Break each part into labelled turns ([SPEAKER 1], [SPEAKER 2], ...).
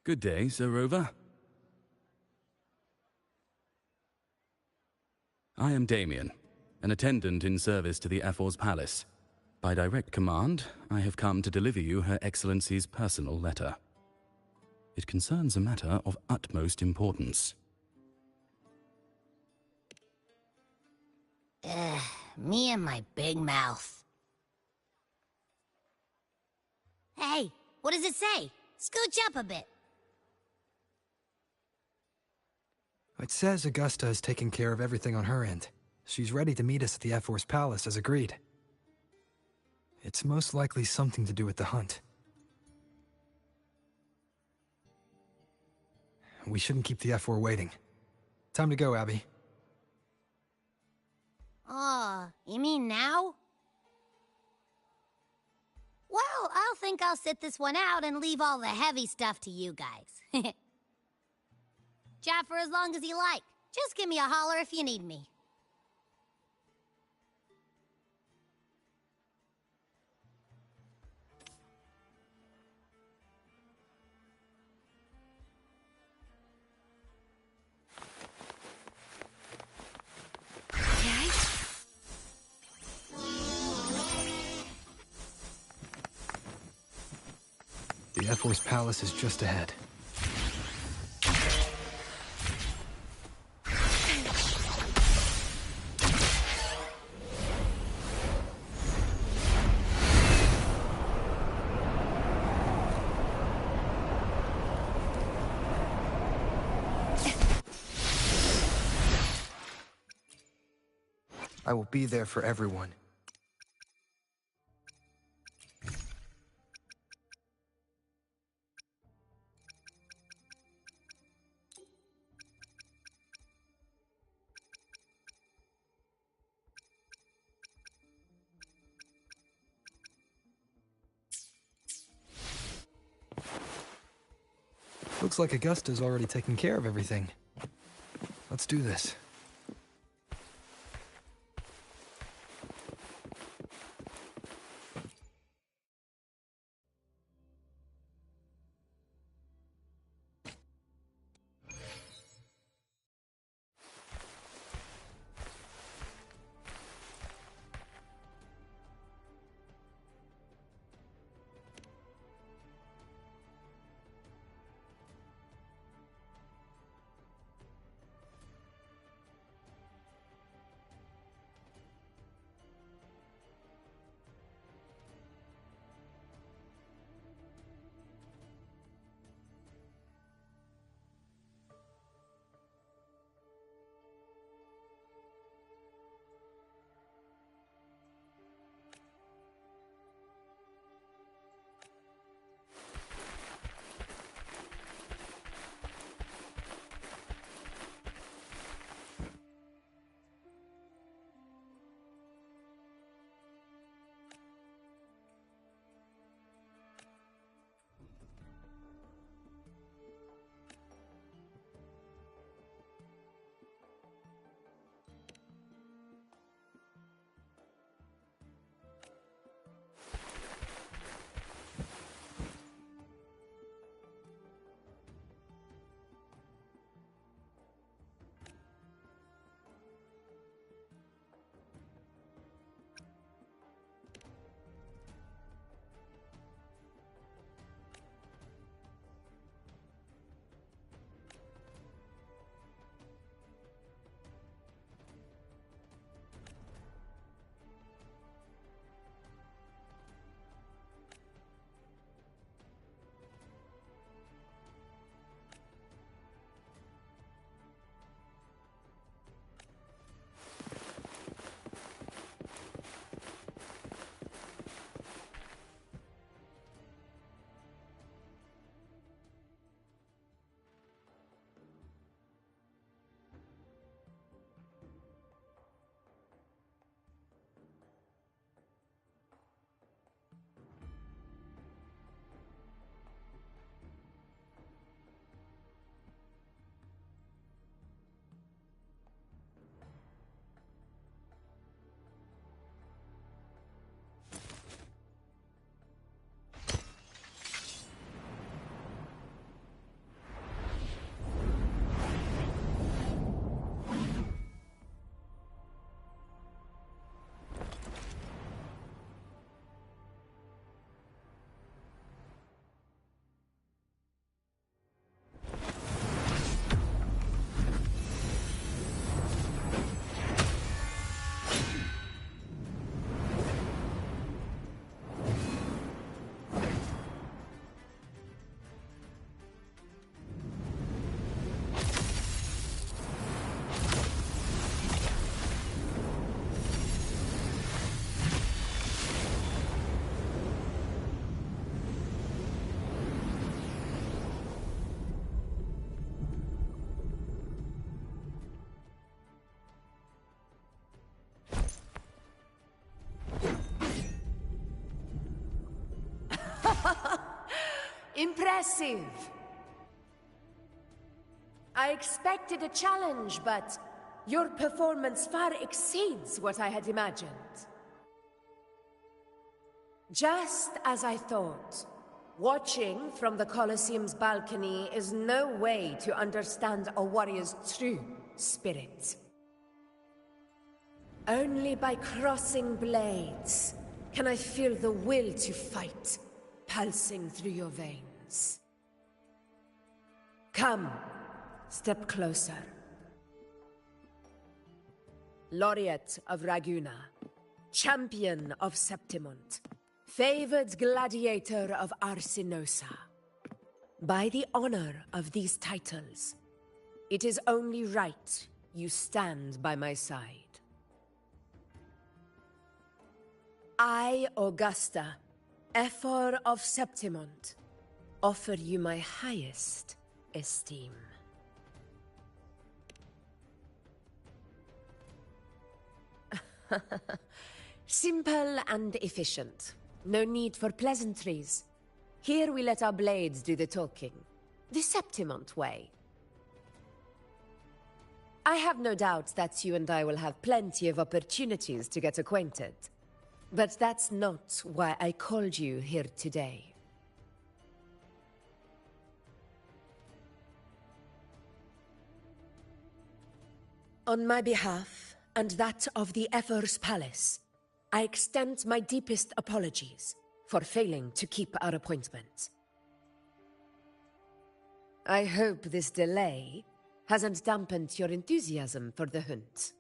[SPEAKER 1] Good day, Sir Rover. I am Damien, an attendant in service to the Ephor's palace. By direct command, I have come to deliver you Her Excellency's personal letter. It concerns a matter of utmost importance.
[SPEAKER 2] Me and my big mouth. Hey, what does it say? Scooch up a bit.
[SPEAKER 3] It says Augusta has taken care of everything on her end. She's ready to meet us at the Ephor's palace as agreed. It's most likely something to do with the hunt. We shouldn't keep the Ephor waiting. Time to go, Abby.
[SPEAKER 2] Oh, you mean now? Well, I'll sit this one out and leave all the heavy stuff to you guys. Chat for as long as you like. Just give me a holler if you need me.
[SPEAKER 3] The Ephor's palace is just ahead. I will be there for everyone. Looks like Augusta's already taken care of everything. Let's do this.
[SPEAKER 4] Impressive! I expected a challenge, but your performance far exceeds what I had imagined. Just as I thought, watching from the Colosseum's balcony is no way to understand a warrior's true spirit. Only by crossing blades can I feel the will to fight pulsing through your veins. Come, step closer. Laureate of Raguna, champion of Septimont, favored gladiator of Arsinosa. By the honor of these titles, it is only right you stand by my side. I, Augusta, Ephor of Septimont, offer you my highest esteem. Simple and efficient. No need for pleasantries. Here we let our blades do the talking. The Septimont way. I have no doubt that you and I will have plenty of opportunities to get acquainted. But that's not why I called you here today. On my behalf, and that of the Ephor's Palace, I extend my deepest apologies for failing to keep our appointment. I hope this delay hasn't dampened your enthusiasm for the hunt.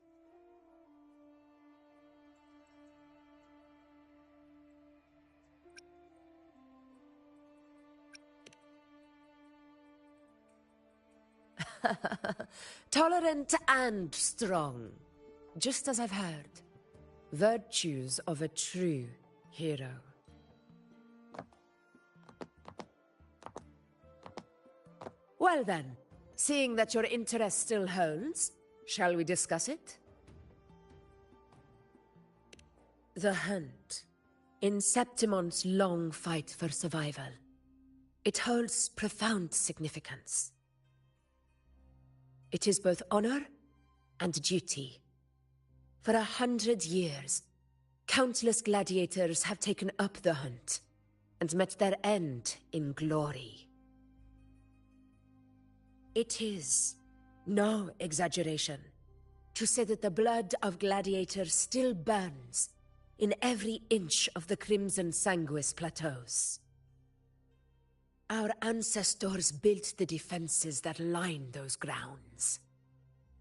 [SPEAKER 4] Tolerant and strong, just as I've heard. Virtues of a true hero. Well then, seeing that your interest still holds, shall we discuss it? The hunt. In Septimont's long fight for survival. It holds profound significance. It is both honor and duty. For 100 years, countless gladiators have taken up the hunt and met their end in glory. It is no exaggeration to say that the blood of gladiators still burns in every inch of the Crimson Sanguis plateaus. Our ancestors built the defenses that line those grounds.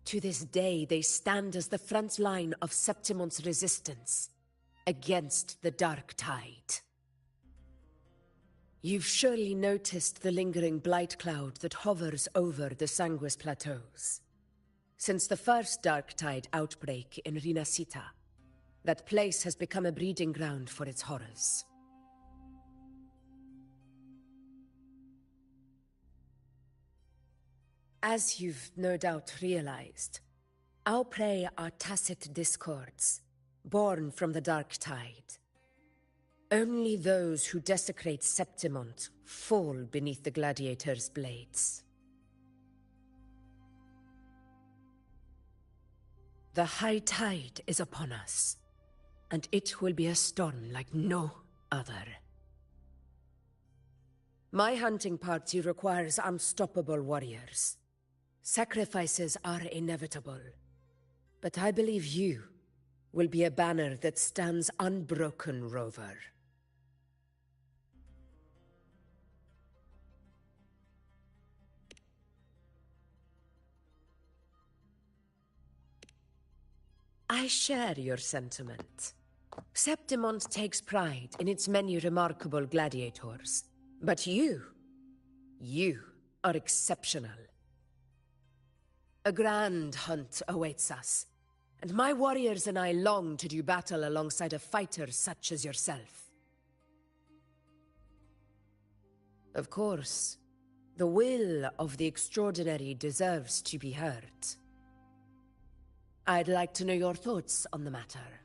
[SPEAKER 4] To this day, they stand as the front line of Septimont's resistance against the Dark Tide. You've surely noticed the lingering blight cloud that hovers over the Sanguis plateaus. Since the first Dark Tide outbreak in Rinasita, that place has become a breeding ground for its horrors. As you've no doubt realized, our prey are tacit discords, born from the Dark Tide. Only those who desecrate Septimont fall beneath the gladiators' blades. The high tide is upon us, and it will be a storm like no other. My hunting party requires unstoppable warriors. Sacrifices are inevitable, but I believe you will be a banner that stands unbroken, Rover. I share your sentiment. Septimont takes pride in its many remarkable gladiators, but you are exceptional. A grand hunt awaits us, and my warriors and I long to do battle alongside a fighter such as yourself. Of course, the will of the extraordinary deserves to be heard. I'd like to know your thoughts on the matter.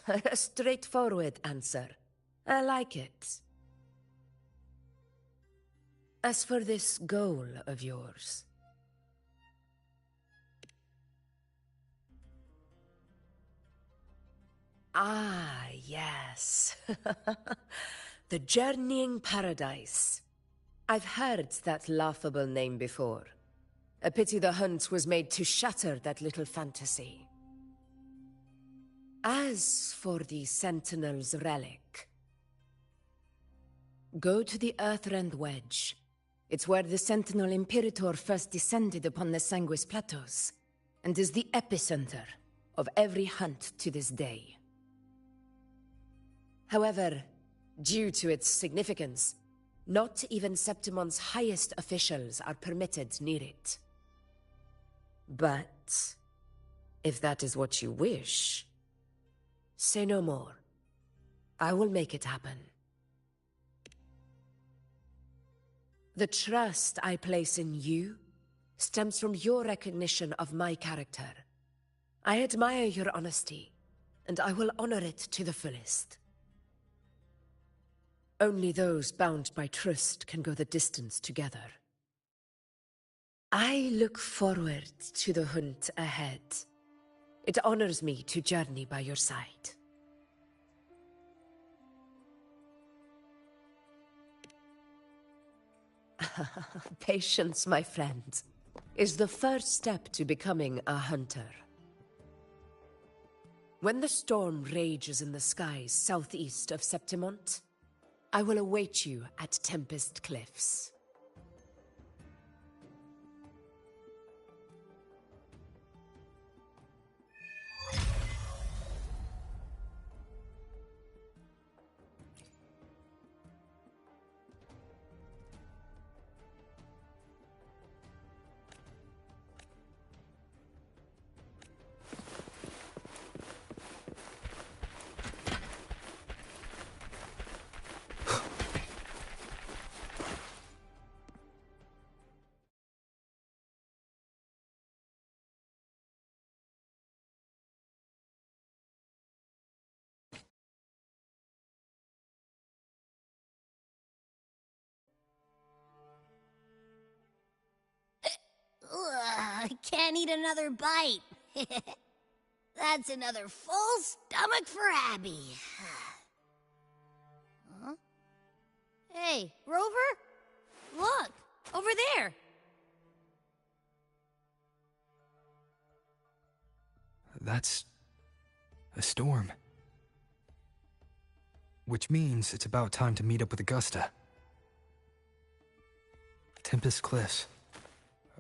[SPEAKER 4] A straightforward answer. I like it. As for this goal of yours... Ah, yes. The Journeying Paradise. I've heard that laughable name before. A pity the hunt was made to shatter that little fantasy. As for the Sentinel's relic, go to the Earthrend Wedge. It's where the Sentinel Imperator first descended upon the Sanguis Plateaus, and is the epicenter of every hunt to this day. However, due to its significance, not even Septimon's highest officials are permitted near it. But, if that is what you wish, say no more. I will make it happen. The trust I place in you stems from your recognition of my character. I admire your honesty, and I will honor it to the fullest. Only those bound by trust can go the distance together. I look forward to the hunt ahead. It honors me to journey by your side. Patience, my friend, is the first step to becoming a hunter. When the storm rages in the skies southeast of Septimont, I will await you at Tempest Cliffs.
[SPEAKER 2] Ugh, I can't eat another bite. That's another full stomach for Abby. Huh? Hey, Rover? Look, over there.
[SPEAKER 3] That's a storm. Which means it's about time to meet up with Augusta. Tempest Cliffs.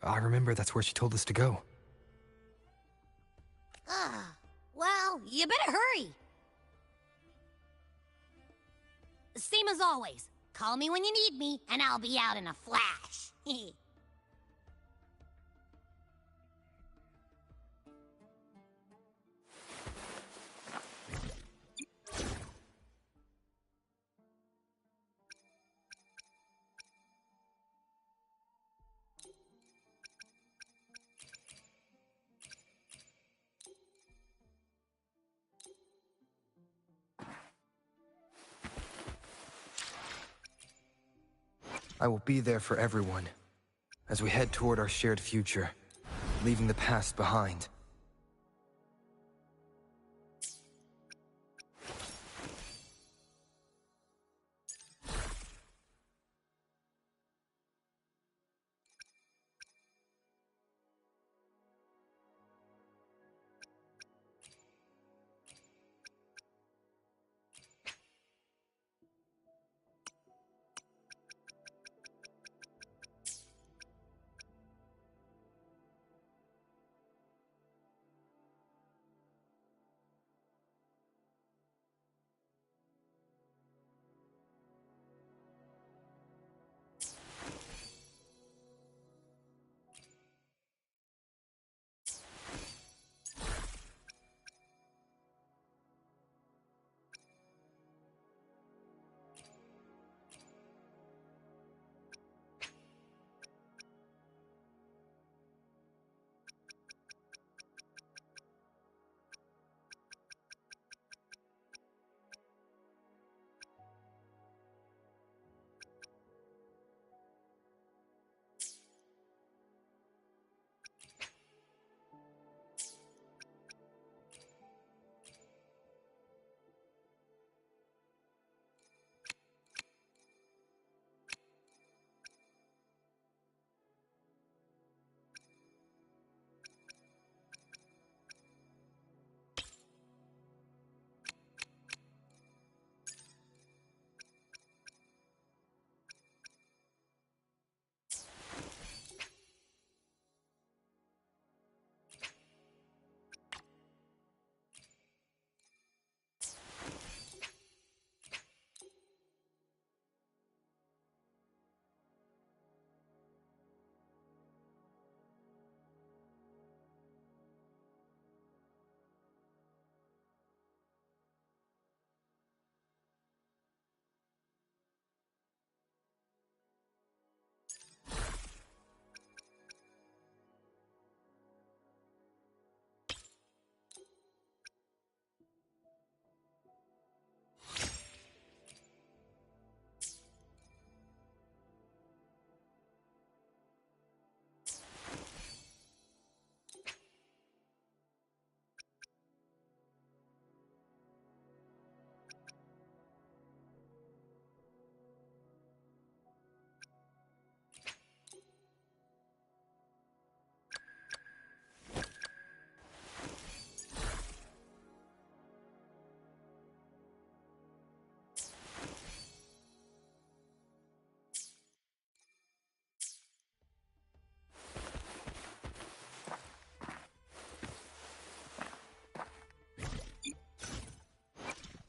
[SPEAKER 3] I remember that's where she told us to go.
[SPEAKER 2] Well, you better hurry. Same as always. Call me when you need me, and I'll be out in a flash.
[SPEAKER 3] I will be there for everyone, as we head toward our shared future, leaving the past behind.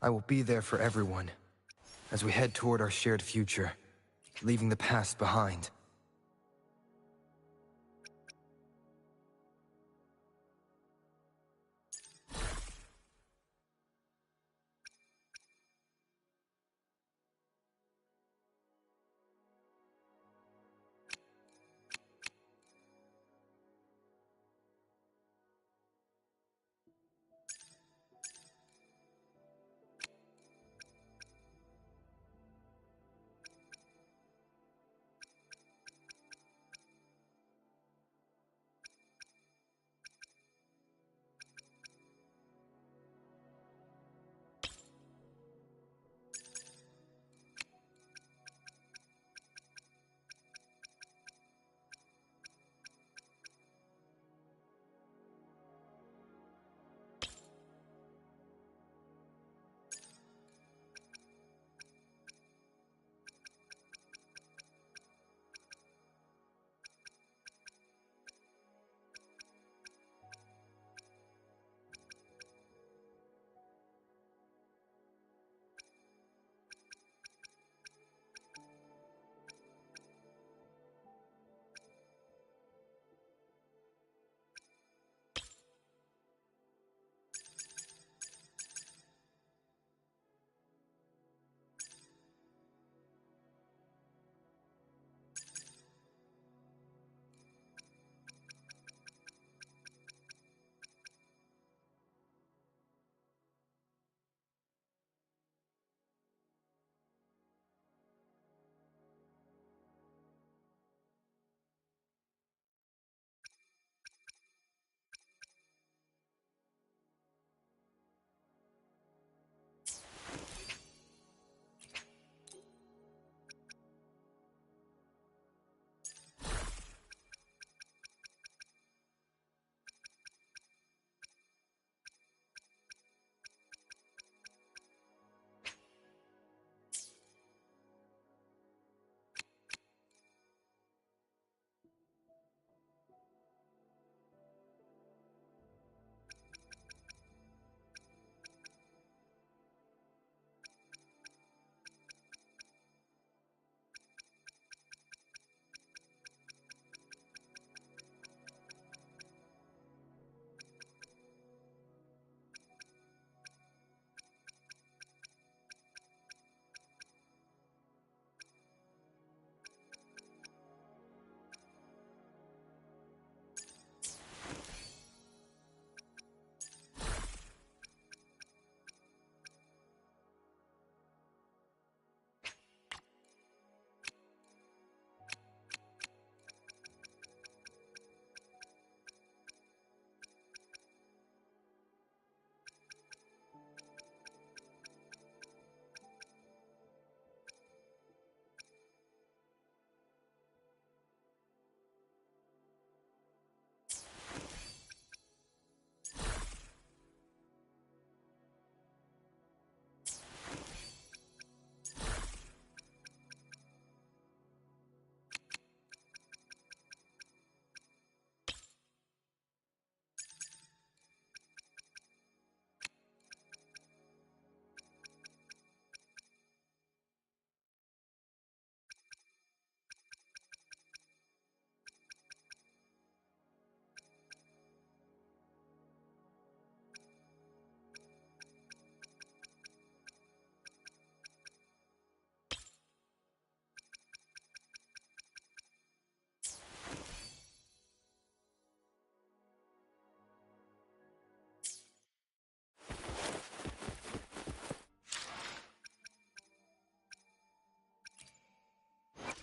[SPEAKER 3] I will be there for everyone, as we head toward our shared future, leaving the past behind.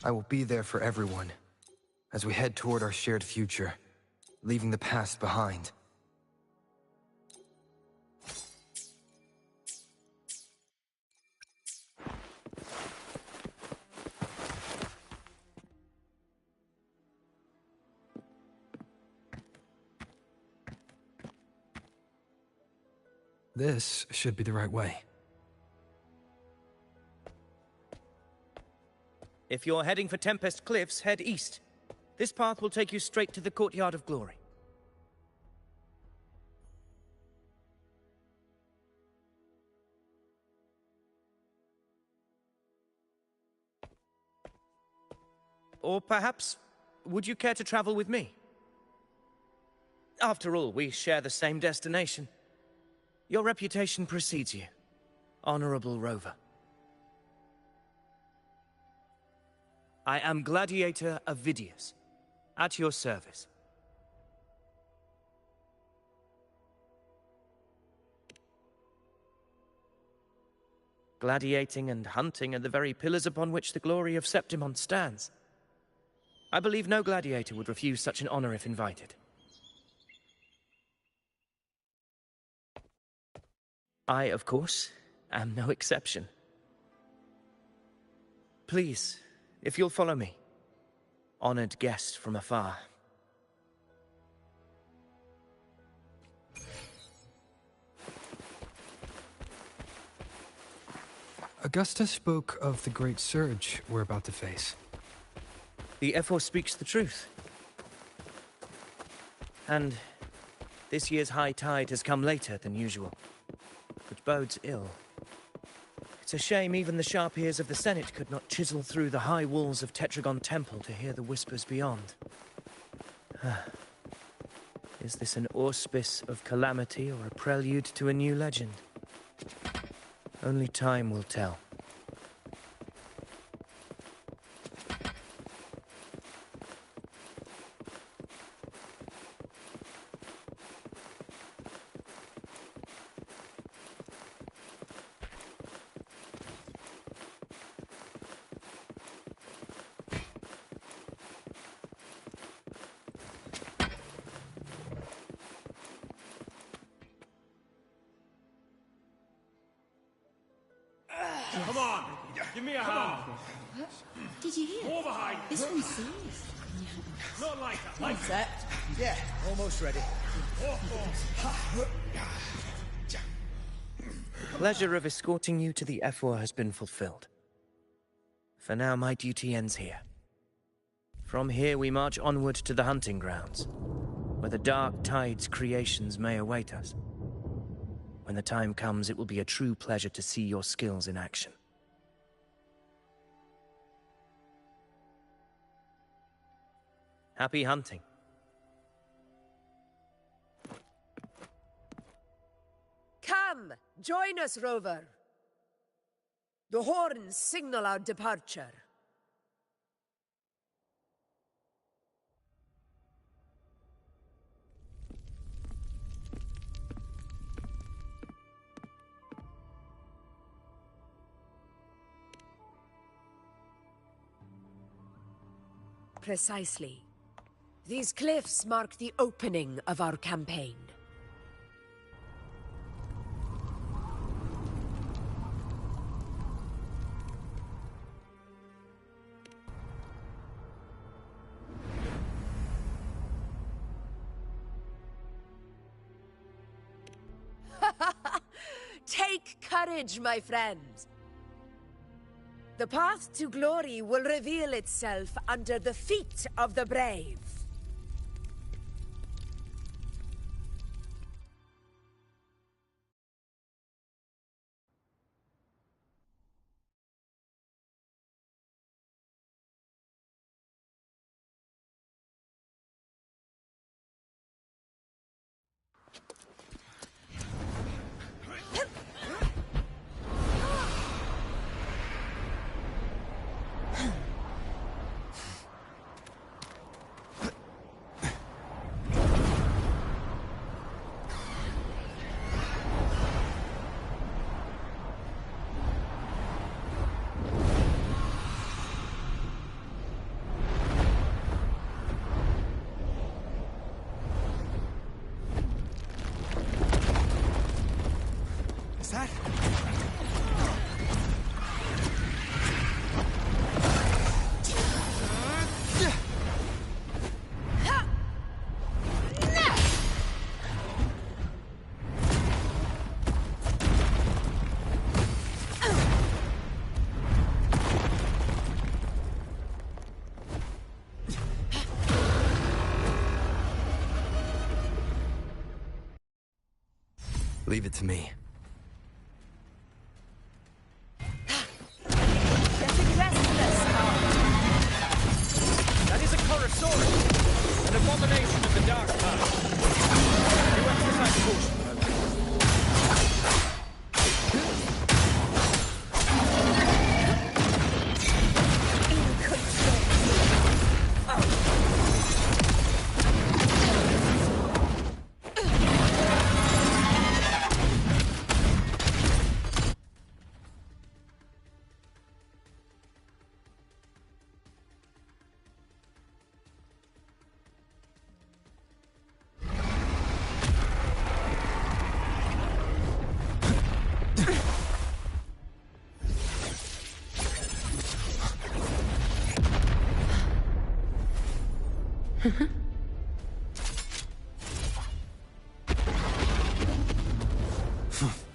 [SPEAKER 3] I will be there for everyone, as we head toward our shared future, leaving the past behind. This should be the right way.
[SPEAKER 5] If you're heading for Tempest Cliffs, head east. This path will take you straight to the Courtyard of Glory. Or perhaps, would you care to travel with me? After all, we share the same destination. Your reputation precedes you, Honorable Rover. I am Gladiator Avidius, at your service. Gladiating and hunting are the very pillars upon which the glory of Septimon stands. I believe no gladiator would refuse such an honor if invited. I, of course, am no exception. Please, if you'll follow me, honored guest from afar.
[SPEAKER 3] Augusta spoke of the great surge we're about to face.
[SPEAKER 5] The Ephor speaks the truth. And this year's high tide has come later than usual, which bodes ill. It's a shame even the sharp ears of the Senate could not chisel through the high walls of Tetragon Temple to hear the whispers beyond. Is this an auspice of calamity or a prelude to a new legend? Only time will tell.
[SPEAKER 6] Come on! Give me a hand!
[SPEAKER 7] Did you hear?
[SPEAKER 6] More behind!
[SPEAKER 7] This one's serious.
[SPEAKER 6] Not like that, like
[SPEAKER 8] Set. Yeah, almost ready.
[SPEAKER 5] The pleasure of escorting you to the Ephor has been fulfilled. For now, my duty ends here. From here, we march onward to the hunting grounds, where the dark tide's creations may await us. When the time comes, it will be a true pleasure to see your skills in action. Happy hunting.
[SPEAKER 4] Come, join us, Rover. The horns signal our departure. Precisely. These cliffs mark the opening of our campaign. Take courage, my friends. The path to glory will reveal itself under the feet of the brave.
[SPEAKER 8] That?
[SPEAKER 3] Leave it to me.
[SPEAKER 4] Getting restless, Carl.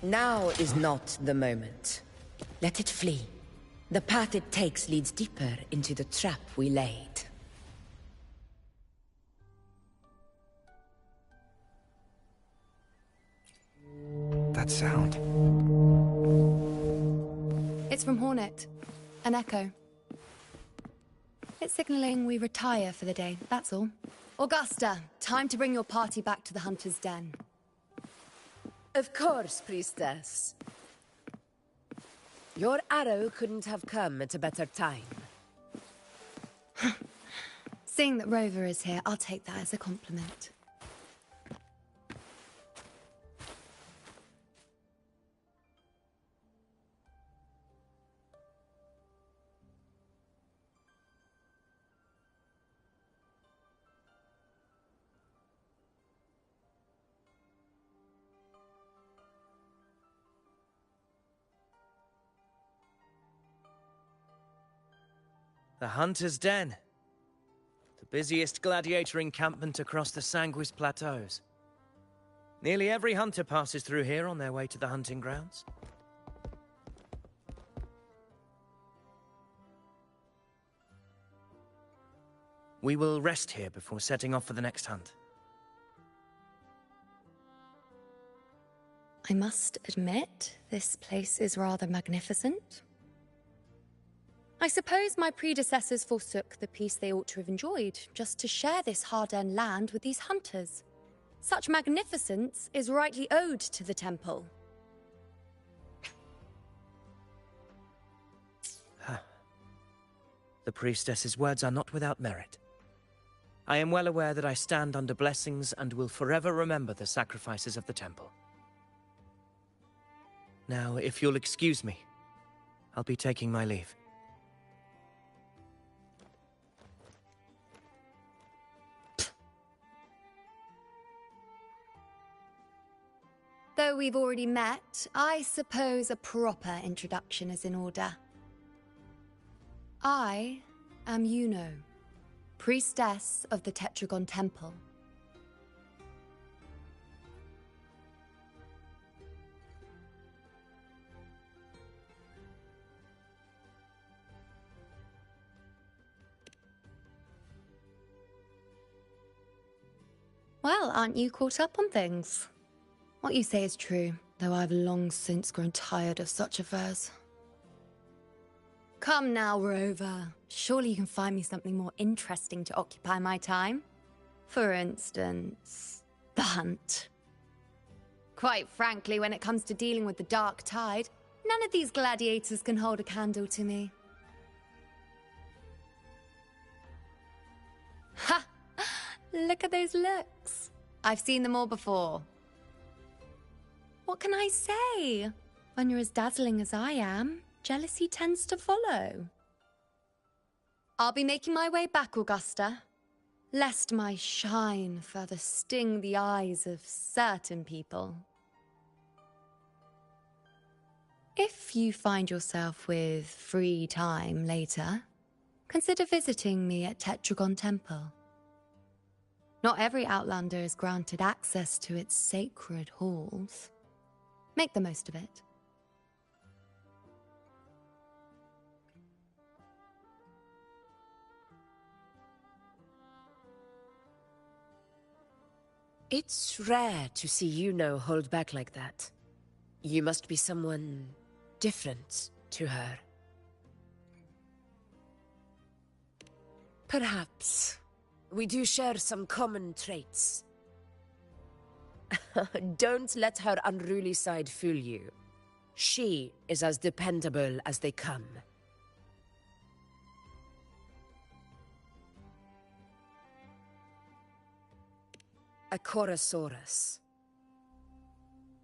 [SPEAKER 4] Now is not the moment. Let it flee. The path it takes leads deeper into the trap we laid.
[SPEAKER 3] That sound.
[SPEAKER 7] It's from Hornet. An echo. It's signaling we retire for the day, that's all. Augusta, time to bring your party back to the Hunter's Den.
[SPEAKER 4] Of course, priestess. Your arrow couldn't have come at a better time.
[SPEAKER 7] Seeing that Rover is here, I'll take that as a compliment.
[SPEAKER 5] The Hunter's Den. The busiest gladiator encampment across the Sanguis Plateaus. Nearly every hunter passes through here on their way to the hunting grounds. We will rest here before setting off for the next hunt.
[SPEAKER 7] I must admit, this place is rather magnificent. I suppose my predecessors forsook the peace they ought to have enjoyed, just to share this hard-earned land with these hunters. Such magnificence is rightly owed to the temple.
[SPEAKER 5] The priestess's words are not without merit. I am well aware that I stand under blessings and will forever remember the sacrifices of the temple. Now, if you'll excuse me, I'll be taking my leave.
[SPEAKER 7] Though we've already met, I suppose a proper introduction is in order. I am Yuno, priestess of the Tetragon Temple. Well, aren't you caught up on things? What you say is true, though I've long since grown tired of such affairs. Come now, Rover. Surely you can find me something more interesting to occupy my time. For instance, the hunt. Quite frankly, when it comes to dealing with the dark tide, none of these gladiators can hold a candle to me. Ha! Look at those looks. I've seen them all before. What can I say? When you're as dazzling as I am, jealousy tends to follow. I'll be making my way back, Augusta, lest my shine further sting the eyes of certain people. If you find yourself with free time later, consider visiting me at Tetragon Temple. Not every Outlander is granted access to its sacred halls. Make the most of it.
[SPEAKER 4] It's rare to see Yuno hold back like that. You must be someone different to her. Perhaps. We do share some common traits. Don't let her unruly side fool you. She is as dependable as they come. A Chorosaurus.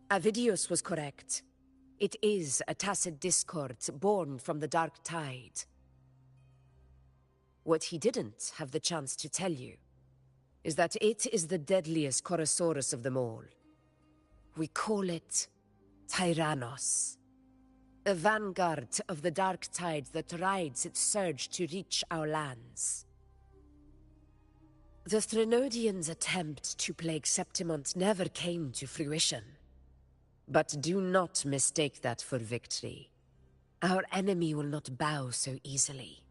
[SPEAKER 4] Avidius was correct. It is a tacit discord born from the dark tide. What he didn't have the chance to tell you is that it is the deadliest Chorosaurus of them all. We call it Tyrannos. A vanguard of the dark tide that rides its surge to reach our lands. The Threnodians' attempt to plague Septimont never came to fruition. But do not mistake that for victory. Our enemy will not bow so easily.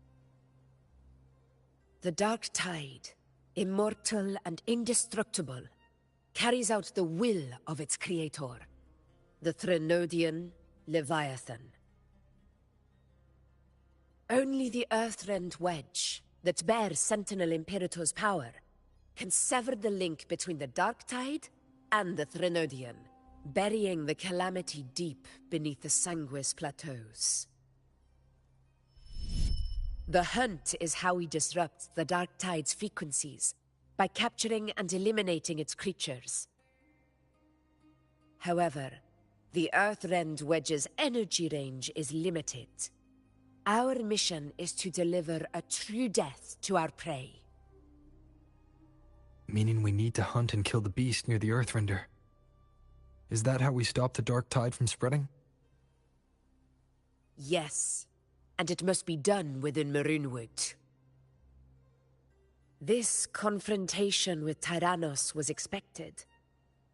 [SPEAKER 4] The Dark Tide, immortal and indestructible, carries out the will of its creator, the Threnodian Leviathan. Only the Earthrend Wedge, that bears Sentinel Imperator's power, can sever the link between the Dark Tide and the Threnodian, burying the calamity deep beneath the Sanguis plateaus. The hunt is how we disrupt the Dark Tide's frequencies, by capturing and eliminating its creatures. However, the Earthrend Wedge's energy range is limited. Our mission is to deliver a true death to our prey.
[SPEAKER 3] Meaning we need to hunt and kill the beast near the Earthrender. Is that how we stop the Dark Tide from spreading?
[SPEAKER 4] Yes, and it must be done within Maroonwood. This confrontation with Tyrannos was expected,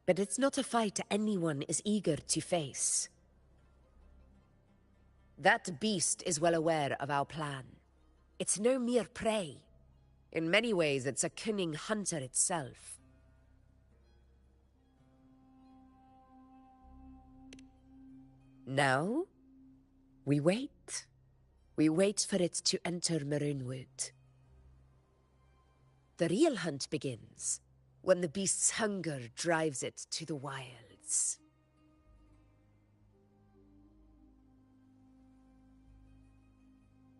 [SPEAKER 4] but it's not a fight anyone is eager to face. That beast is well aware of our plan. It's no mere prey. In many ways, it's a cunning hunter itself. Now, we wait. We wait for it to enter Maroonwood. The real hunt begins when the beast's hunger drives it to the wilds.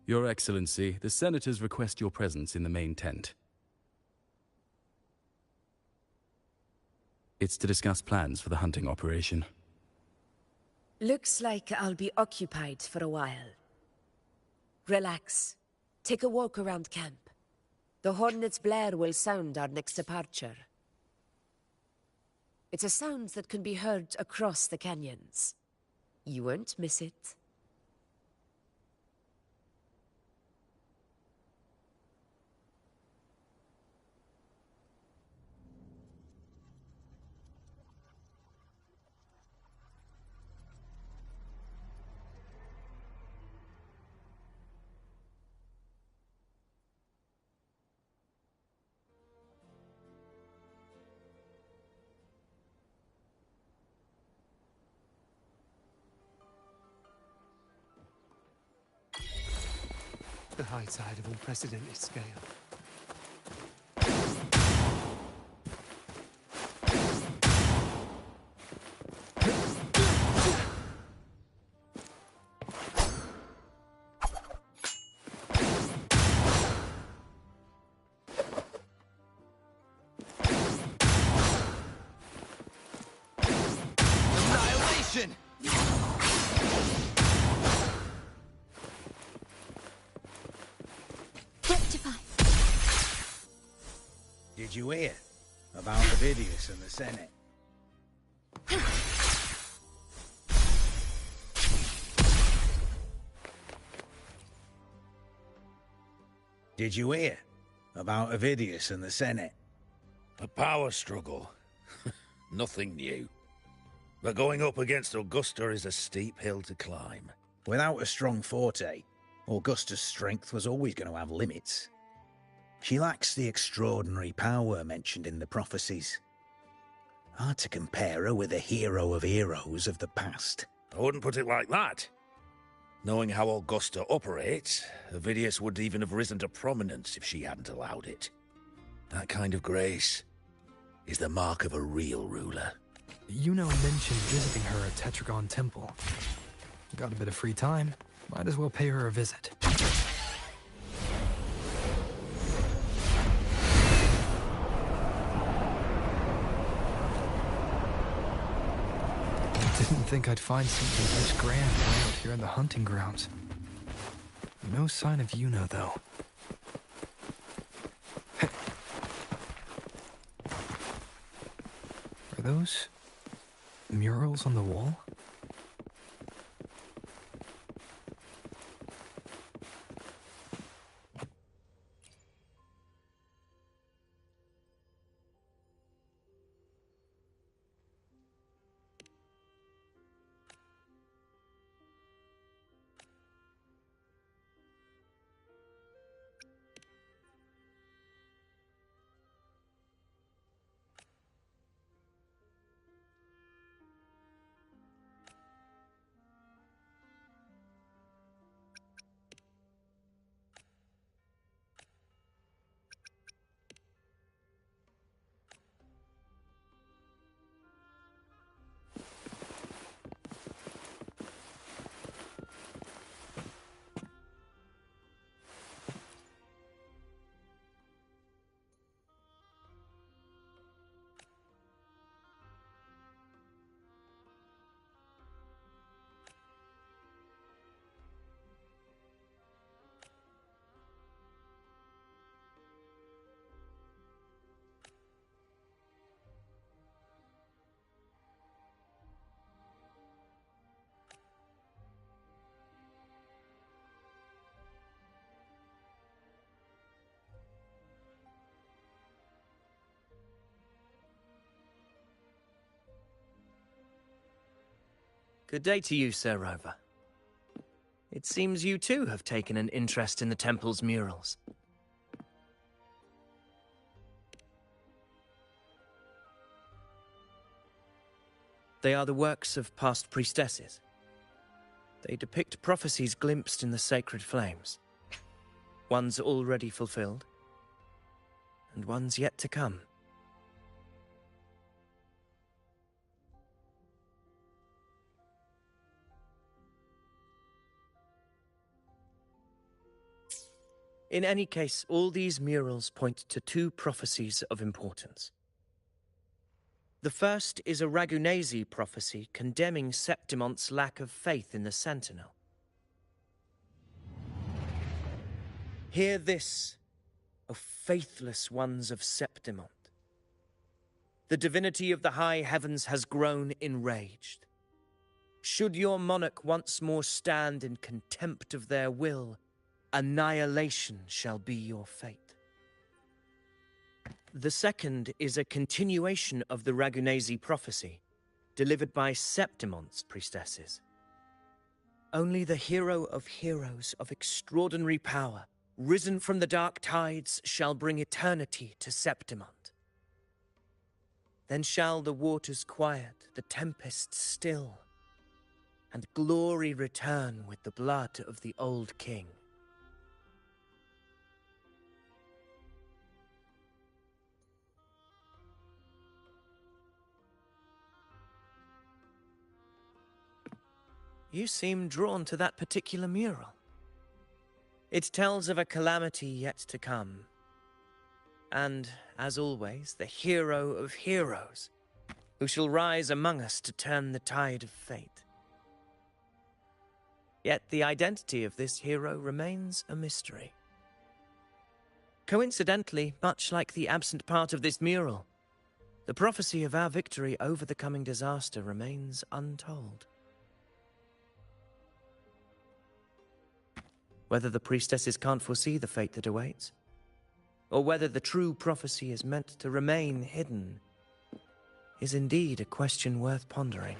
[SPEAKER 1] Your Excellency, the Senators request your presence in the main tent. It's to discuss plans for the hunting operation.
[SPEAKER 4] Looks like I'll be occupied for a while. Relax. Take a walk around camp. The hornet's blare will sound our next departure. It's a sound that can be heard across the canyons. You won't miss it.
[SPEAKER 8] The high tide of unprecedented scale. Annihilation!
[SPEAKER 9] Did you hear about Avidius and the Senate? Did you hear about Avidius and the Senate?
[SPEAKER 10] A power struggle. Nothing new. But going up against Augusta is a steep hill to climb.
[SPEAKER 9] Without a strong forte, Augusta's strength was always going to have limits. She lacks the extraordinary power mentioned in the prophecies. Hard to compare her with a hero of heroes of the past.
[SPEAKER 10] I wouldn't put it like that. Knowing how Augusta operates, Avidius would even have risen to prominence if she hadn't allowed it. That kind of grace is the mark of a real ruler.
[SPEAKER 3] Yuno mentioned visiting her at Tetragon Temple. Got a bit of free time. Might as well pay her a visit. Didn't think I'd find something this grand out here in the hunting grounds. No sign of Yuno, though. Are those murals on the wall?
[SPEAKER 5] Good day to you, Sir Rover. It seems you too have taken an interest in the temple's murals. They are the works of past priestesses. They depict prophecies glimpsed in the sacred flames. Ones already fulfilled, and ones yet to come. In any case, all these murals point to two prophecies of importance. The first is a Ragunasi prophecy condemning Septimonte's lack of faith in the Sentinel. Hear this, O faithless ones of Septimont. The divinity of the high heavens has grown enraged. Should your monarch once more stand in contempt of their will, annihilation shall be your fate. The second is a continuation of the Ragunasi prophecy, delivered by Septimonte's priestesses. Only the hero of heroes of extraordinary power, risen from the dark tides, shall bring eternity to Septimont. Then shall the waters quiet, the tempest still, and glory return with the blood of the old king. You seem drawn to that particular mural. It tells of a calamity yet to come. And, as always, the hero of heroes, who shall rise among us to turn the tide of fate. Yet the identity of this hero remains a mystery. Coincidentally, much like the absent part of this mural, the prophecy of our victory over the coming disaster remains untold. Whether the priestesses can't foresee the fate that awaits, or whether the true prophecy is meant to remain hidden, is indeed a question worth pondering.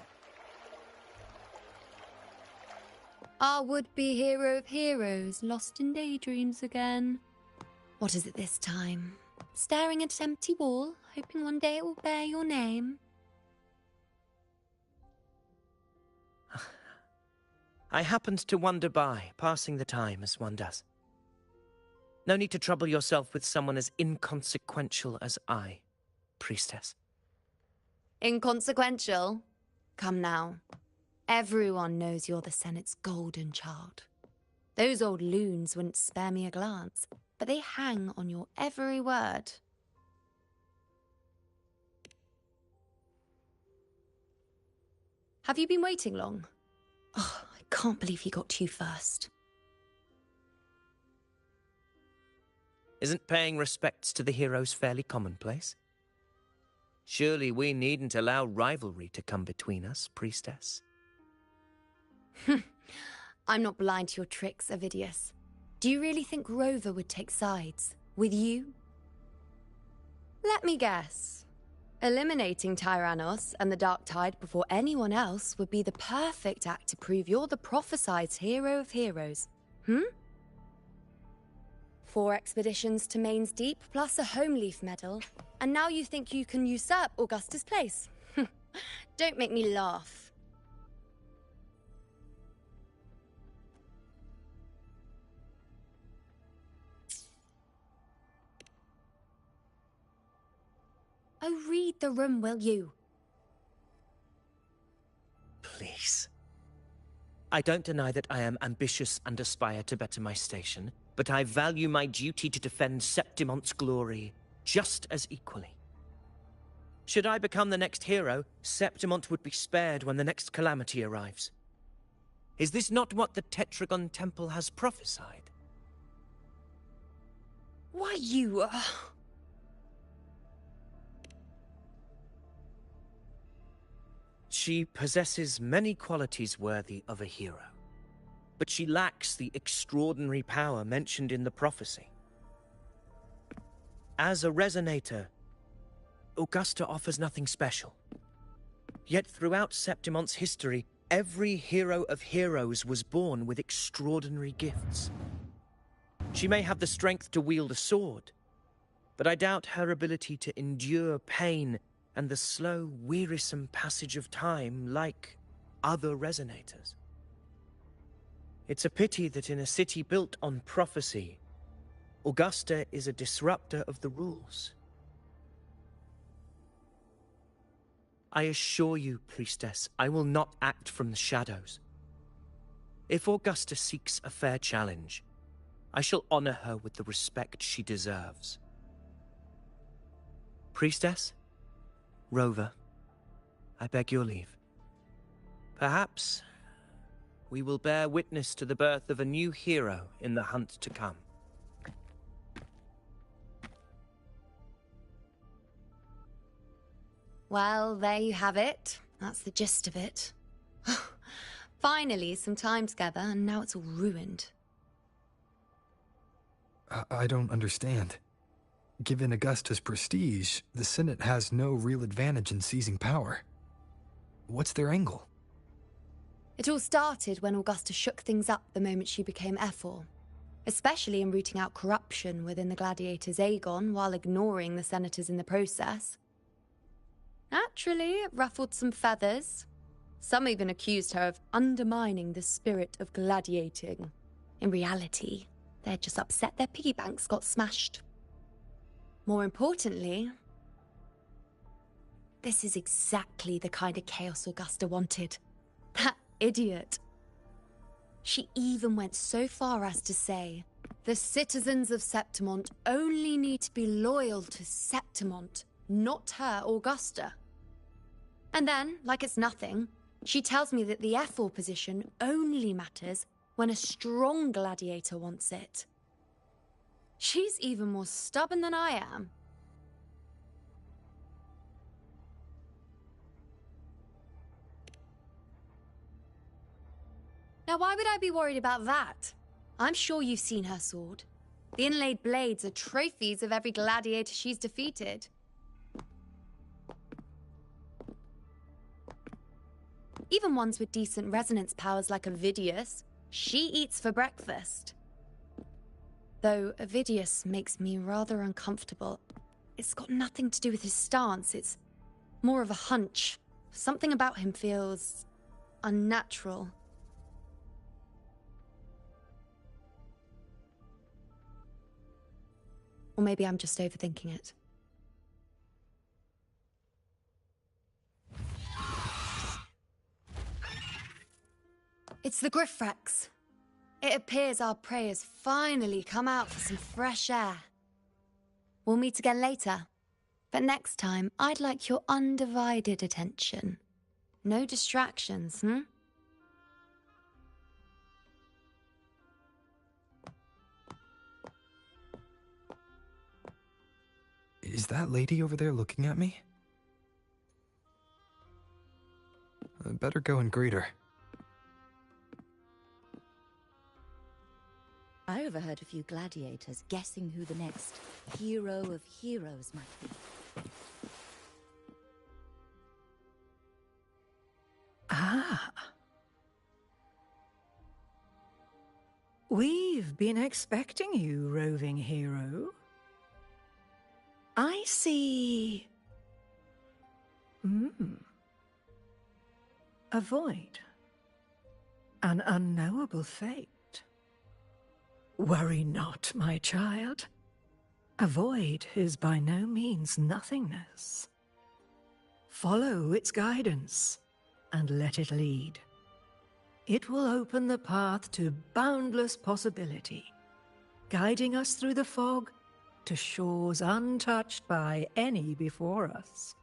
[SPEAKER 7] Our would-be hero of heroes, lost in daydreams again. What is it this time? Staring at an empty wall, hoping one day it will bear your name?
[SPEAKER 5] I happened to wander by, passing the time as one does. No need to trouble yourself with someone as inconsequential as I, priestess.
[SPEAKER 7] Inconsequential? Come now. Everyone knows you're the Senate's golden child. Those old loons wouldn't spare me a glance, but they hang on your every word. Have you been waiting long? Oh, I can't believe he got to you first.
[SPEAKER 5] Isn't paying respects to the heroes fairly commonplace? Surely we needn't allow rivalry to come between us, priestess.
[SPEAKER 7] I'm not blind to your tricks, Avidius. Do you really think Rover would take sides? With you? Let me guess. Eliminating Tyrannos and the Dark Tide before anyone else would be the perfect act to prove you're the prophesied hero of heroes. 4 expeditions to Main's Deep, plus a Home Leaf medal, and now you think you can usurp Augustus' place. Don't make me laugh. Oh, read the room, will you?
[SPEAKER 5] Please. I don't deny that I am ambitious and aspire to better my station, but I value my duty to defend Septimonte's glory just as equally. Should I become the next hero, Septimont would be spared when the next calamity arrives. Is this not what the Tetragon Temple has prophesied?
[SPEAKER 7] Why, you...
[SPEAKER 5] She possesses many qualities worthy of a hero, but she lacks the extraordinary power mentioned in the prophecy. As a Resonator, Augusta offers nothing special. Yet throughout Septimonte's history, every hero of heroes was born with extraordinary gifts. She may have the strength to wield a sword, but I doubt her ability to endure pain and the slow, wearisome passage of time like other Resonators. It's a pity that in a city built on prophecy, Augusta is a disruptor of the rules. I assure you, Priestess, I will not act from the shadows. If Augusta seeks a fair challenge, I shall honor her with the respect she deserves. Priestess, Rover, I beg your leave. Perhaps we will bear witness to the birth of a new hero in the hunt to come.
[SPEAKER 7] Well, there you have it. That's the gist of it. Finally, some time together, and now it's all ruined.
[SPEAKER 3] I don't understand. Given Augusta's prestige, the Senate has no real advantage in seizing power. What's their angle?
[SPEAKER 7] It all started when Augusta shook things up the moment she became Ephor, especially in rooting out corruption within the Gladiators' Aegon while ignoring the Senators in the process. Naturally, it ruffled some feathers. Some even accused her of undermining the spirit of gladiating. In reality, they're just upset their piggy banks got smashed. More importantly, this is exactly the kind of chaos Augusta wanted. That idiot. She even went so far as to say, the citizens of Septimont only need to be loyal to Septimont, not her, Augusta. And then, like it's nothing, she tells me that the Ephor position only matters when a strong gladiator wants it. She's even more stubborn than I am. Now, why would I be worried about that? I'm sure you've seen her sword. The inlaid blades are trophies of every gladiator she's defeated. Even ones with decent resonance powers like Avidius, she eats for breakfast. Though Avidius makes me rather uncomfortable. It's got nothing to do with his stance, it's more of a hunch. Something about him feels unnatural. Or maybe I'm just overthinking it. It's the Griffrex. It appears our prey has finally come out for some fresh air. We'll meet again later. But next time, I'd like your undivided attention. No distractions,
[SPEAKER 3] Is that lady over there looking at me? I'd better go and greet her.
[SPEAKER 11] I overheard a few gladiators guessing who the next hero of heroes might be.
[SPEAKER 12] Ah. We've been expecting you, roving hero. I see... A void. An unknowable fate. Worry not, my child. A void is by no means nothingness. Follow its guidance, and let it lead. It will open the path to boundless possibility, guiding us through the fog to shores untouched by any before us.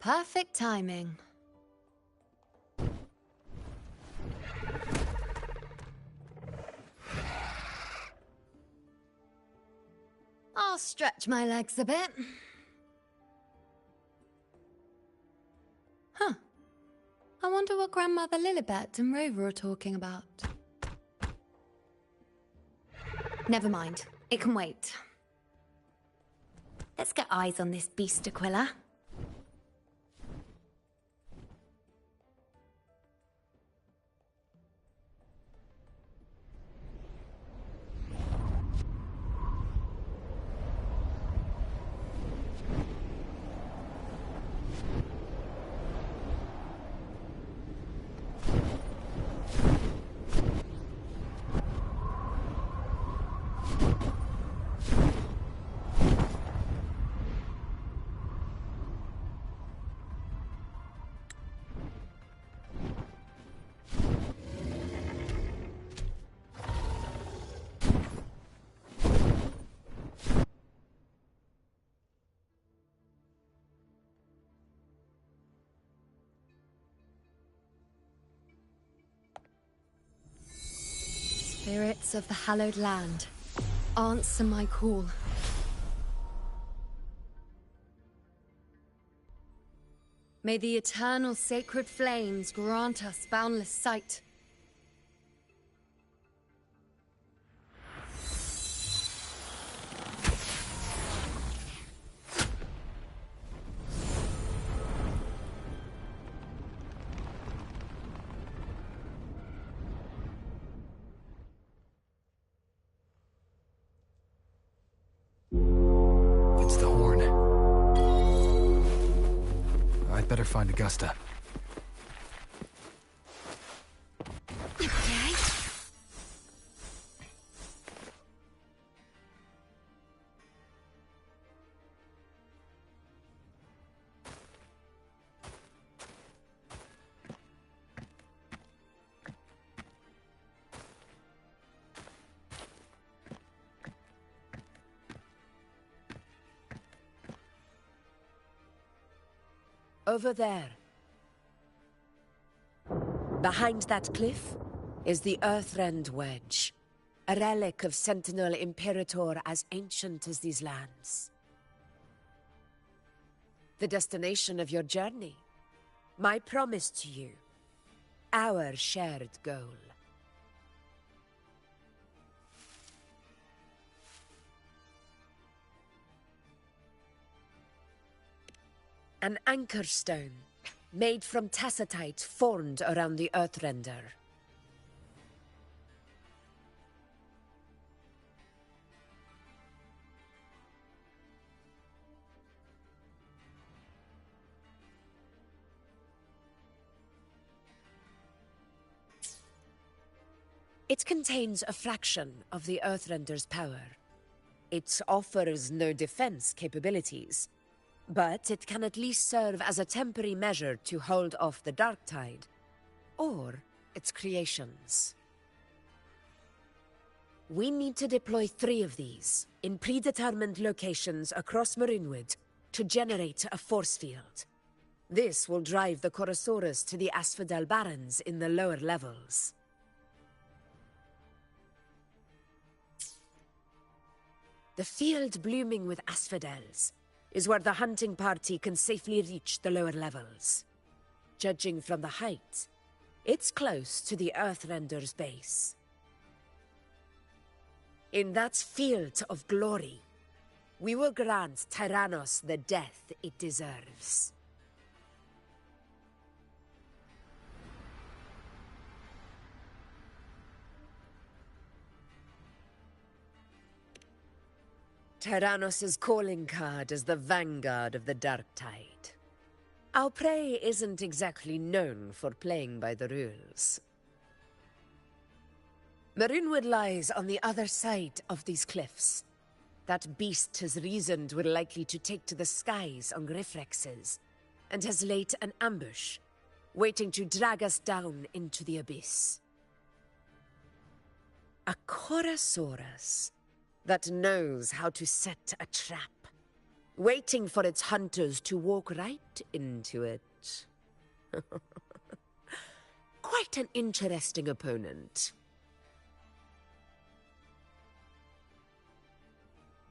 [SPEAKER 7] Perfect timing. I'll stretch my legs a bit. Huh. I wonder what Grandmother Lilibet and Rover are talking about. Never mind. It can wait. Let's get eyes on this beast, Aquila. Spirits of the hallowed land, answer my call. May the eternal sacred flames grant us boundless sight.
[SPEAKER 3] It's the horn. I'd better find Augusta.
[SPEAKER 7] Okay.
[SPEAKER 4] Over there. Behind that cliff is the Earthrend Wedge, a relic of Sentinel Imperator as ancient as these lands. The destination of your journey, my promise to you, our shared goal. An anchor stone, made from tacitite formed around the Earthrender. It contains a fraction of the Earthrender's power. It offers no defense capabilities, but it can at least serve as a temporary measure to hold off the dark tide, or its creations. We need to deploy 3 of these in predetermined locations across Marinwood to generate a force field. This will drive the Chorosaurus to the Asphodel Barrens in the lower levels. The field blooming with asphodels is where the hunting party can safely reach the lower levels. Judging from the height, it's close to the Earthrender's base. In that field of glory, we will grant Tyrannos the death it deserves. Tyrannos' calling card is the vanguard of the dark tide. Our prey isn't exactly known for playing by the rules. Marinwood lies on the other side of these cliffs. That beast has reasoned we're likely to take to the skies on Griffrexes, and has laid an ambush, waiting to drag us down into the abyss. A Chorosaurus that knows how to set a trap, waiting for its hunters to walk right into it. Quite an interesting opponent.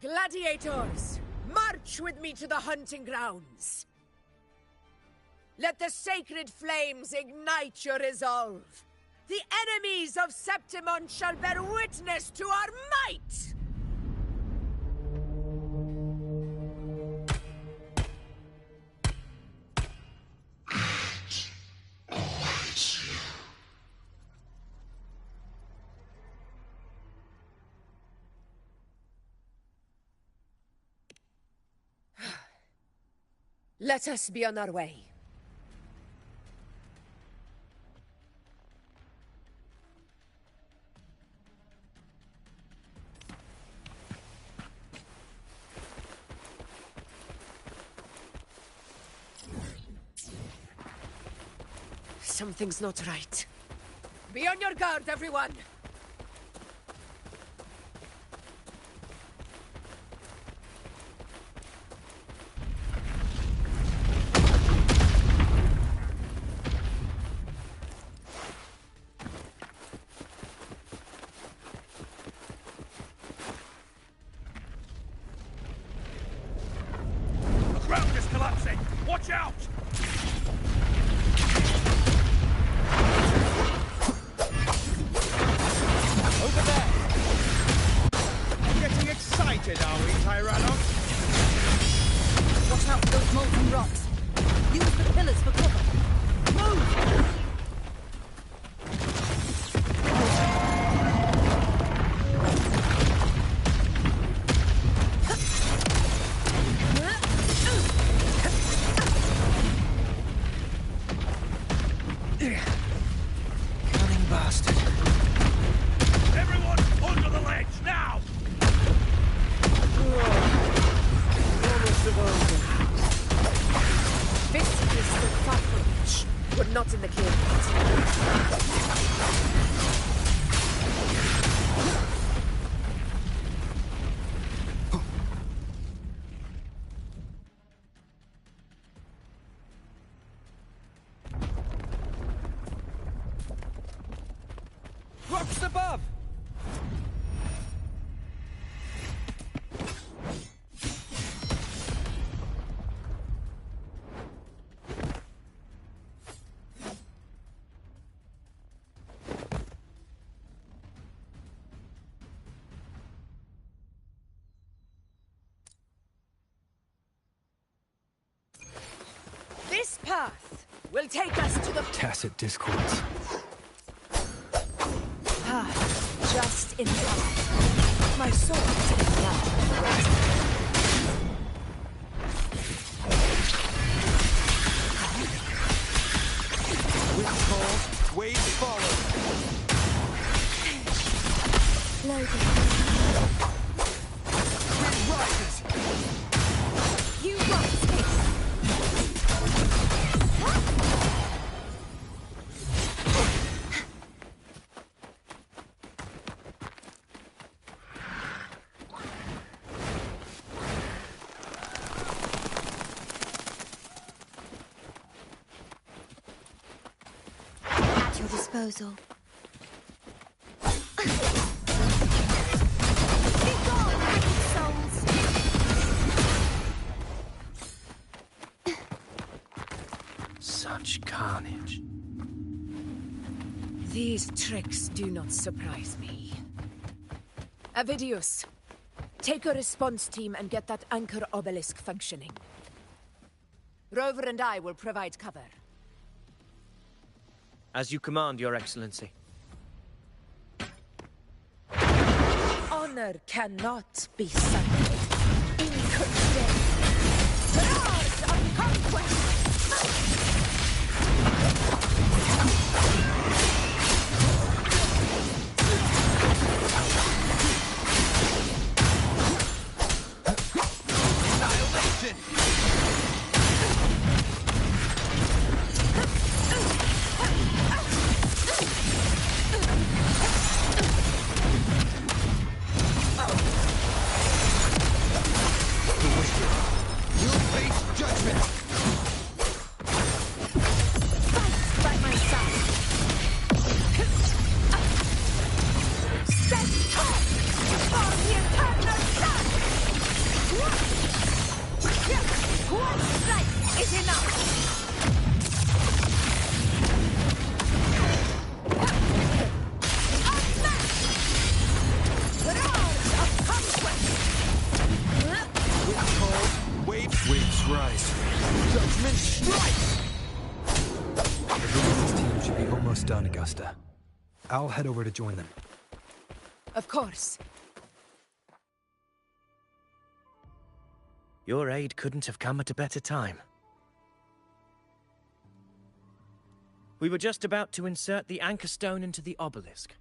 [SPEAKER 4] Gladiators, march with me to the hunting grounds. Let the sacred flames ignite your resolve. The enemies of Septimon shall bear witness to our might! Let us be on our way. Something's not right. Be on your guard, everyone!
[SPEAKER 10] The ground is collapsing! Watch out!
[SPEAKER 6] Over there! Getting excited, are we, Tyrannos?
[SPEAKER 11] Watch out for those molten rocks. Use the pillars for cover. Move!
[SPEAKER 5] Cunning bastard.
[SPEAKER 10] Everyone, under the ledge, now!
[SPEAKER 5] Almost of over.
[SPEAKER 4] This is the Fatherwitch. We're not in the cave
[SPEAKER 6] Rocks above!
[SPEAKER 4] This path will take us to the...
[SPEAKER 3] Tacit discords.
[SPEAKER 4] Just in time. My sword is in
[SPEAKER 6] With call, wave forward.
[SPEAKER 4] Loading.
[SPEAKER 6] Wind rises.
[SPEAKER 4] You rise,
[SPEAKER 2] At your disposal. Be gone, wicked souls!
[SPEAKER 5] Such carnage.
[SPEAKER 4] These tricks do not surprise me. Avidius, take a response team and get that anchor obelisk functioning. Rover and I will provide cover.
[SPEAKER 5] As you command, Your Excellency.
[SPEAKER 4] Honor cannot be sacred. Inconsiderate. Roars of conquest!
[SPEAKER 6] Annihilation! You'll face judgment!
[SPEAKER 4] Fight by my side!
[SPEAKER 3] rise.
[SPEAKER 6] Judgment strike!
[SPEAKER 3] The Resistance team should be almost done, Augusta. I'll head over to join them.
[SPEAKER 4] Of course.
[SPEAKER 5] Your aid couldn't have come at a better time. We were just about to insert the anchor stone into the obelisk.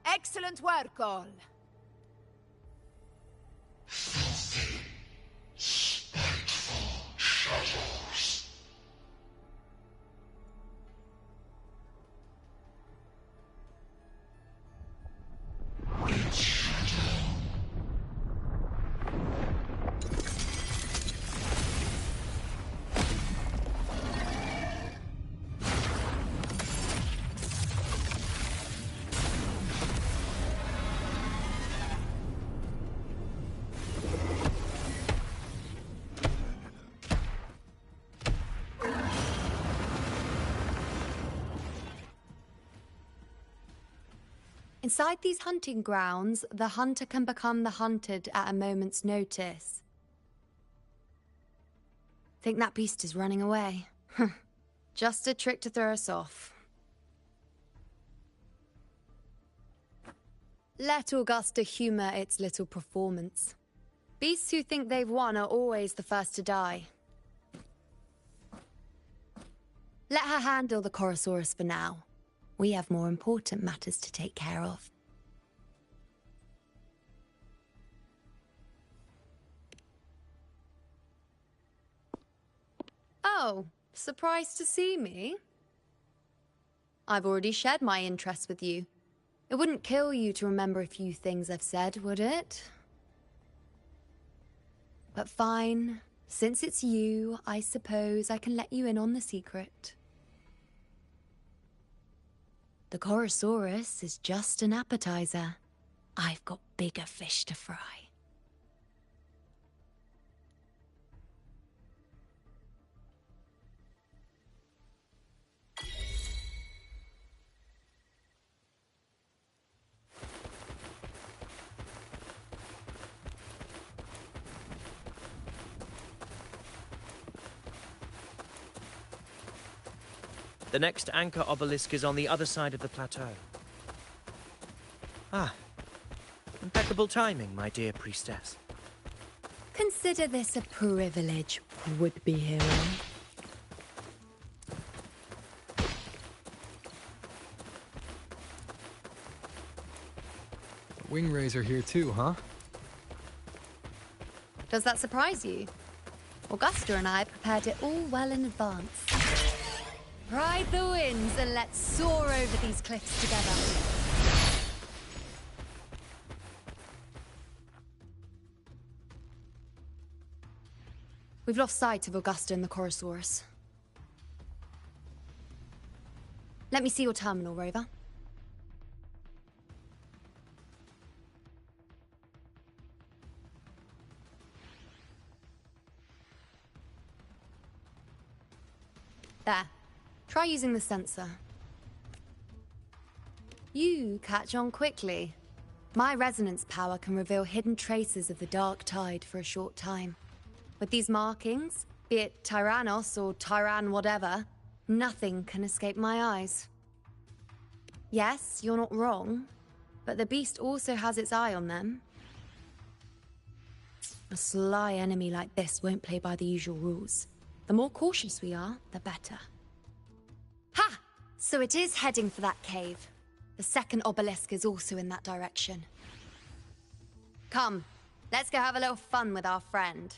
[SPEAKER 4] Excellent work, all.
[SPEAKER 7] Inside these hunting grounds, the hunter can become the hunted at a moment's notice. Think that beast is running away? Just a trick to throw us off. Let Augusta humor its little performance. Beasts who think they've won are always the first to die. Let her handle the Chorosaurus for now. We have more important matters to take care of. Oh, surprised to see me? I've already shared my interest with you. It wouldn't kill you to remember a few things I've said, would it? But fine. Since it's you, I suppose I can let you in on the secret. The Chorosaurus is just an appetizer. I've got bigger fish to fry.
[SPEAKER 5] The next anchor obelisk is on the other side of the plateau. Ah, impeccable timing, my dear priestess.
[SPEAKER 7] Consider this a privilege, would-be hero.
[SPEAKER 3] Wing Rays are here too, huh?
[SPEAKER 7] Does that surprise you? Augusta and I prepared it all well in advance. Ride the winds and let's soar over these cliffs together. We've lost sight of Augusta and the Chorosaurus. Let me see your terminal, Rover. There. Try using the sensor. You catch on quickly. My resonance power can reveal hidden traces of the dark tide for a short time. With these markings, be it Tyrannos or Tyran whatever, nothing can escape my eyes. Yes, you're not wrong, but the beast also has its eye on them. A sly enemy like this won't play by the usual rules. The more cautious we are, the better. Ha! So it is heading for that cave. The second obelisk is also in that direction. Come, let's go have a little fun with our friend.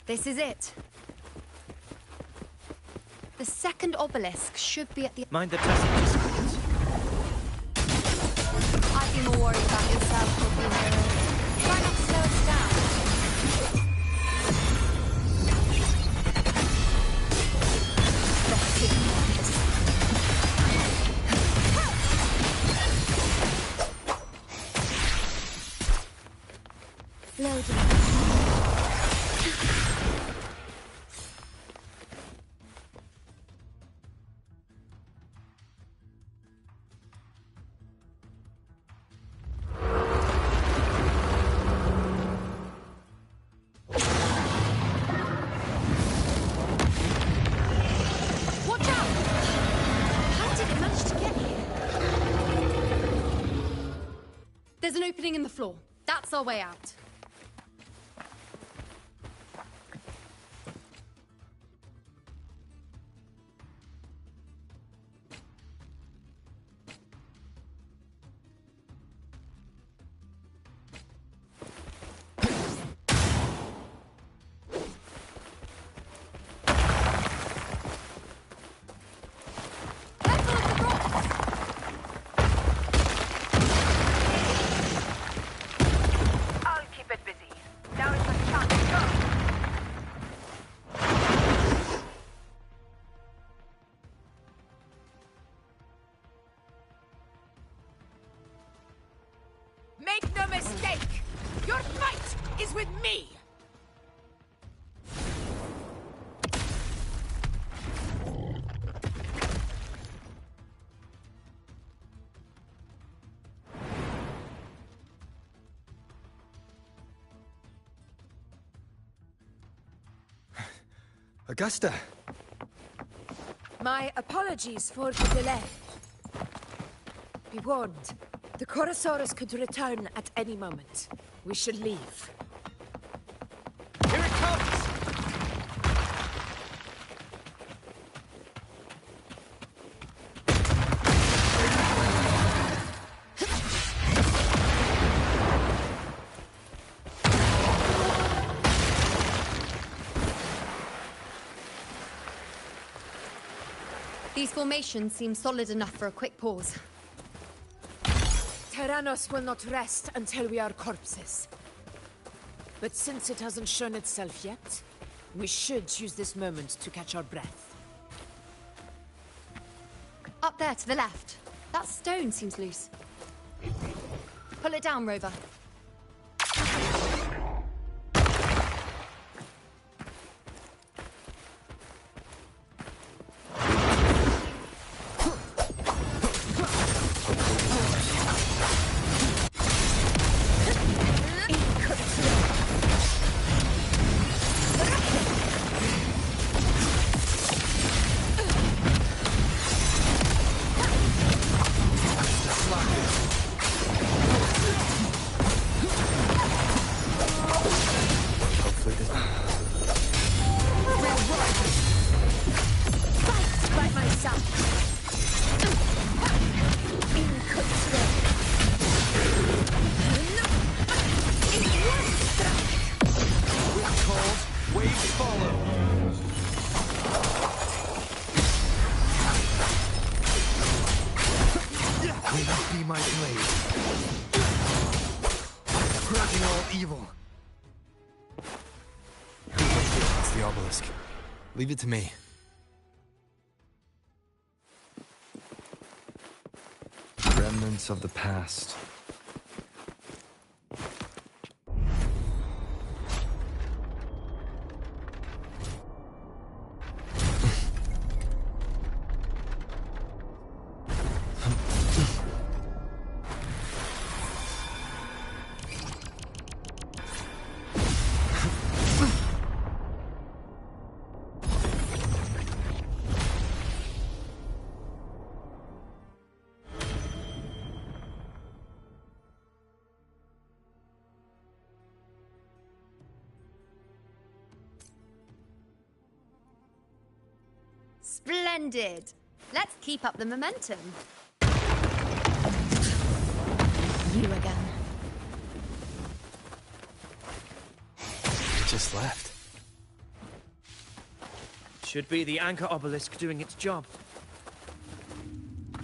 [SPEAKER 7] This is it. The second obelisk should be at the...
[SPEAKER 5] Mind the tacitus screens.
[SPEAKER 7] I'd be more worried about yourself, Rufino. Try not to slow us down. Loading. There's an opening in the floor. That's our way out.
[SPEAKER 4] Make no mistake! Your fight is with me!
[SPEAKER 3] Augusta!
[SPEAKER 4] My apologies for the delay. Be warned. The Korosaurus could return at any moment. We should leave.
[SPEAKER 6] Here it comes!
[SPEAKER 7] These formations seem solid enough for a quick pause.
[SPEAKER 4] Tyrannos will not rest until we are corpses. But since it hasn't shown itself yet, we should use this moment to catch our breath.
[SPEAKER 7] Up there to the left. That stone seems loose. Pull it down, Rover.
[SPEAKER 3] Leave it to me. Remnants of the past.
[SPEAKER 7] Splendid! Let's keep up the momentum. You again.
[SPEAKER 3] It just left.
[SPEAKER 5] Should be the anchor obelisk doing its job.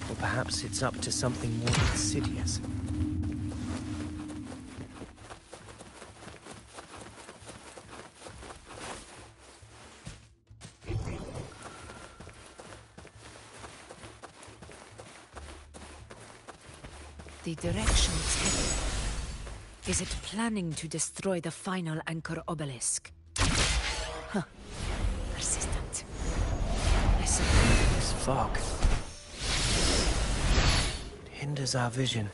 [SPEAKER 5] Or perhaps it's up to something more insidious.
[SPEAKER 4] The direction it's headed. Is it planning to destroy the final anchor obelisk? Huh. Persistent. Listen.
[SPEAKER 5] This fog. It hinders our vision.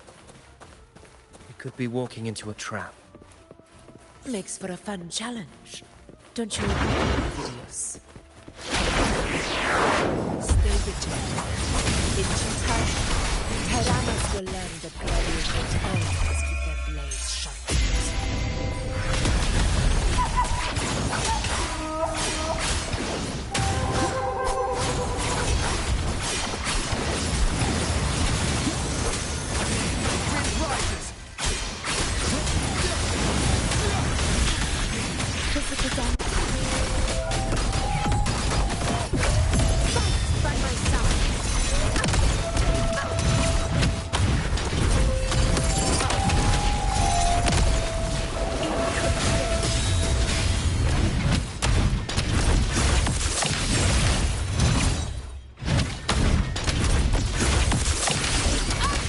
[SPEAKER 5] We could be walking into a trap.
[SPEAKER 4] Makes for a fun challenge. Don't you agree, Vidius? Stay vigilant. In due time, Tyrannos will learn that gladiators always keep their blades sharp. Physical damage. Fight by my side.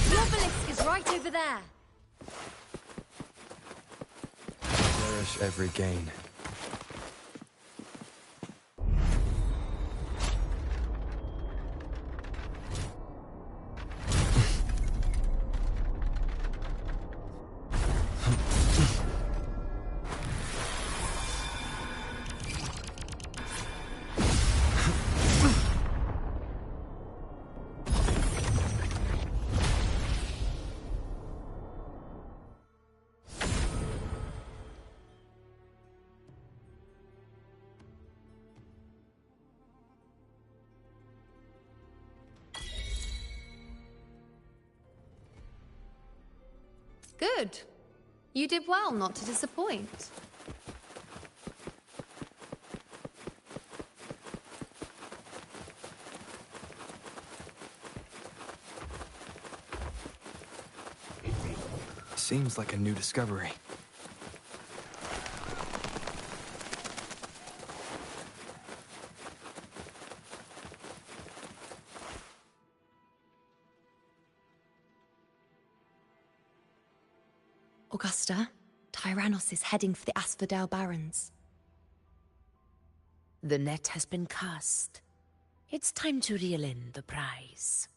[SPEAKER 7] The obelisk is right over there.
[SPEAKER 3] Cherish every gain.
[SPEAKER 7] Good. You did well not to disappoint.
[SPEAKER 3] Seems like a new discovery.
[SPEAKER 7] Augusta, Tyrannos is heading for the Asphodel Barrens.
[SPEAKER 4] The net has been cast. It's time to reel in the prize.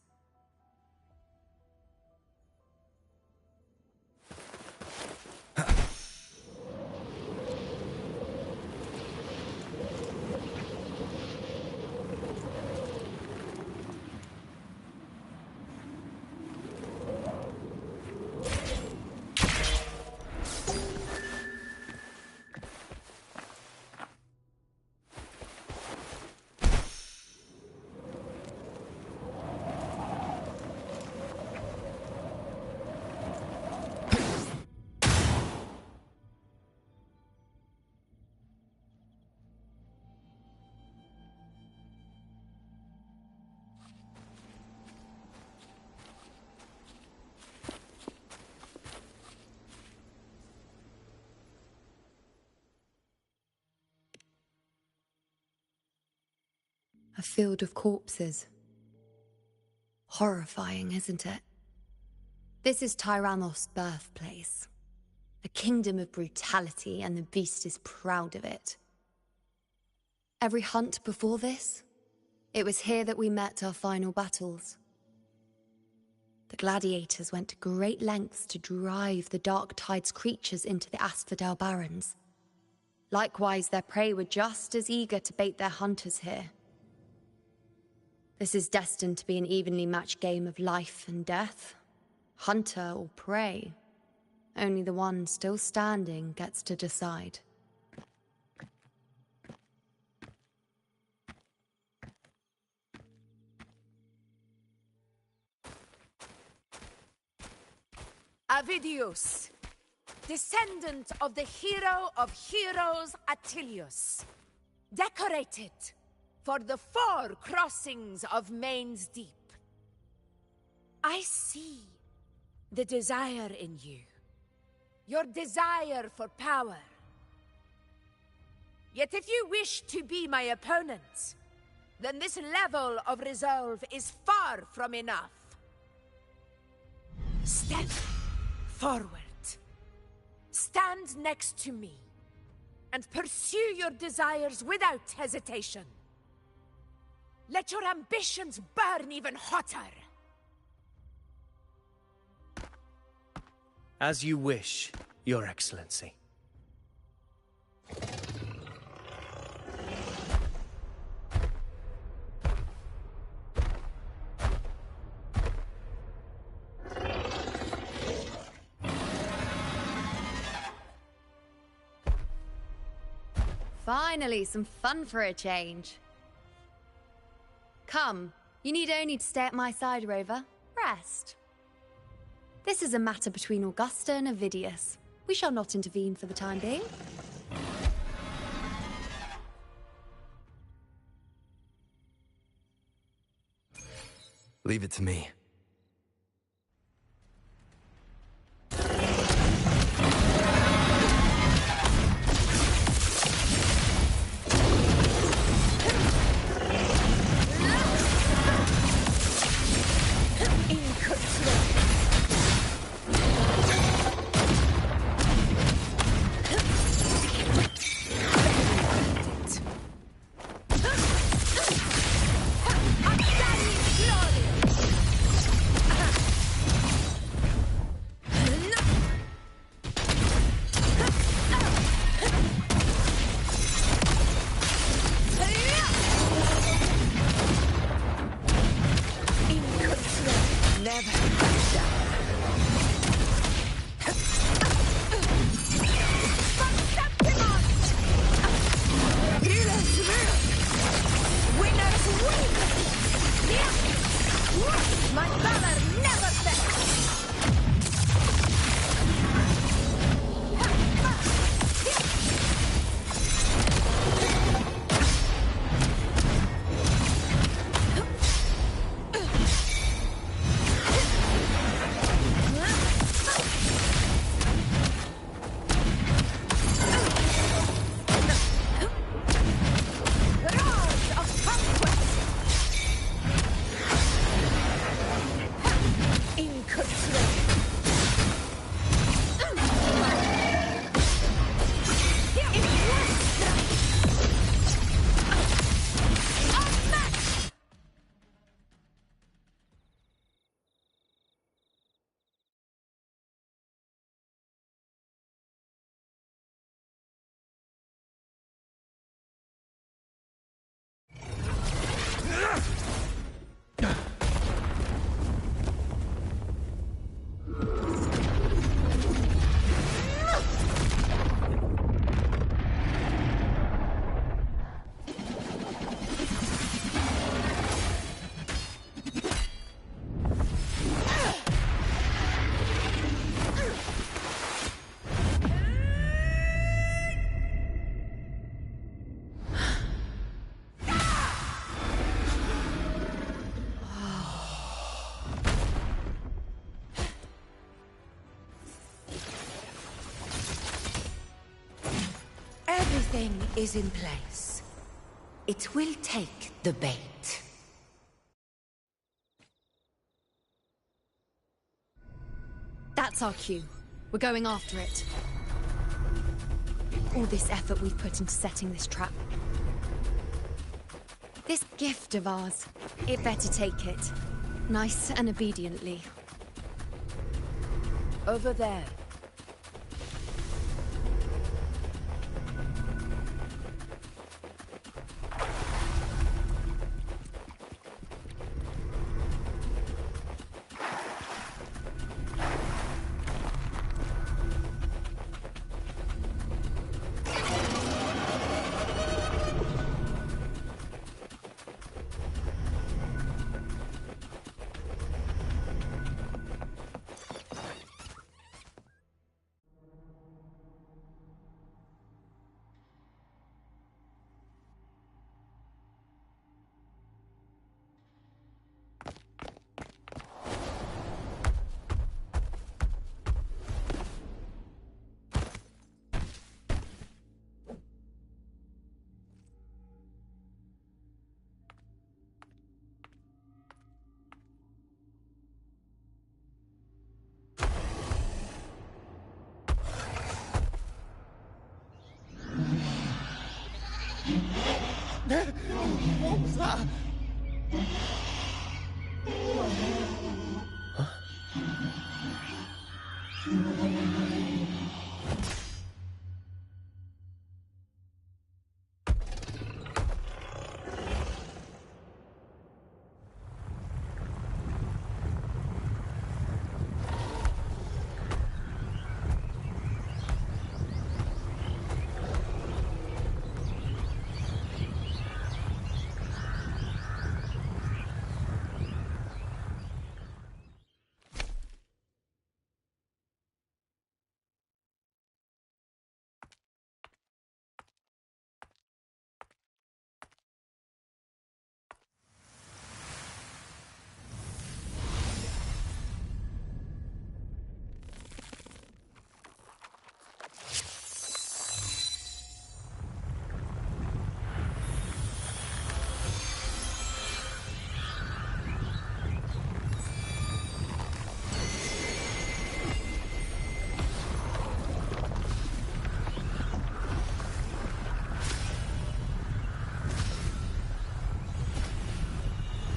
[SPEAKER 7] A field of corpses. Horrifying, isn't it? This is Tyrannos' birthplace. A kingdom of brutality, and the beast is proud of it. Every hunt before this, it was here that we met our final battles. The gladiators went to great lengths to drive the Dark Tide's creatures into the Asphodel Barrens. Likewise, their prey were just as eager to bait their hunters here. This is destined to be an evenly matched game of life and death. Hunter or prey. Only the one still standing gets to decide.
[SPEAKER 4] Avidius, descendant of the hero of heroes Attilius, decorated for the 4 crossings of Main's Deep. I see the desire in you, your desire for power. Yet if you wish to be my opponent, then this level of resolve is far from enough. Step forward. Stand next to me, and pursue your desires without hesitation. Let your ambitions burn even hotter.
[SPEAKER 5] As you wish, Your Excellency.
[SPEAKER 7] Finally, some fun for a change. Come, you need only to stay at my side, Rover. Rest. This is a matter between Augusta and Avidius. We shall not intervene for the time being.
[SPEAKER 3] Leave it to me.
[SPEAKER 4] Everything is in place. It will take the bait.
[SPEAKER 7] That's our cue. We're going after it. All this effort we've put into setting this trap. This gift of ours, it better take it. Nice and obediently.
[SPEAKER 4] Over there.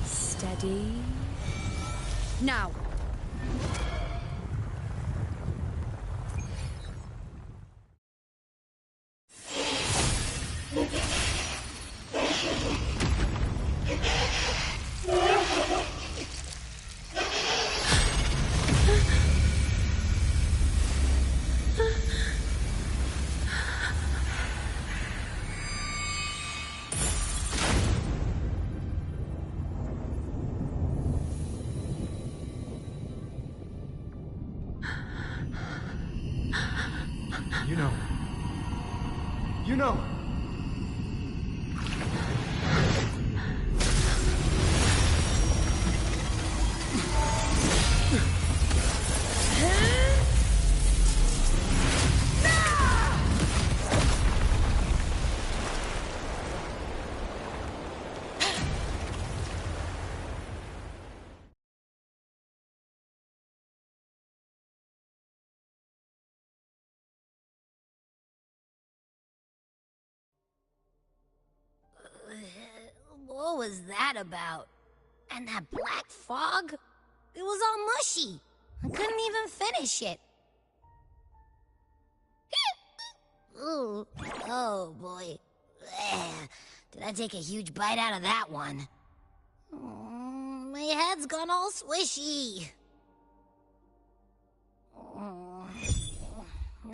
[SPEAKER 11] Steady. Now.
[SPEAKER 8] You know.
[SPEAKER 2] What was that about? And that black fog? It was all mushy. I couldn't even finish it. Ooh, oh boy. Did I take a huge bite out of that one? My head's gone all swishy.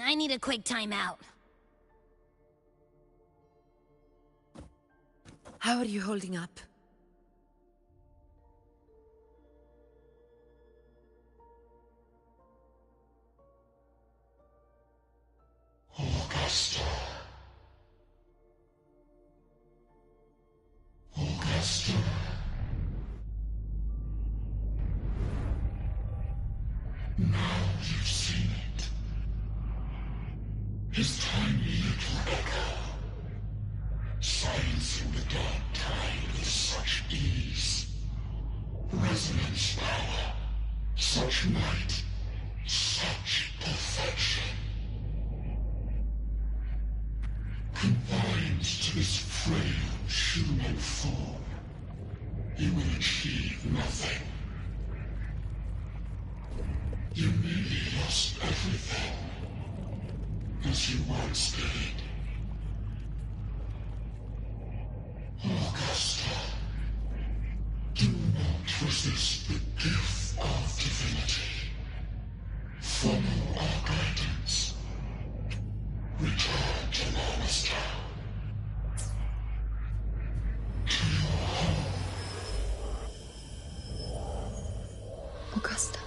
[SPEAKER 2] I need a quick timeout.
[SPEAKER 4] How are you holding up?
[SPEAKER 13] Augusta. Augusta. Now you've seen it. His tiny little echo, silencing the dark tide with such ease. Resonance power, such might, such perfection. Confined to this frail human form, you will achieve nothing. You nearly lost everything, as you once did. Augusta, do not resist the gift of divinity. Follow our guidance. Return to Lannister. To your home.
[SPEAKER 7] Augusta.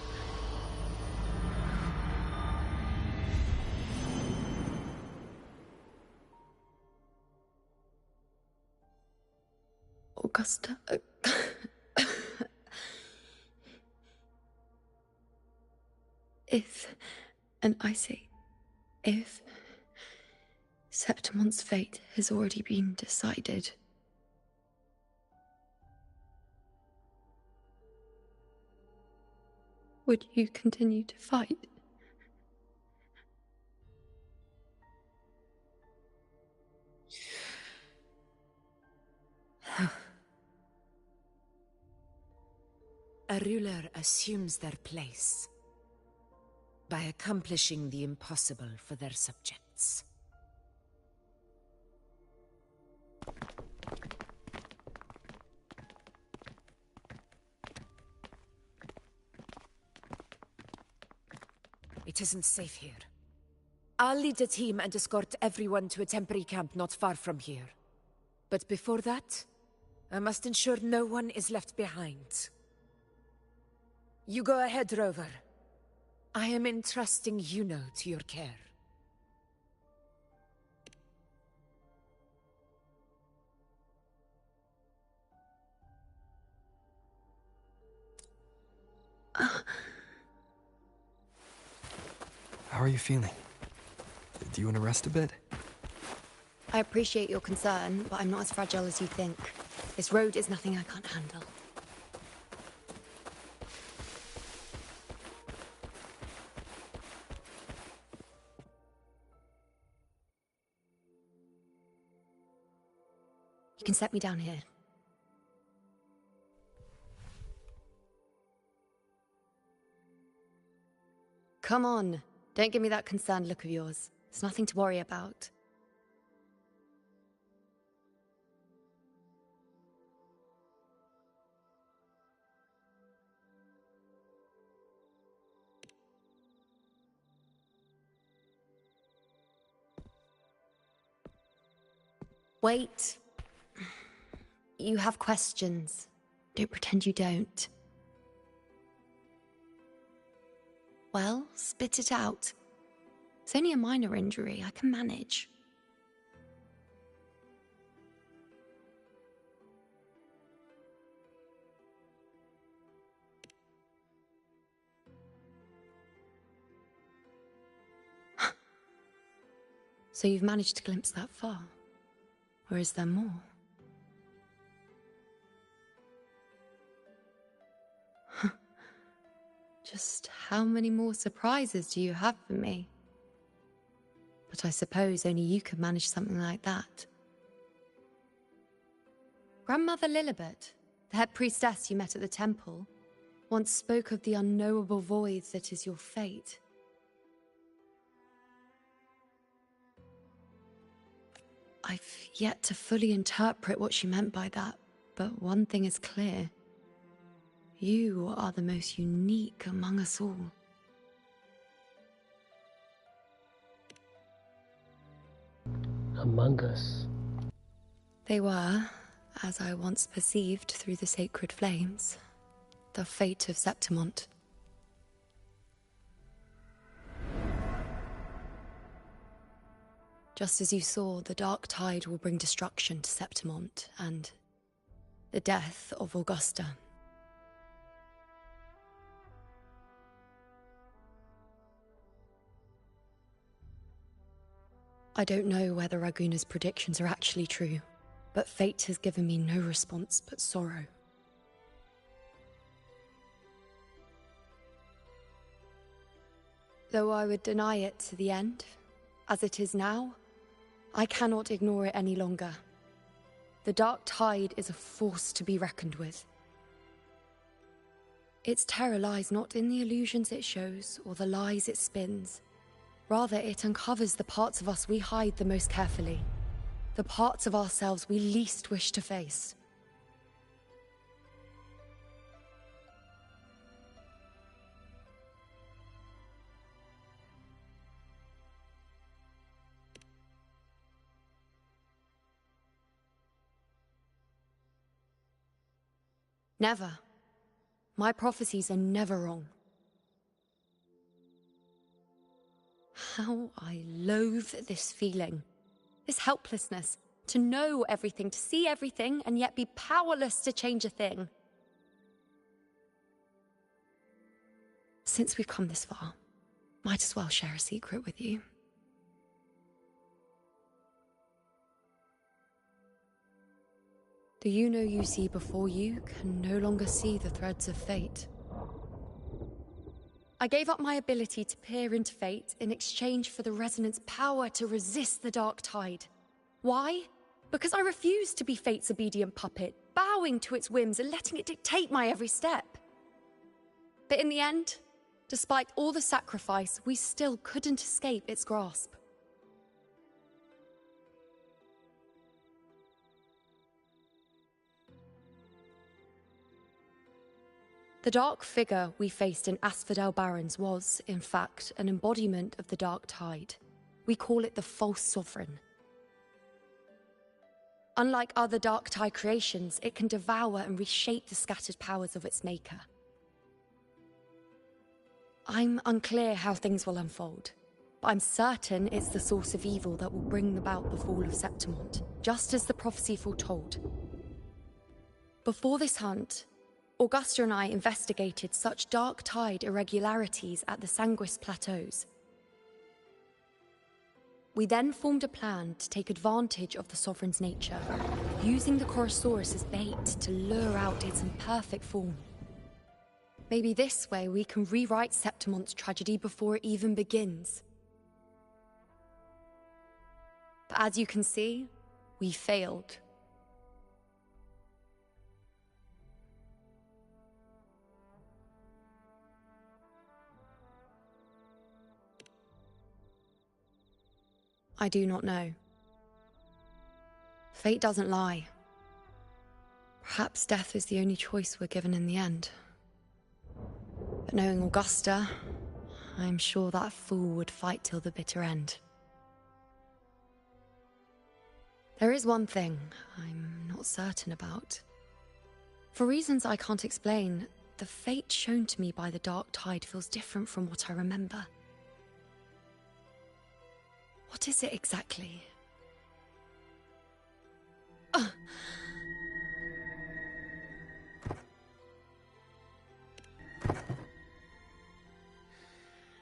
[SPEAKER 7] Augusta. If, and I say, if Septimon's fate has already been decided, would you continue to fight?
[SPEAKER 4] A ruler assumes their place by accomplishing the impossible for their subjects. It isn't safe here. I'll lead a team and escort everyone to a temporary camp not far from here. But before that, I must ensure no one is left behind. You go ahead, Rover. I am entrusting Yuno to your care.
[SPEAKER 3] How are you feeling? Do you want to rest a bit?
[SPEAKER 7] I appreciate your concern, but I'm not as fragile as you think. This road is nothing I can't handle. You can set me down here. Come on, don't give me that concerned look of yours. There's nothing to worry about. Wait. You have questions. Don't pretend you don't. Well, spit it out. It's only a minor injury. I can manage. So you've managed to glimpse that far? Or is there more? Just how many more surprises do you have for me? But I suppose only you could manage something like that. Grandmother Lilibet, the head priestess you met at the temple, once spoke of the unknowable void that is your fate. I've yet to fully interpret what she meant by that, but one thing is clear. You are the most unique among us all.
[SPEAKER 14] Among us.
[SPEAKER 7] They were, as I once perceived through the sacred flames, the fate of Septimont. Just as you saw, the dark tide will bring destruction to Septimont and the death of Augusta. I don't know whether Raguna's predictions are actually true, but fate has given me no response but sorrow. Though I would deny it to the end, as it is now, I cannot ignore it any longer. The dark tide is a force to be reckoned with. Its terror lies not in the illusions it shows or the lies it spins. Rather, it uncovers the parts of us we hide the most carefully, the parts of ourselves we least wish to face. Never. My prophecies are never wrong. How I loathe this feeling. This helplessness. To know everything, to see everything, and yet be powerless to change a thing. Since we've come this far, might as well share a secret with you. The Yuno you see before you can no longer see the threads of fate. I gave up my ability to peer into fate in exchange for the Resonant's power to resist the dark tide. Why? Because I refused to be fate's obedient puppet, bowing to its whims and letting it dictate my every step. But in the end, despite all the sacrifice, we still couldn't escape its grasp. The dark figure we faced in Asphodel Barrens was, in fact, an embodiment of the dark tide. We call it the False Sovereign. Unlike other dark tide creations, it can devour and reshape the scattered powers of its maker. I'm unclear how things will unfold, but I'm certain it's the source of evil that will bring about the fall of Septimont, just as the prophecy foretold. Before this hunt, Augusta and I investigated such dark tide irregularities at the Sanguis Plateaus. We then formed a plan to take advantage of the Sovereign's nature, using the Chorosaurus as bait to lure out its imperfect form. Maybe this way we can rewrite Septimont's tragedy before it even begins. But as you can see, we failed. I do not know. Fate doesn't lie. Perhaps death is the only choice we're given in the end. But knowing Augusta, I'm sure that fool would fight till the bitter end. There is one thing I'm not certain about. For reasons I can't explain, the fate shown to me by the dark tide feels different from what I remember. What is it exactly?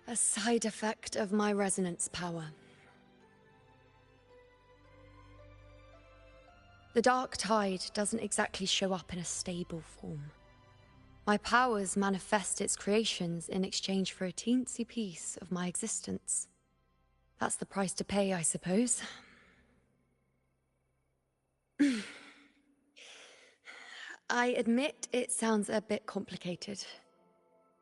[SPEAKER 7] A side effect of my resonance power. The dark tide doesn't exactly show up in a stable form. My powers manifest its creations in exchange for a teensy piece of my existence. That's the price to pay, I suppose. I admit it sounds a bit complicated.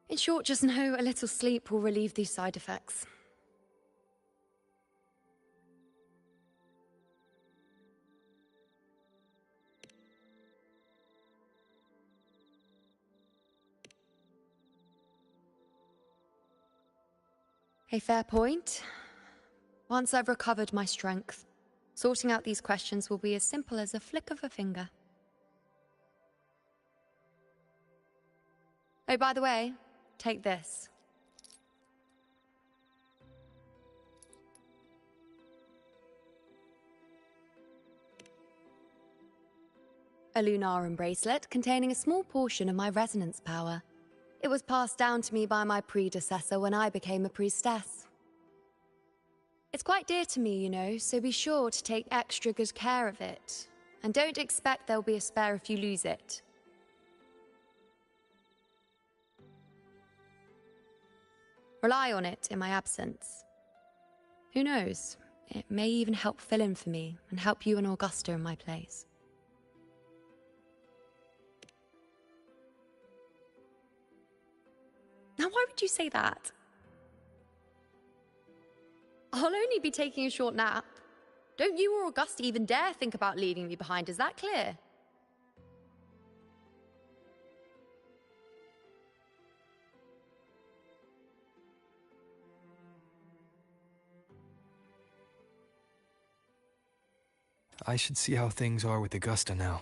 [SPEAKER 7] In short, just know a little sleep will relieve these side effects. A fair point. Once I've recovered my strength, sorting out these questions will be as simple as a flick of a finger. Oh, by the way, take this. A Lunarum bracelet containing a small portion of my resonance power. It was passed down to me by my predecessor when I became a priestess. It's quite dear to me, you know, so be sure to take extra good care of it. And don't expect there'll be a spare if you lose it. Rely on it in my absence. Who knows? It may even help fill in for me and help you and Augusta in my place. Now, why would you say that? I'll only be taking a short nap. Don't you or Augusta even dare think about leaving me behind, is that clear?
[SPEAKER 3] I should see how things are with Augusta now.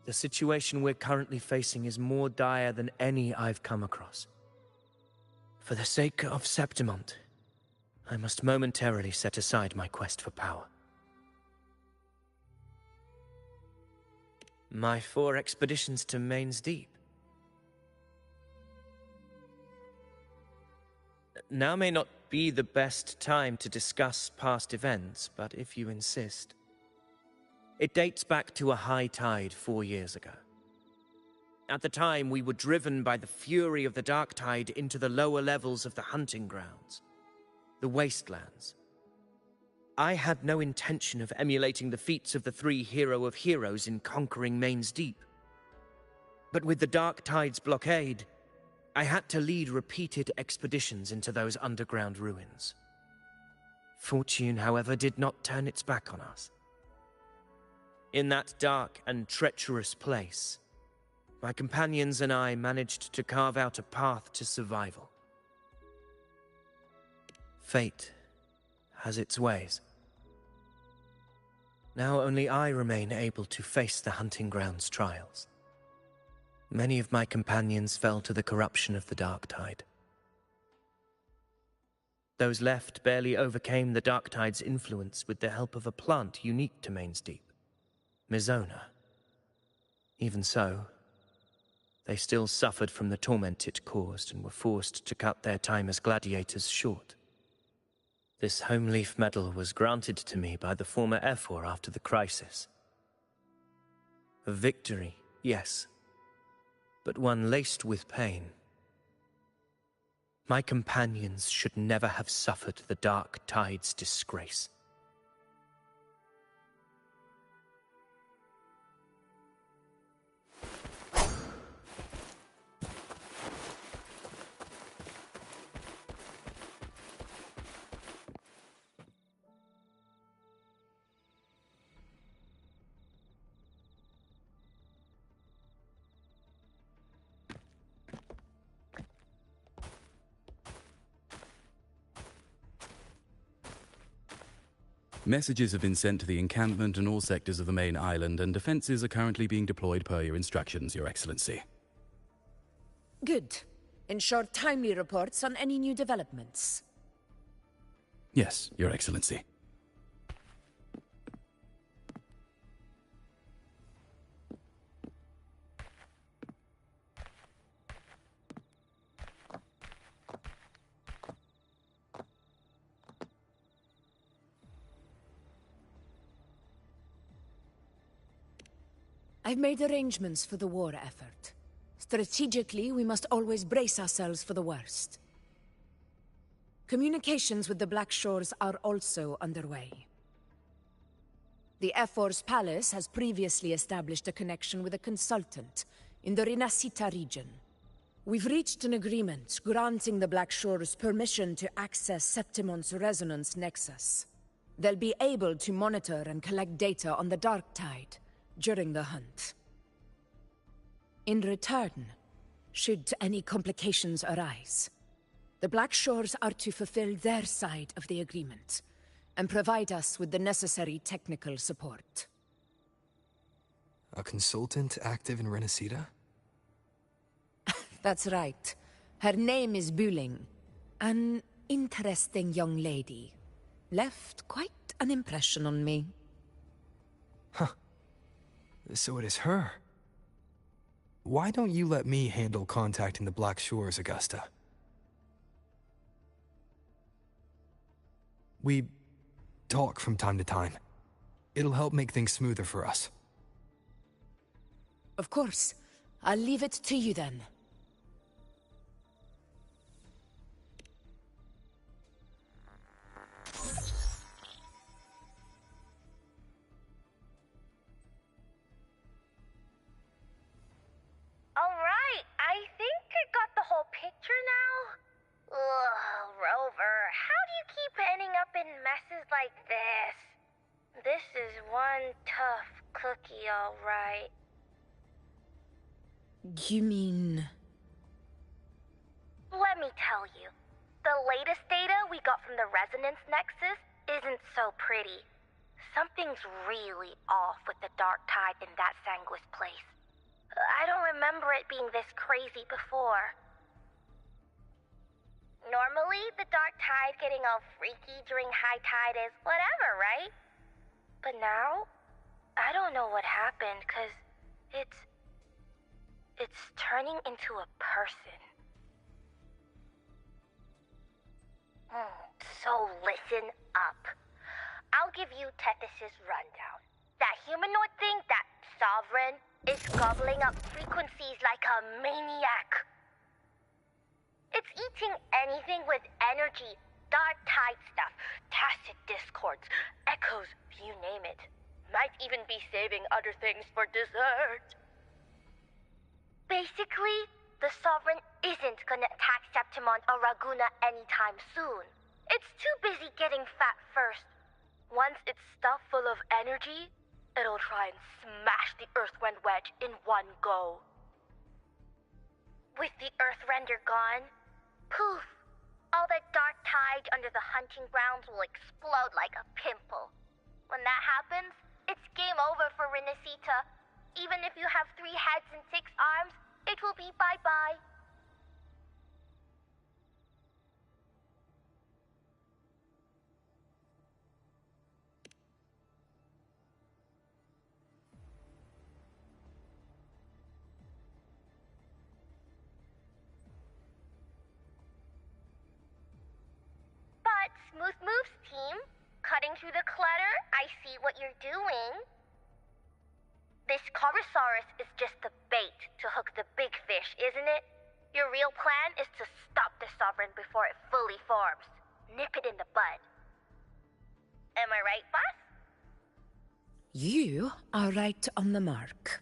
[SPEAKER 5] The situation we're currently facing is more dire than any I've come across. For the sake of Septimont, I must momentarily set aside my quest for power. My 4 expeditions to Main's Deep. Now may not be the best time to discuss past events, but if you insist. It dates back to a high tide 4 years ago. At the time, we were driven by the fury of the dark tide into the lower levels of the hunting grounds, the wastelands. I had no intention of emulating the feats of the 3 hero of heroes in conquering Main's Deep. But with the dark tide's blockade, I had to lead repeated expeditions into those underground ruins. Fortune, however, did not turn its back on us. In that dark and treacherous place, my companions and I managed to carve out a path to survival. Fate has its ways. Now only I remain able to face the hunting grounds trials. Many of my companions fell to the corruption of the dark tide. Those left barely overcame the dark tide's influence with the help of a plant unique to Main's Deep, Mizona. Even so, they still suffered from the torment it caused and were forced to cut their time as gladiators short. This home leaf medal was granted to me by the former Ephor after the crisis. A victory, yes, but one laced with pain. My companions should never have suffered the dark tide's disgrace.
[SPEAKER 1] Messages have been sent to the encampment and all sectors of the main island, and defenses are currently being deployed per your instructions, Your Excellency.
[SPEAKER 4] Good. Ensure timely reports on any new developments.
[SPEAKER 1] Yes, Your Excellency.
[SPEAKER 4] I've made arrangements for the war effort. Strategically, we must always brace ourselves for the worst. Communications with the Black Shores are also underway. The Ephor's palace has previously established a connection with a consultant in the Rinascita region. We've reached an agreement granting the Black Shores permission to access Septimon's resonance nexus. They'll be able to monitor and collect data on the Dark Tide during the hunt. In return, should any complications arise, the Black Shores are to fulfill their side of the agreement and provide us with the necessary technical support.
[SPEAKER 3] A consultant active in Renacita?
[SPEAKER 4] That's right. Her name is Buling. An interesting young lady. Left quite an impression on me.
[SPEAKER 3] Huh. So it is her. Why don't you let me handle contacting the Black Shores, Augusta? We talk from time to time. It'll help make things smoother for us.
[SPEAKER 4] Of course. I'll leave it to you then.
[SPEAKER 14] Rover, how do you keep ending up in messes like this? This is one tough cookie, all right.
[SPEAKER 4] You mean...
[SPEAKER 14] Let me tell you. The latest data we got from the Resonance Nexus isn't so pretty. Something's really off with the Dark Tide in that Sanguis place. I don't remember it being this crazy before. Normally, the Dark Tide getting all freaky during high tide is whatever, right? But now, I don't know what happened, 'cause it's turning into a person. So listen up. I'll give you Tethys' rundown. That humanoid thing, that sovereign, is gobbling up frequencies like a maniac. It's eating anything with energy, dark tide stuff, tacit discords, echoes, you name it. Might even be saving other things for dessert. Basically, the Sovereign isn't gonna attack Septimon or Raguna anytime soon. It's too busy getting fat first. Once it's stuffed full of energy, it'll try and smash the Earthwind wedge in one go. With the Earthrender gone, poof, all that dark tide under the hunting grounds will explode like a pimple. When that happens, it's game over for Renacita. Even if you have 3 heads and 6 arms, it will be bye-bye. But Smooth Moves team, cutting through the clutter, I see what you're doing. This Corosaurus is just the bait to hook the big fish, isn't it? Your real plan is to stop the Sovereign before it fully forms. Nip it in the bud. Am I right, boss?
[SPEAKER 4] You are right on the mark.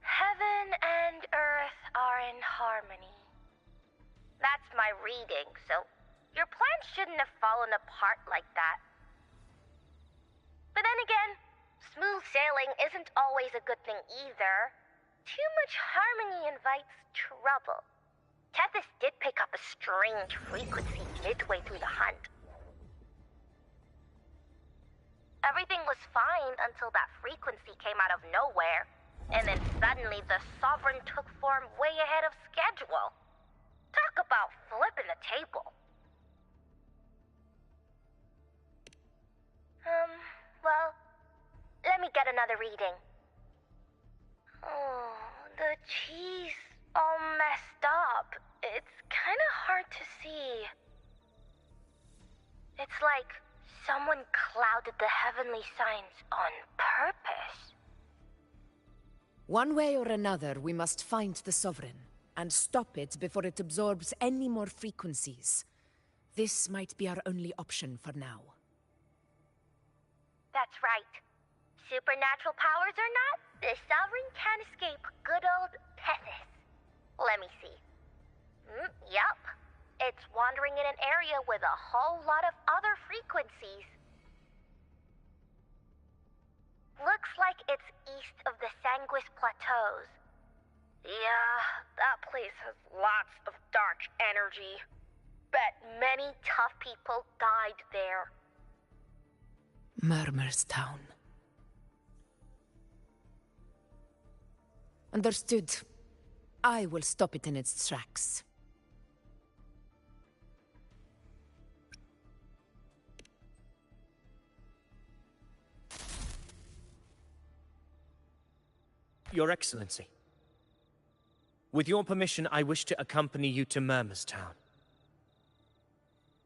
[SPEAKER 14] Heaven and earth are in harmony. That's my reading, so your plan shouldn't have fallen apart like that. But then again, smooth sailing isn't always a good thing either. Too much harmony invites trouble. Tethys did pick up a strange frequency midway through the hunt. Everything was fine until that frequency came out of nowhere, and then suddenly the Sovereign took form way ahead of schedule. Talk about flipping the table. Well, let me get another reading. Oh, the cheese all messed up. It's kind of hard to see. It's like someone clouded the heavenly signs on purpose.
[SPEAKER 4] One way or another, we must find the Sovereign and stop it before it absorbs any more frequencies. This might be our only option for now.
[SPEAKER 14] That's right. Supernatural powers or not, the Sovereign can't escape good old Tethys. Let me see. Yup. It's wandering in an area with a whole lot of other frequencies. Looks like it's east of the Sanguis Plateaus. Yeah, that place has lots of dark energy. Bet many tough people died there.
[SPEAKER 4] Murmur's Town. Understood. I will stop it in its tracks.
[SPEAKER 5] Your Excellency. With your permission, I wish to accompany you to Murmur's Town.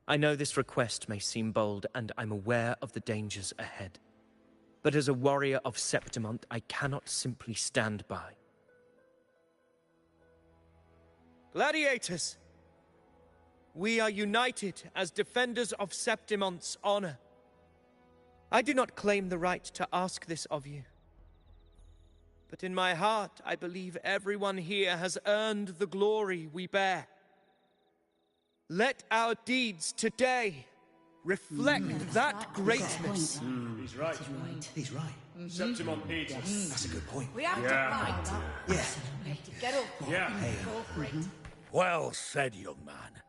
[SPEAKER 5] I know this request may seem bold, and I'm aware of the dangers ahead. But as a warrior of Septimont, I cannot simply stand by.
[SPEAKER 6] Gladiators! We are united as defenders of Septimont's honor. I do not claim the right to ask this of you. But in my heart, I believe everyone here has earned the glory we bear. Let our deeds today reflect that greatness.
[SPEAKER 9] He's right. He's right.
[SPEAKER 10] Septimont needs us.
[SPEAKER 9] That's a good point.
[SPEAKER 11] We have to fight.
[SPEAKER 9] Yeah.
[SPEAKER 11] Get up.
[SPEAKER 10] Yeah.
[SPEAKER 11] Go for it.
[SPEAKER 10] Well said, young man.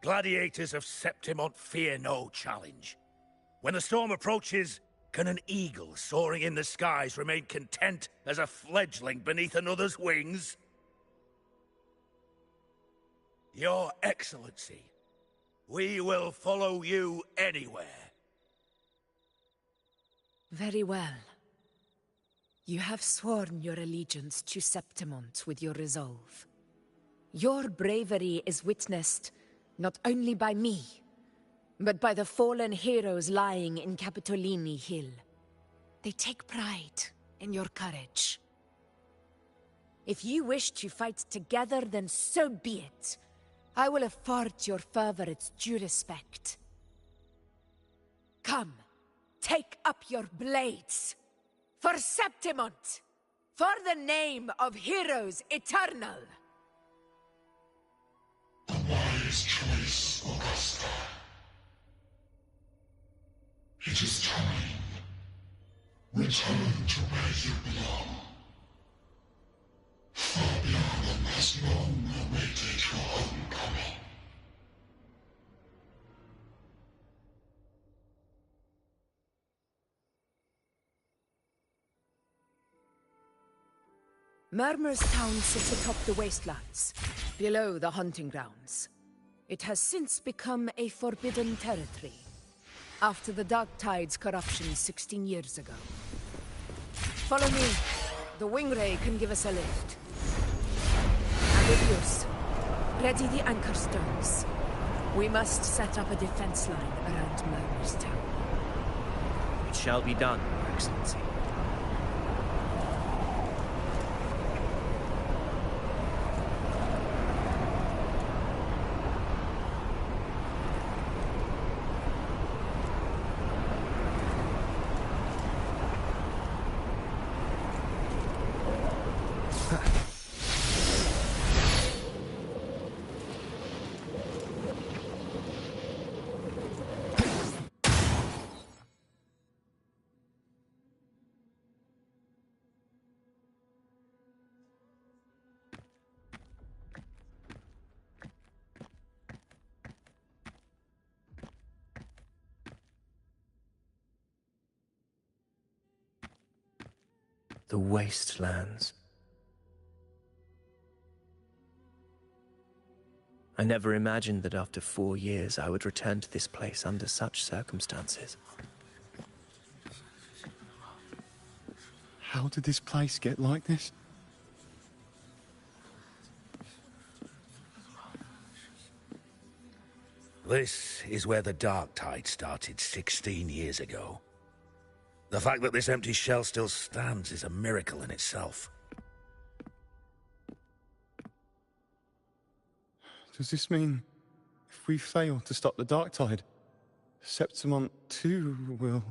[SPEAKER 10] Gladiators of Septimont fear no challenge. When the storm approaches, can an eagle soaring in the skies remain content as a fledgling beneath another's wings? Your Excellency, we will follow you anywhere.
[SPEAKER 4] Very well. You have sworn your allegiance to Septimont with your resolve. Your bravery is witnessed Not only by me, but by the fallen heroes lying in Capitolini Hill. They take pride in your courage. If you wish to fight together, then so be it. I will afford your fervor its due respect. Come, take up your blades. For Septimont! For the name of heroes eternal!
[SPEAKER 13] The wise choice, Augusta. It is time. Return to where you belong. Far beyond has long awaited your homecoming.
[SPEAKER 4] Murmur's town sits atop the wastelands, below the hunting grounds. It has since become a forbidden territory, after the Dark Tide's corruption 16 years ago. Follow me. The Wingray can give us a lift. Abidius, ready the anchor stones. We must set up a defense line around Murmur's town.
[SPEAKER 6] It shall be done, Your Excellency. The wastelands. I never imagined that after 4 years I would return to this place under such circumstances.
[SPEAKER 8] How did this place get like this?
[SPEAKER 10] This is where the Dark Tide started 16 years ago. The fact that this empty shell still stands is a miracle in itself.
[SPEAKER 8] Does this mean if we fail to stop the Dark Tide, Septimont too will...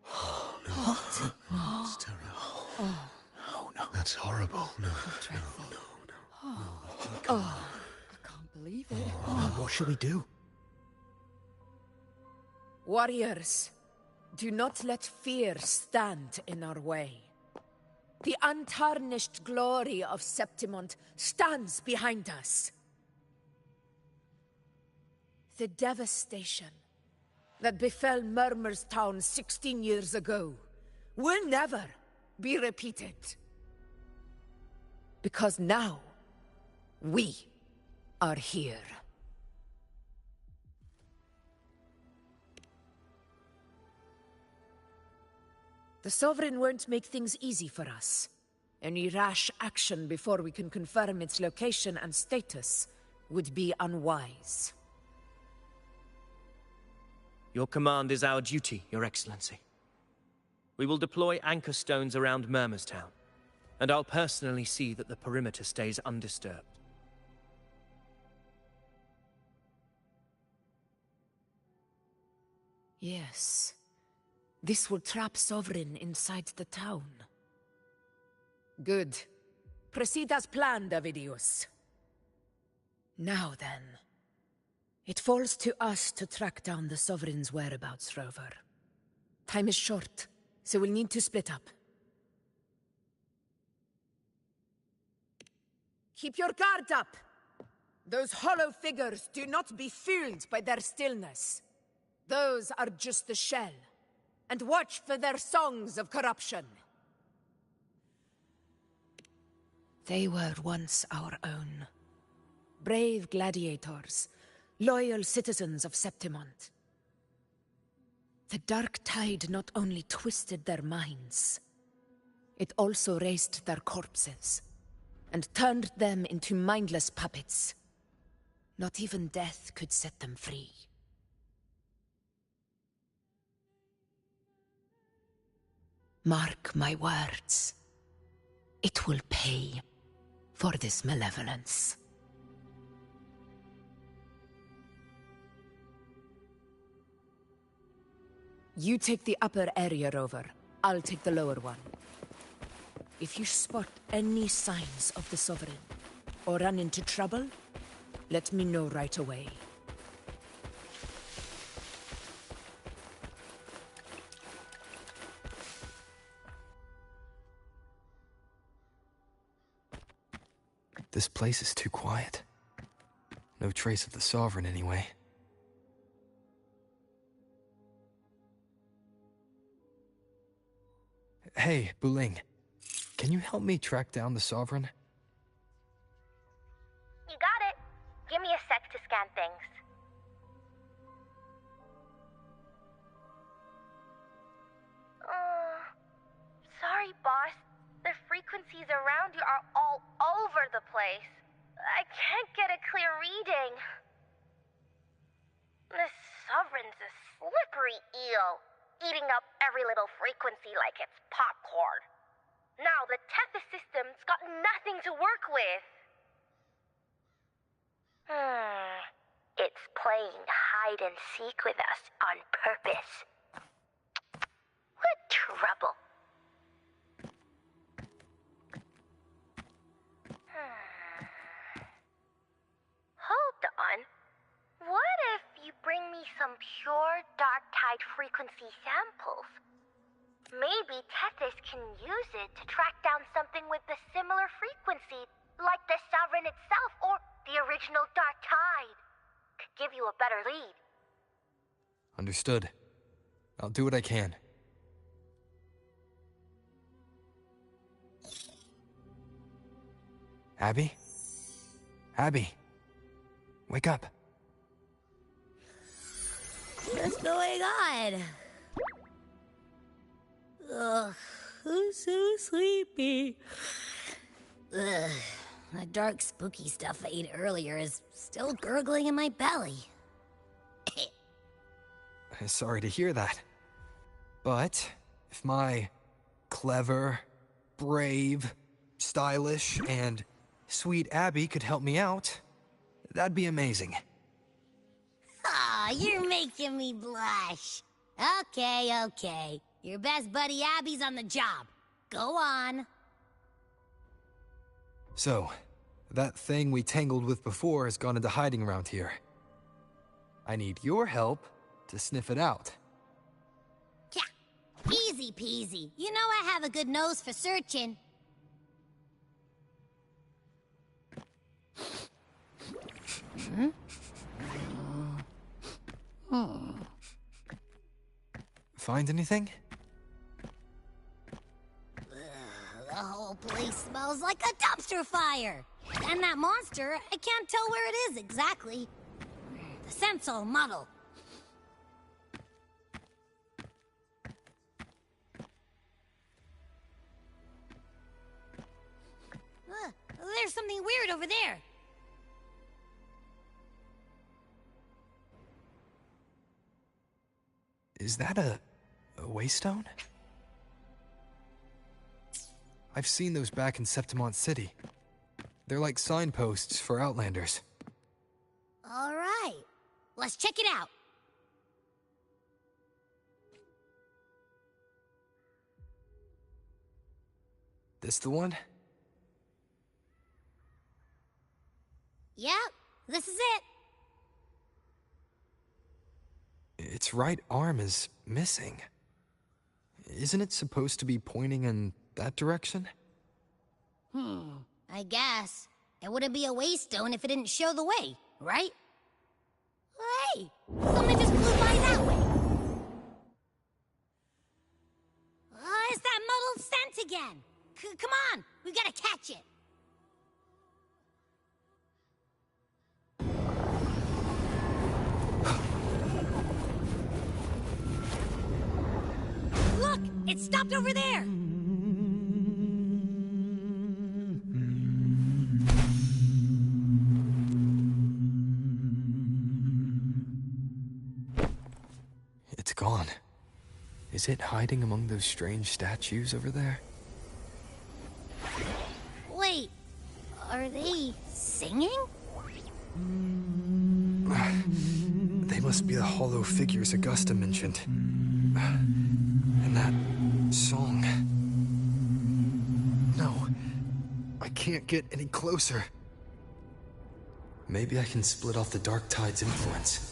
[SPEAKER 15] Oh, no. What? No, it's terrible. Oh. No. That's horrible. No.
[SPEAKER 11] Dreadful.
[SPEAKER 15] No.
[SPEAKER 11] Oh, I can't believe it.
[SPEAKER 9] What shall we do?
[SPEAKER 4] Warriors, do not let fear stand in our way. The untarnished glory of Septimont stands behind us. The devastation that befell Murmur's town 16 years ago will never be repeated. Because now, we are here. The Sovereign won't make things easy for us. Any rash action before we can confirm its location and status would be unwise.
[SPEAKER 6] Your command is our duty, Your Excellency. We will deploy anchor stones around Murmur's town, and I'll personally see that the perimeter stays undisturbed.
[SPEAKER 4] Yes. This will trap Sovereign inside the town. Good. Proceed as planned, Avidius. Now then. It falls to us to track down the Sovereign's whereabouts, Rover. Time is short, so we'll need to split up. Keep your guard up! Those hollow figures do not be fooled by their stillness. Those are just the shell. And watch for their songs of corruption. They were once our own. Brave gladiators, loyal citizens of Septimont. The Dark Tide not only twisted their minds, it also raised their corpses, and turned them into mindless puppets. Not even death could set them free. Mark my words. It will pay for this malevolence. You take the upper area, Rover. I'll take the lower one. If you spot any signs of the Sovereign, or run into trouble, let me know right away.
[SPEAKER 3] This place is too quiet. No trace of the Sovereign anyway. Hey, Buling. Can you help me track down the Sovereign?
[SPEAKER 14] You got it. Give me a sec to scan things. Sorry, boss. The frequencies around you are all over the place. I can't get a clear reading. This Sovereign's a slippery eel, eating up every little frequency like it's popcorn. Now the Tethys system's got nothing to work with. It's playing hide and seek with us on purpose. What trouble. Hold on. What if you bring me some pure dark tide frequency samples? Maybe Tethys can use it to track down something with a similar frequency, like the Sovereign itself or the original dark tide. Could give you a better lead.
[SPEAKER 3] Understood. I'll do what I can. Abby? Abby? Wake up.
[SPEAKER 2] What's going on? Ugh, I'm so sleepy. Ugh, that dark, spooky stuff I ate earlier is still gurgling in my belly.
[SPEAKER 3] Sorry to hear that. But if my clever, brave, stylish, and sweet Abby could help me out, that'd be amazing.
[SPEAKER 2] Aw, you're making me blush. Okay. Your best buddy Abby's on the job. Go on.
[SPEAKER 3] So, that thing we tangled with before has gone into hiding around here. I need your help to sniff it out.
[SPEAKER 2] Yeah, easy peasy. You know I have a good nose for searching.
[SPEAKER 3] Find anything?
[SPEAKER 2] The whole place smells like a dumpster fire. And that monster, I can't tell where it is exactly. The scent's all muddled. There's something weird over there.
[SPEAKER 3] Is that a waystone? I've seen those back in Septimont City. They're like signposts for Outlanders.
[SPEAKER 2] All right, let's check it out.
[SPEAKER 3] This the one?
[SPEAKER 2] Yep, this is it.
[SPEAKER 3] Its right arm is missing. Isn't it supposed to be pointing in that direction?
[SPEAKER 2] I guess. It wouldn't be a waystone if it didn't show the way, right? Hey, something just flew by that way. It's that muddled scent again. Come on, we've got to catch it. Look, it stopped over there.
[SPEAKER 3] on? Is it hiding among those strange statues over there?
[SPEAKER 2] Wait, are they singing?
[SPEAKER 3] They must be the hollow figures Augusta mentioned. And that song. No, I can't get any closer. Maybe I can split off the Dark Tide's influence.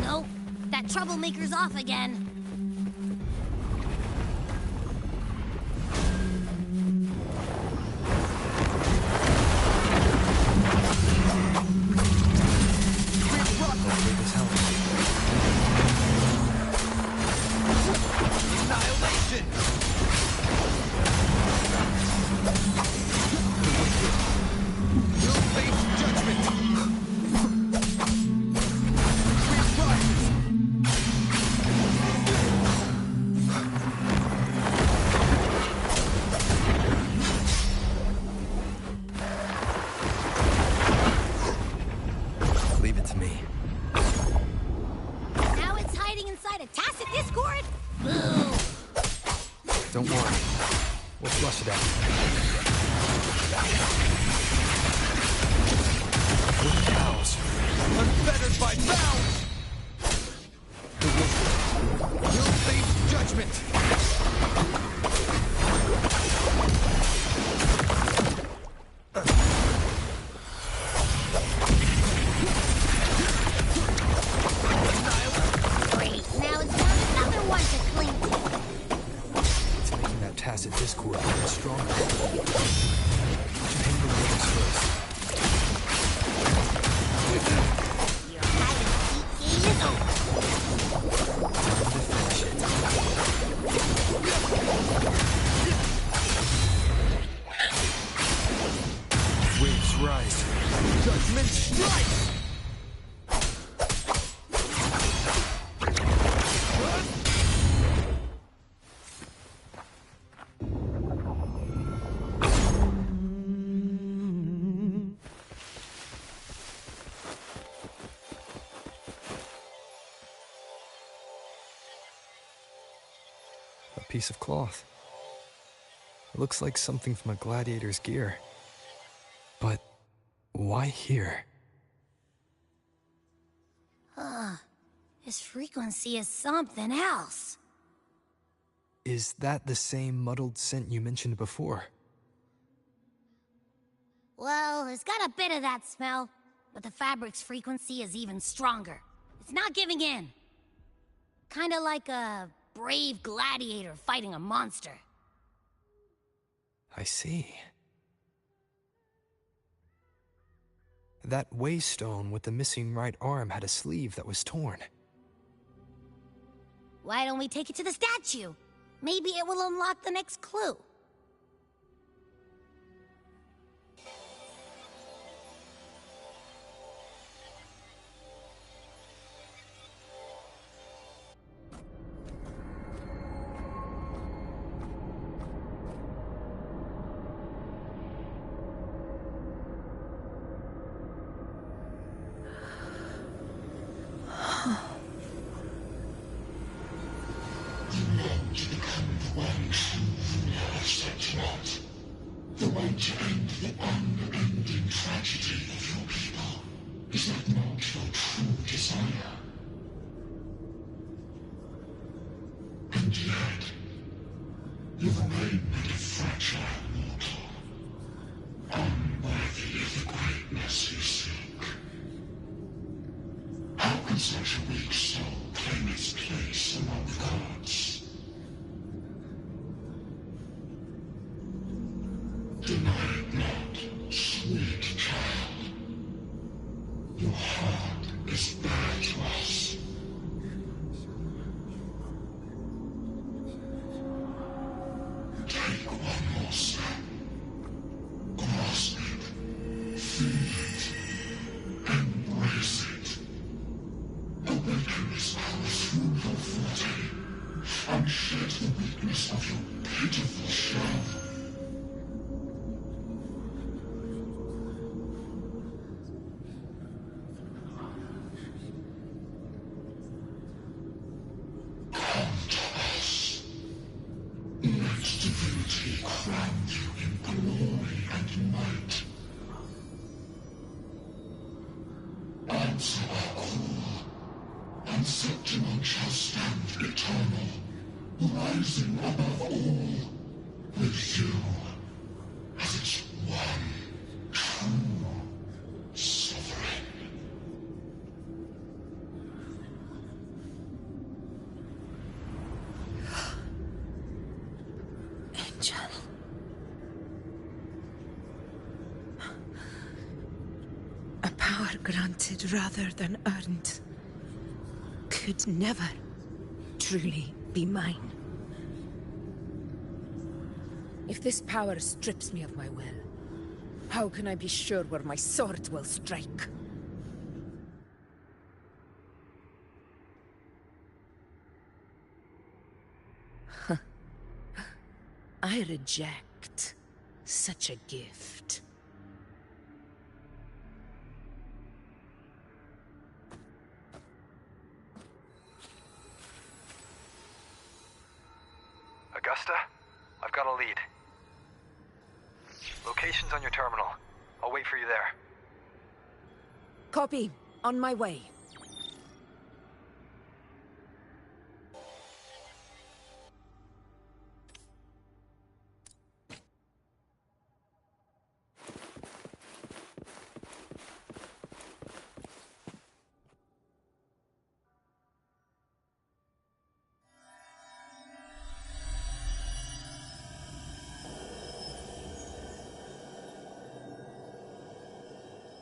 [SPEAKER 2] Nope. That troublemaker's off again.
[SPEAKER 3] Don't worry. We'll flush it out. Good cows. Unfettered by bounds! You'll face judgment!
[SPEAKER 2] Great, now it's found another one to cling to.
[SPEAKER 3] It's making that tacit discord even stronger. Hang the waves first.
[SPEAKER 2] Your hide-and-seek game is over.
[SPEAKER 3] Time to finish it. Waves rise. Judgment strikes! A piece of cloth. It looks like something from a gladiator's gear. But why here?
[SPEAKER 2] This frequency is something else.
[SPEAKER 3] Is that the same muddled scent you mentioned before?
[SPEAKER 2] Well, it's got a bit of that smell, but the fabric's frequency is even stronger. It's not giving in. Kinda like a brave gladiator fighting a monster.
[SPEAKER 3] I see. That waystone with the missing right arm had a sleeve that was torn.
[SPEAKER 2] Why don't we take it to the statue? Maybe it will unlock the next clue.
[SPEAKER 13] To become the one true ruler of Septimonth, the one to end the unending tragedy of your people. Is that not your true desire? And yet, you remain but a fragile mortal, unworthy of the greatness you seek. can such a weak soul claim its place among the gods? Deny it not, sweet child. Your heart is bare to us. Take one more step. Grasp it. Feel it. Embrace it. Awaken its power through your forte, and shed the weakness of your pitiful shell. Rising above all, with you as its one true sovereign.
[SPEAKER 4] Angel. A power granted rather than earned could never truly be mine. If this power strips me of my will, how can I be sure where my sword will strike? I reject such a gift.
[SPEAKER 3] Augusta, I've got a lead. Location's on your terminal. I'll wait for you there.
[SPEAKER 4] Copy. On my way.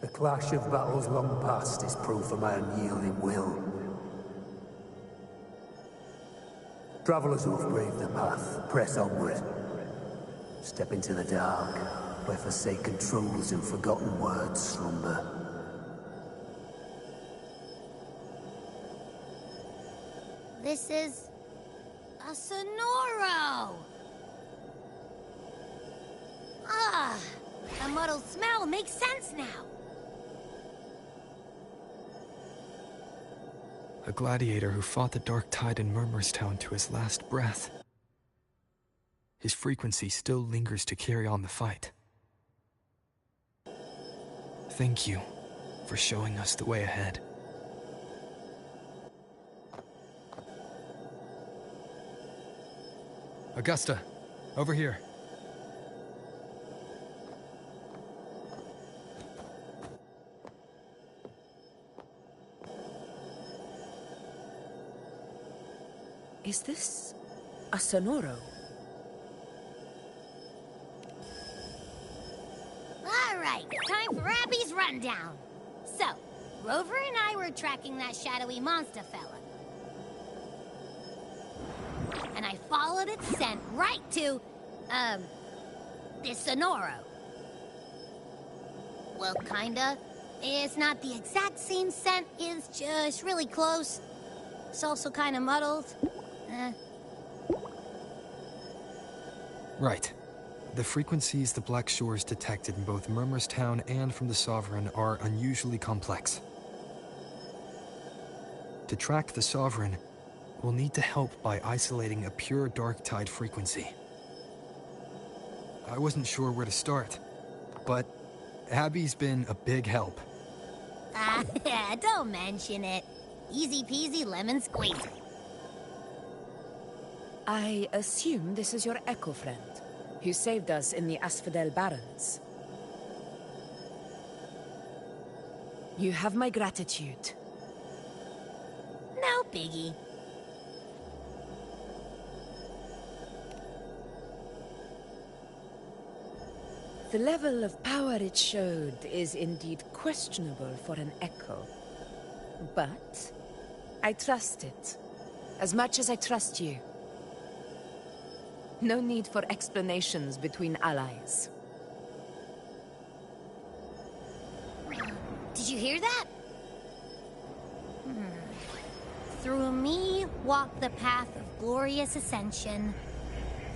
[SPEAKER 16] The clash of battles long past is proof of my unyielding will. Travelers who have braved the path, press onward. Step into the dark, where forsaken truths and forgotten words slumber.
[SPEAKER 2] This is a Sonoro! Ah, the muddled smell makes sense now.
[SPEAKER 3] A gladiator who fought the dark tide in Murmurstown to his last breath. His frequency still lingers to carry on the fight. Thank you for showing us the way ahead. Augusta, over here.
[SPEAKER 4] Is this a Sonoro?
[SPEAKER 2] All right, time for Abby's rundown. So, Rover and I were tracking that shadowy monster fella. And I followed its scent right to, this Sonoro. Well, kinda. It's not the exact same scent, it's just really close. It's also kinda muddled.
[SPEAKER 3] Right. The frequencies the Black Shores detected in both Murmurstown and from the Sovereign are unusually complex. To track the Sovereign, we'll need to help by isolating a pure dark tide frequency. I wasn't sure where to start, but Abby's been a big help.
[SPEAKER 2] Don't mention it. Easy peasy lemon squeezy.
[SPEAKER 4] I assume this is your echo friend, who saved us in the Asphodel Barrens. You have my gratitude.
[SPEAKER 2] biggie.
[SPEAKER 4] The level of power it showed is indeed questionable for an echo. But I trust it, as much as I trust you. No need for explanations between allies.
[SPEAKER 2] Did you hear that? Through me walk the path of glorious ascension.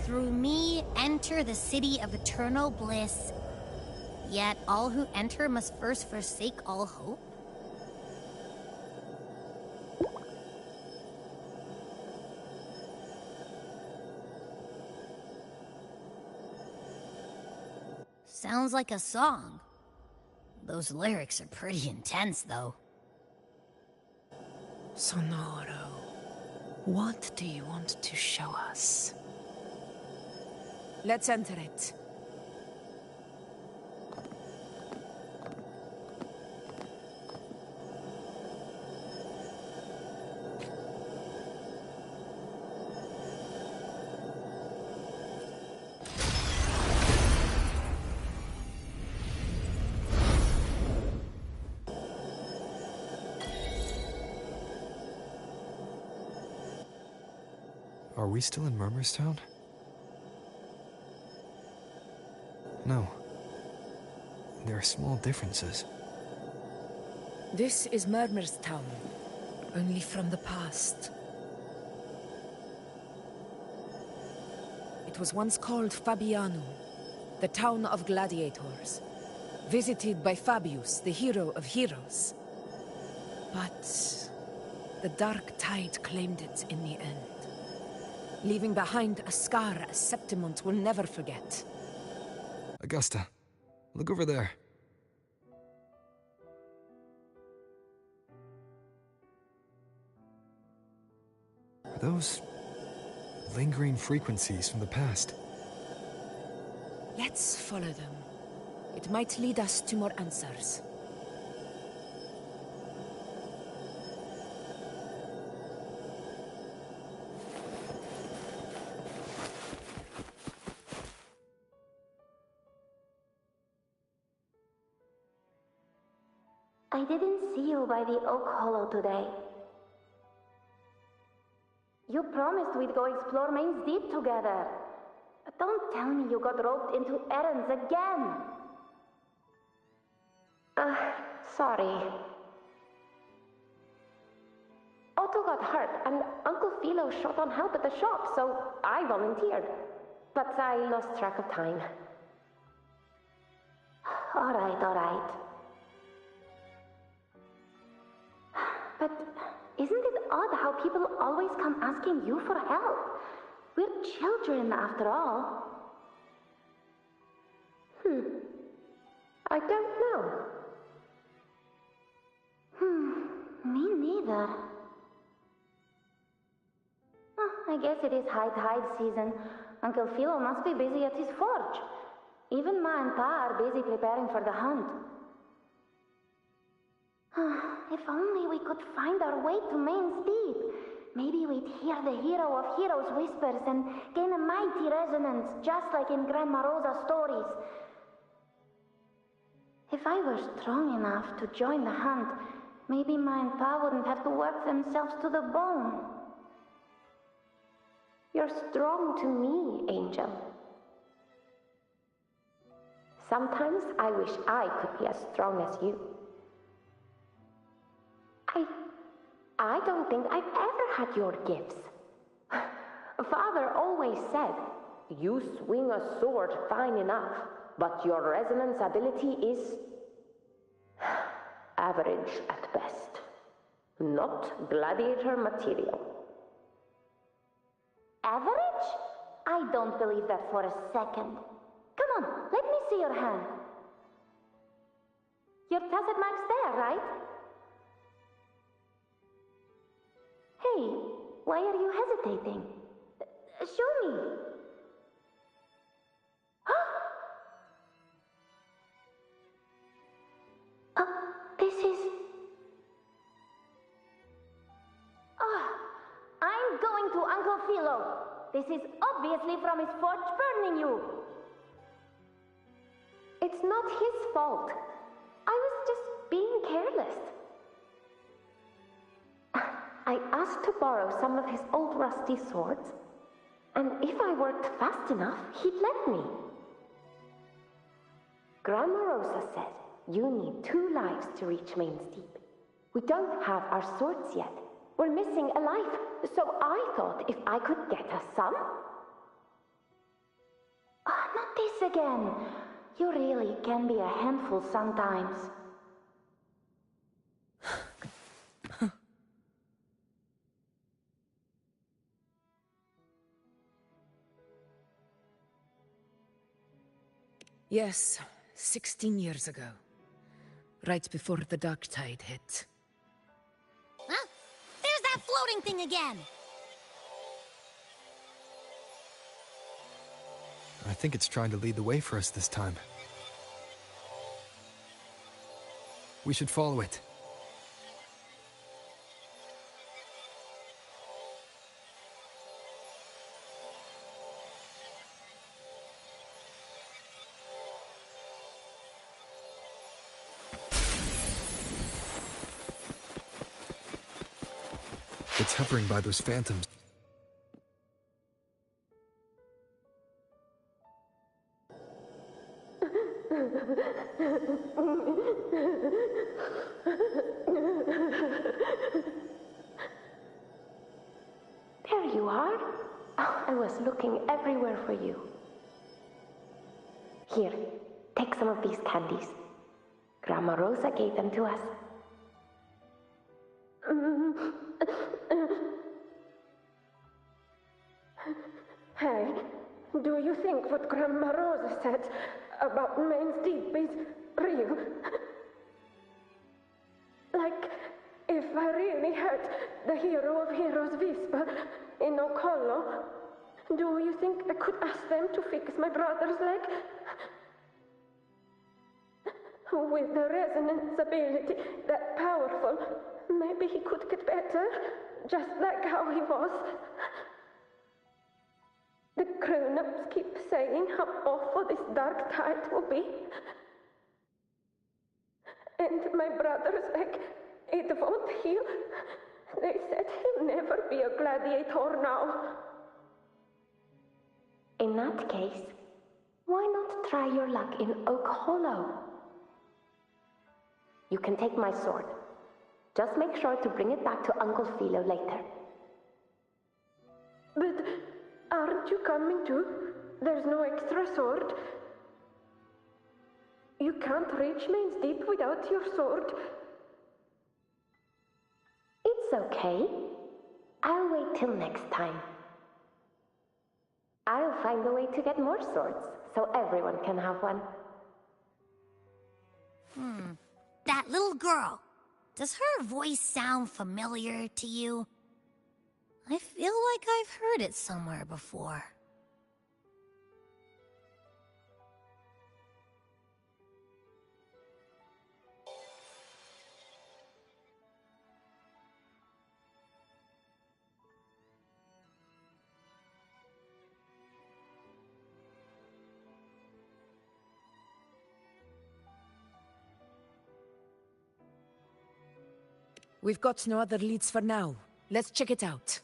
[SPEAKER 2] Through me enter the city of eternal bliss. Yet all who enter must first forsake all hope. Sounds like a song. Those lyrics are pretty intense, though.
[SPEAKER 4] Sonoro, what do you want to show us? Let's enter it.
[SPEAKER 3] Are we still in Murmurstown? No. There are small differences.
[SPEAKER 4] This is Murmurstown, only from the past. It was once called Fabianum, the town of gladiators, visited by Fabius, the hero of heroes. But the dark tide claimed it in the end, leaving behind a scar Septimont will never forget.
[SPEAKER 3] Augusta, look over there. Are those lingering frequencies from the past?
[SPEAKER 4] Let's follow them. It might lead us to more answers.
[SPEAKER 14] I didn't see you by the Oak Hollow today. You promised we'd go explore Main's Deep together. Don't tell me you got roped into errands again. Sorry. Otto got hurt, and Uncle Philo shot on help at the shop, so I volunteered. But I lost track of time. All right. But isn't it odd how people always come asking you for help? We're children, after all. I don't know. Me neither. I guess it is high tide season. Uncle Philo must be busy at his forge. Even Ma and Pa are busy preparing for the hunt. If only we could find our way to Main's Deep. Maybe we'd hear the hero of heroes whispers and gain a mighty resonance, just like in Grandma Rosa's stories. If I were strong enough to join the hunt, maybe Ma and Pa wouldn't have to work themselves to the bone. You're strong to me, Angel. Sometimes I wish I could be as strong as you. I don't think I've ever had your gifts. Father always said, you swing a sword fine enough, but your resonance ability is average at best. Not gladiator material. Average? I don't believe that for a second. Come on, let me see your hand. Your tacet mark's there, right? Hey, why are you hesitating? Show me. This is...
[SPEAKER 17] Uncle Philo! This is obviously from his forge burning you! It's not his fault. I was just being careless. I asked to borrow some of his old rusty swords, and if I worked fast enough, he'd let me. Grandma Rosa said you need 2 lives to reach Main's Deep. We don't have our swords yet. We're missing a life, so I thought if I could get us some... Oh, not this again. You really can be a handful sometimes.
[SPEAKER 4] Yes, 16 years ago. Right before the dark tide hit.
[SPEAKER 2] Huh? There's that floating thing again!
[SPEAKER 3] I think it's trying to lead the way for us this time. We should follow it. It's hovering by those phantoms.
[SPEAKER 17] There you are. Oh, I was looking everywhere for you. Here, take some of these candies. Grandma Rosa gave them to us. Hey, do you think what Grandma Rosa said about Main's Deep is real? Like, if I really had the hero of heroes whisper in Okolo, do you think I could ask them to fix my brother's leg? With the resonance ability that powerful, maybe he could get better, just like how he was. The grown-ups keep saying how awful this dark tide will be. And my brother's leg, it won't heal. They said he'll never be a gladiator now. In that case, why not try your luck in Oak Hollow? You can take my sword. Just make sure to bring it back to Uncle Philo later. But aren't you coming too? There's no extra sword. You can't reach Main's Deep without your sword. It's okay. I'll wait till next time. I'll find a way to get more swords, so everyone can have one.
[SPEAKER 2] That little girl. Does her voice sound familiar to you? I feel like I've heard it somewhere before.
[SPEAKER 4] We've got no other leads for now. Let's check it out.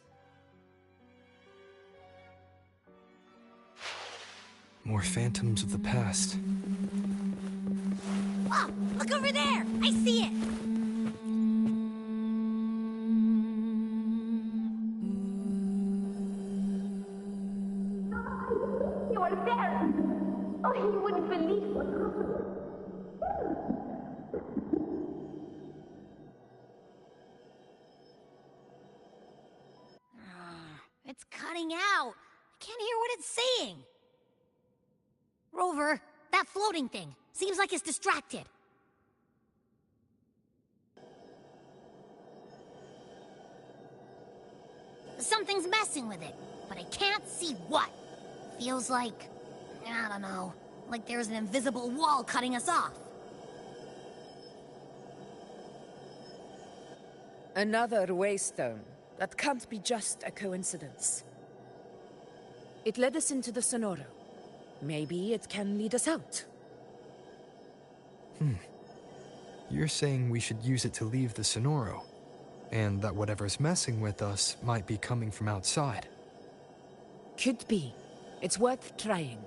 [SPEAKER 3] More phantoms of the past.
[SPEAKER 2] Oh, look over there! I see it!
[SPEAKER 17] You are there! Oh, you wouldn't believe what happened.
[SPEAKER 2] It's cutting out. I can't hear what it's saying. Rover, that floating thing. Seems like it's distracted. Something's messing with it, but I can't see what. Feels like, I don't know, like there's an invisible wall cutting us off.
[SPEAKER 4] Another waystone. That can't be just a coincidence. It led us into the Sonoro. Maybe it can lead us out.
[SPEAKER 3] You're saying we should use it to leave the Sonoro, and that whatever's messing with us might be coming from outside.
[SPEAKER 4] Could be. It's worth trying.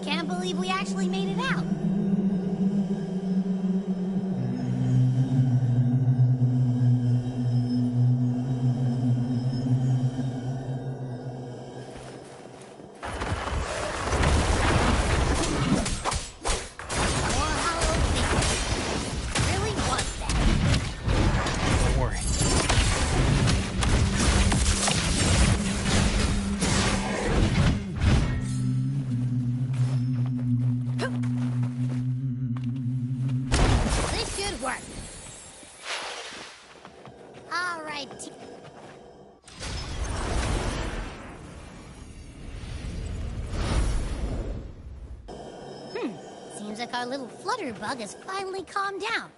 [SPEAKER 2] Can't believe we actually made it out. Seems like our little flutterbug has finally calmed down.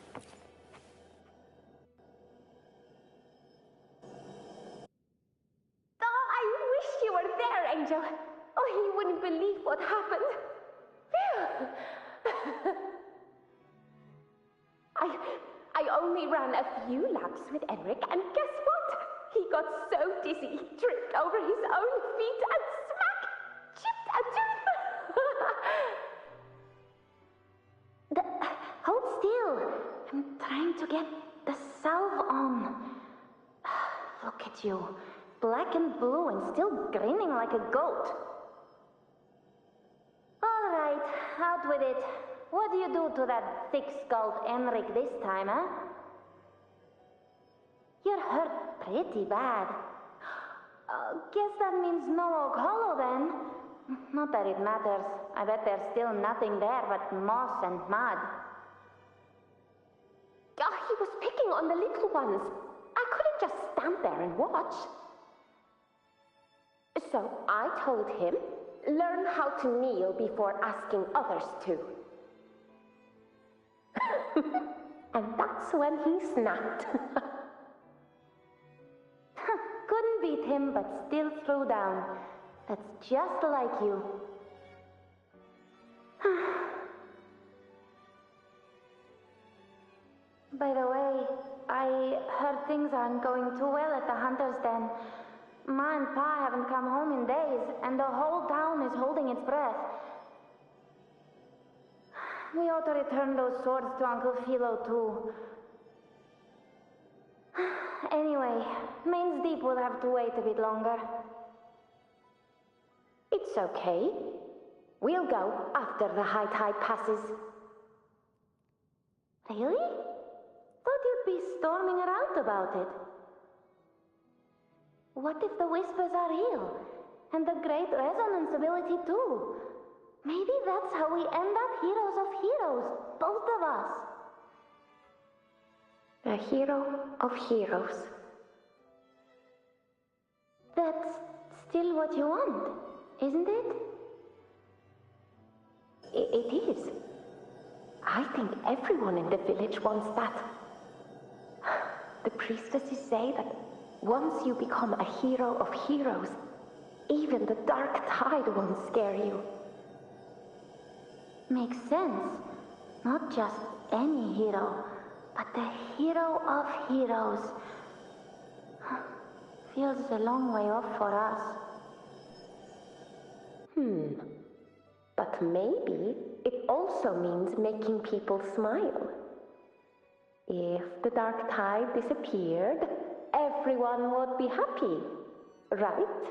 [SPEAKER 17] Oh, I wish you were there, Angel. Oh, you wouldn't believe what happened. I only ran a few laps with Enric, and guess what? He got so dizzy, he tripped over his own feet and smack! Chipped a tooth! Hold still. I'm trying to get the salve on. Look at you. Black and blue and still grinning like a goat. All right, out with it. What do you do to that thick-skulled Enric this time, huh? You're hurt pretty bad. Guess that means no Oak Hollow then. Not that it matters. I bet there's still nothing there but moss and mud. Oh, he was picking on the little ones. I couldn't just stand there and watch. So I told him, learn how to kneel before asking others to. And that's when he snapped. Couldn't beat him, but still threw down. That's just like you. By the way, I heard things aren't going too well at the Hunter's Den. Ma and Pa haven't come home in days, and the whole town is holding its breath. We ought to return those swords to Uncle Philo, too. Anyway, Main's Deep will have to wait a bit longer. It's okay. We'll go after the high tide passes. Really? Thought you'd be storming around about it. What if the whispers are real? And the great resonance ability too? Maybe that's how we end up heroes of heroes, both of us. A hero of heroes. That's still what you want, isn't it? It is. I think everyone in the village wants that. The priestesses say that once you become a hero of heroes, even the dark tide won't scare you. Makes sense. Not just any hero, but the hero of heroes. Feels a long way off for us. But maybe it also means making people smile. If the dark tide disappeared, everyone would be happy, right?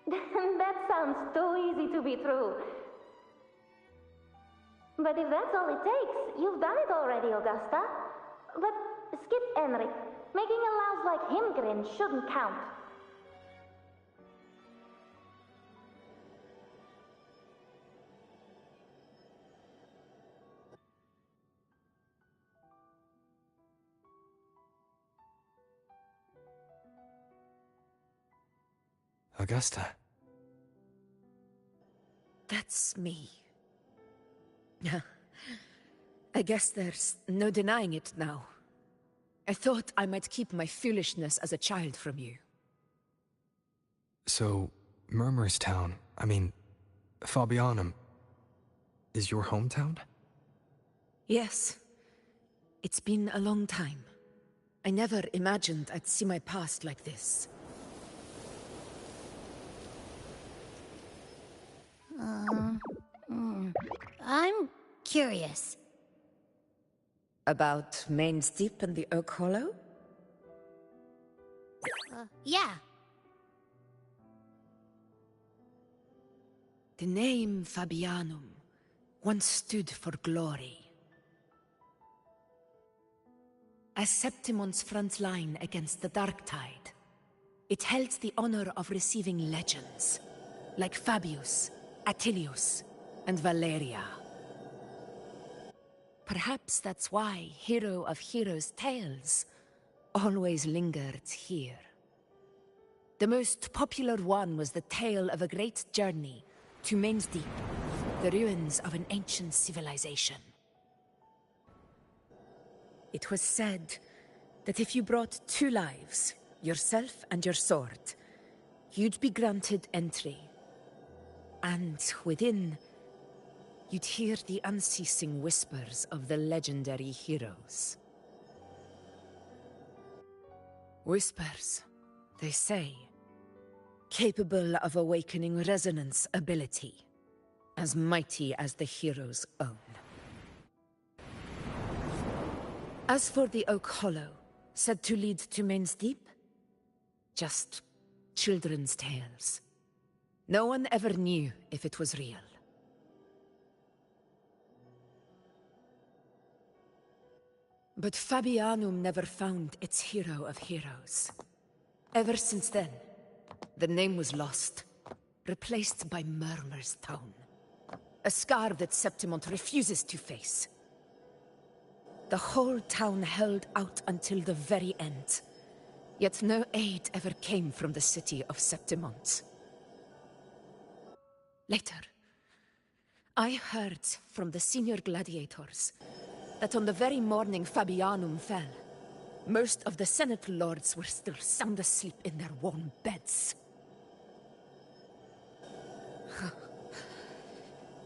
[SPEAKER 17] That sounds too easy to be true. But if that's all it takes, you've done it already, Augusta. But skip Enric. Making a louse like him grin shouldn't count.
[SPEAKER 3] Augusta.
[SPEAKER 4] That's me. I guess there's no denying it now. I thought I might keep my foolishness as a child from you.
[SPEAKER 3] So, Murmurstown, Fabianum, is your hometown?
[SPEAKER 4] Yes. It's been a long time. I never imagined I'd see my past like this.
[SPEAKER 2] I'm curious.
[SPEAKER 4] About Main's Deep and the Oak Hollow?
[SPEAKER 2] Yeah.
[SPEAKER 4] The name Fabianum once stood for glory. As Septimon's front line against the Dark Tide, it held the honor of receiving legends, like Fabius, Attilius, and Valeria. Perhaps that's why Hero of Heroes' tales always lingered here. The most popular one was the tale of a great journey to Main's Deep, the ruins of an ancient civilization. It was said that if you brought 2 lives, yourself and your sword, you'd be granted entry. And within, you'd hear the unceasing whispers of the legendary heroes. Whispers, they say, capable of awakening resonance ability, as mighty as the hero's own. As for the Oak Hollow, said to lead to Main's Deep, just children's tales. No one ever knew if it was real. But Fabianum never found its hero of heroes. Ever since then, the name was lost, replaced by Murmurstown. A scar that Septimont refuses to face. The whole town held out until the very end, yet no aid ever came from the city of Septimont. Later, I heard from the senior gladiators that on the very morning Fabianum fell, most of the Senate lords were still sound asleep in their warm beds.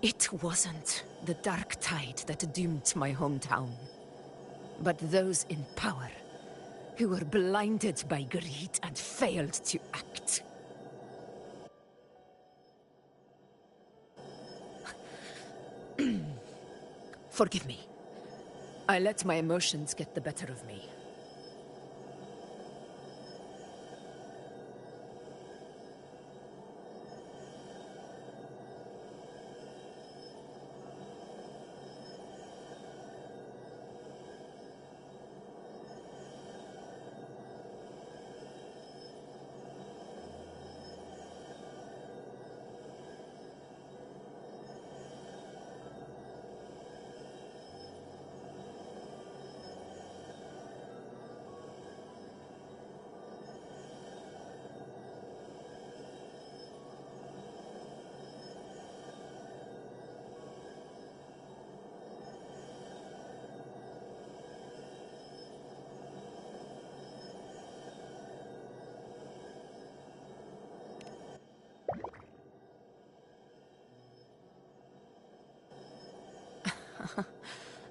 [SPEAKER 4] It wasn't the Dark Tide that doomed my hometown, but those in power who were blinded by greed and failed to act. Forgive me. I let my emotions get the better of me.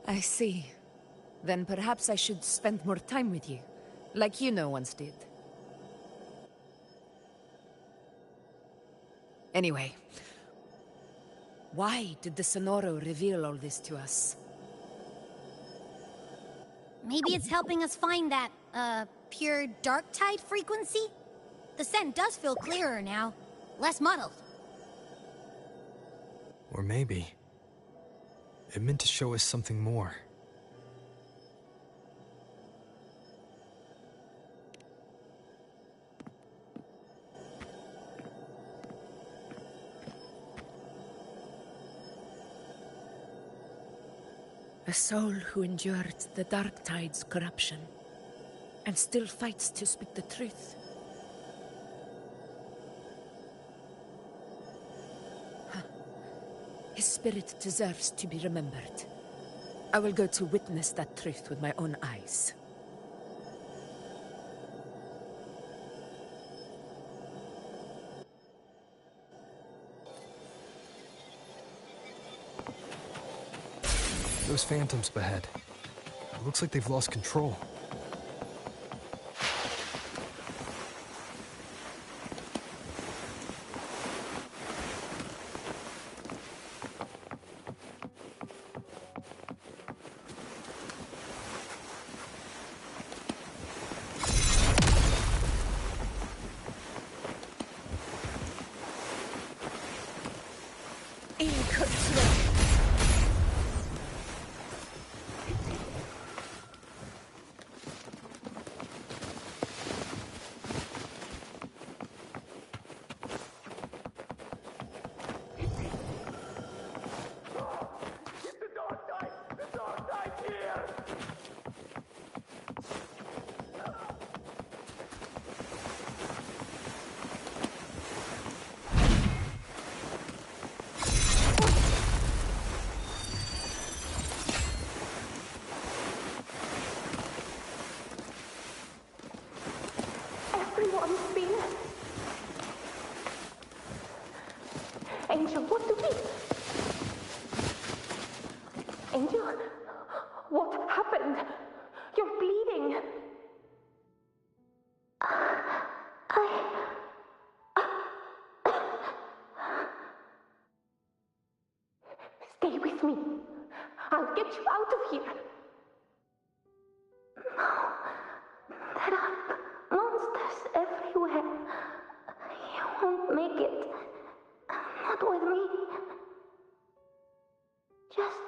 [SPEAKER 4] I see. Then perhaps I should spend more time with you, like Yuno once did. Anyway, why did the Sonoro reveal all this to us?
[SPEAKER 2] Maybe it's helping us find that, pure dark tide frequency? The scent does feel clearer now, less muddled.
[SPEAKER 3] Or maybe it meant to show us something more.
[SPEAKER 4] A soul who endured the Dark Tide's corruption, and still fights to speak the truth. spirit deserves to be remembered. I will go to witness that truth with my own eyes.
[SPEAKER 3] Those phantoms ahead. It looks like they've lost control.
[SPEAKER 17] Angel, what do we... Angel? What happened? You're bleeding. Stay with me. I'll get you out of here. No. There are monsters everywhere. You won't make it. Not with me. Just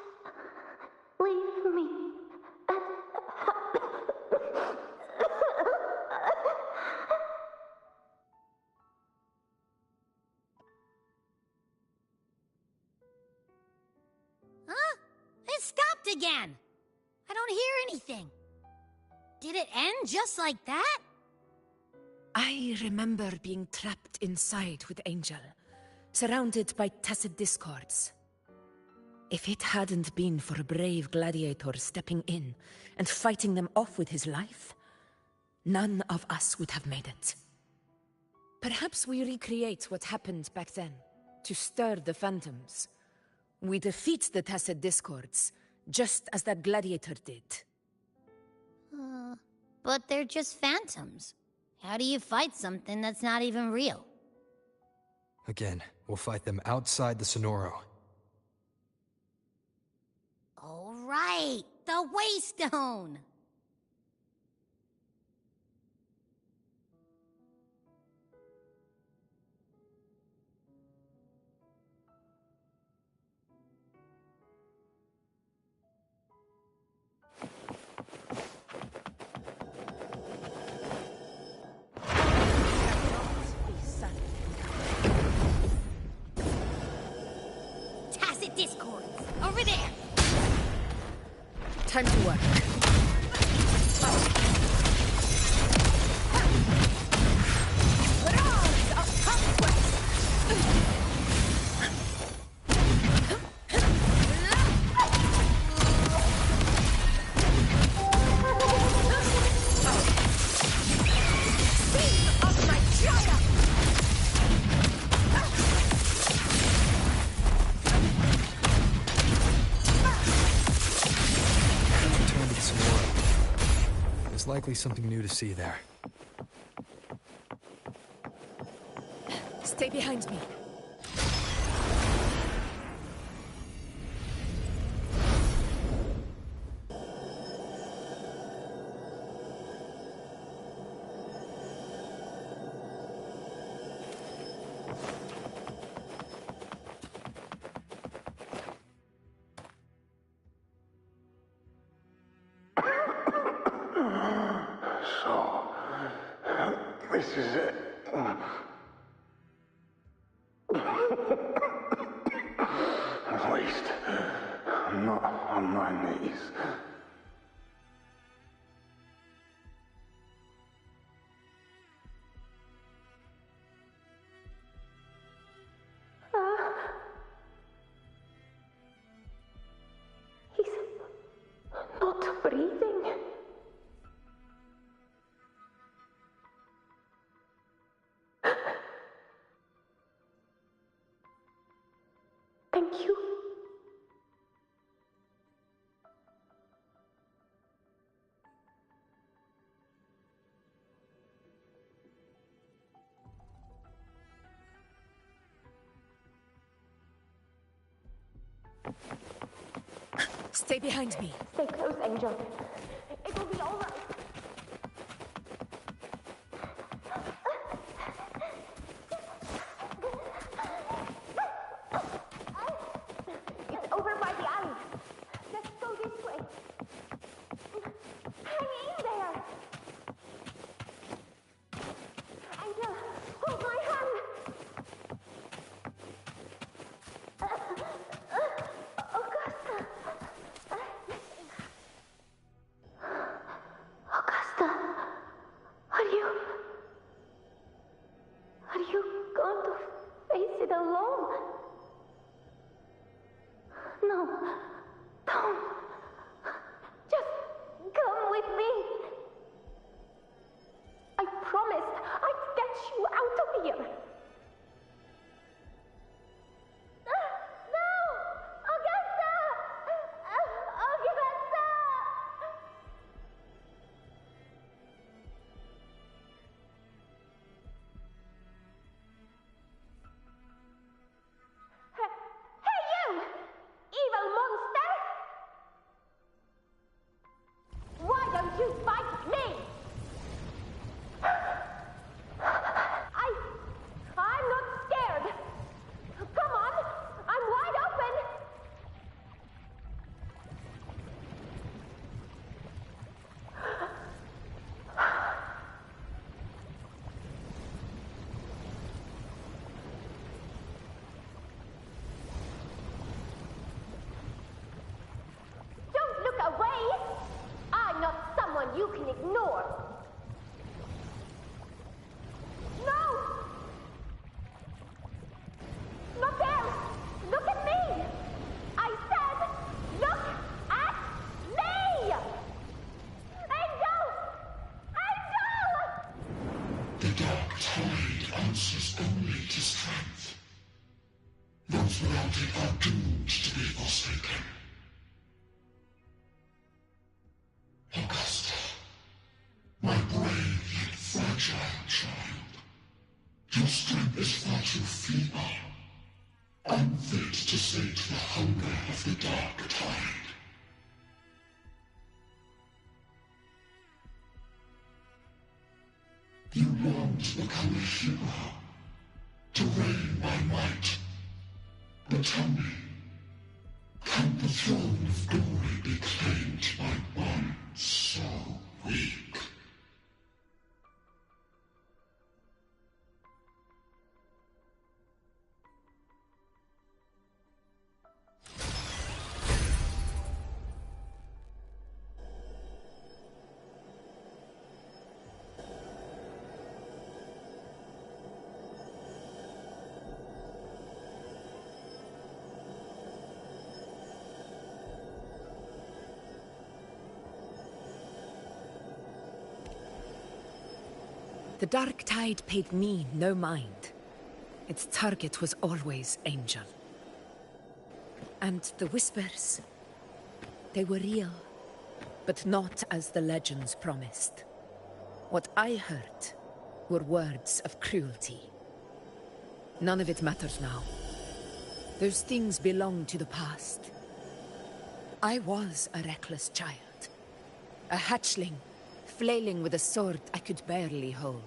[SPEAKER 17] leave me.
[SPEAKER 2] Huh? It stopped again. I don't hear anything. Did it end just like that?
[SPEAKER 4] I remember being trapped inside with Angel, surrounded by tacit discords. If it hadn't been for a brave gladiator stepping in and fighting them off with his life, none of us would have made it. Perhaps we recreate what happened back then, to stir the phantoms. We defeat the tacit discords, just as that gladiator did.
[SPEAKER 2] But they're just phantoms. How do you fight something that's not even real?
[SPEAKER 3] Again, we'll fight them outside the Sonoro.
[SPEAKER 2] All right, the Waystone! Tacit discords, over there!
[SPEAKER 4] Time to work.
[SPEAKER 2] Arms of conquest! Scene of my triumph!
[SPEAKER 3] Return to the Sonoro. There's likely something new to see there.
[SPEAKER 4] Stay behind me.
[SPEAKER 13] So, this is it. At least, I'm not on my knees.
[SPEAKER 17] breathing. Thank you.
[SPEAKER 4] Stay behind me.
[SPEAKER 17] Stay close, Angel. It will be all right. It's over by the alley. Let's go this way. Hang in there. Angel, hold my hand. Augusta, are you going to face it alone? No, don't. Just come with me. I promised I'd get you out of here. No! Augusta! Augusta! Hey, you! Evil monster! Why don't you fight me? I'm not scared. Come on, I'm wide open. Don't look away. I'm not someone you can ignore. No! Not there! Look at me! I said, look at me! Angel! Angel!
[SPEAKER 13] The dark tide answers only to strength. Those without it are doomed to be forsaken. Augusta, my brave yet fragile child, your strength is far too feeble, unfit to sate the hunger of the dark tide. You long to become a hero, to reign by might. But tell me, can the throne of glory be claimed by one so weak?
[SPEAKER 4] The Dark Tide paid me no mind. Its target was always Angel. And the whispers, they were real, but not as the legends promised. What I heard were words of cruelty. None of it matters now. Those things belong to the past. I was a reckless child, a hatchling, flailing with a sword I could barely hold.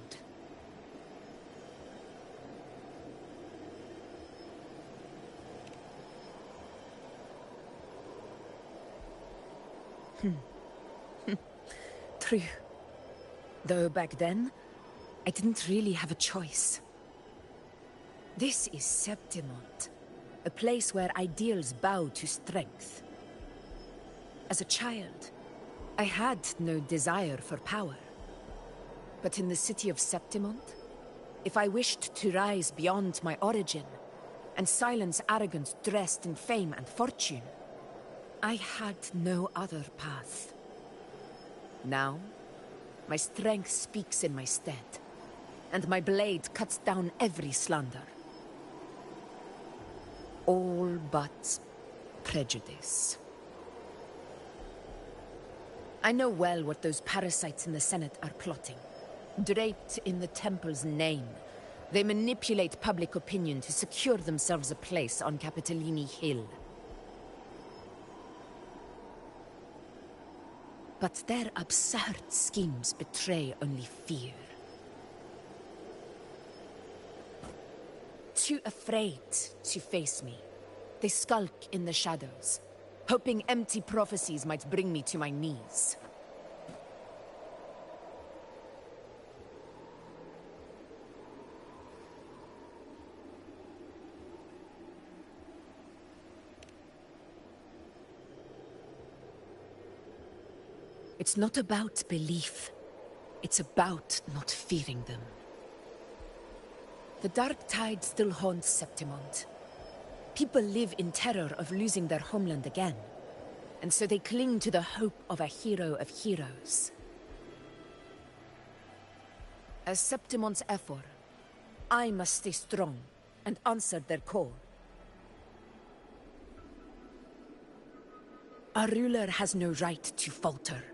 [SPEAKER 4] True. Though back then, I didn't really have a choice. This is Septimont, a place where ideals bow to strength. As a child, I had no desire for power. But in the city of Septimont, if I wished to rise beyond my origin and silence arrogance dressed in fame and fortune, I had no other path. Now, my strength speaks in my stead, and my blade cuts down every slander. All but prejudice. I know well what those parasites in the Senate are plotting. Draped in the Temple's name, they manipulate public opinion to secure themselves a place on Capitolini Hill. But their absurd schemes betray only fear. Too afraid to face me, they skulk in the shadows, hoping empty prophecies might bring me to my knees. It's not about belief. It's about not fearing them. The dark tide still haunts Septimont. People live in terror of losing their homeland again, and so they cling to the hope of a hero of heroes. As Septimont's Ephor, I must stay strong and answer their call. Our ruler has no right to falter.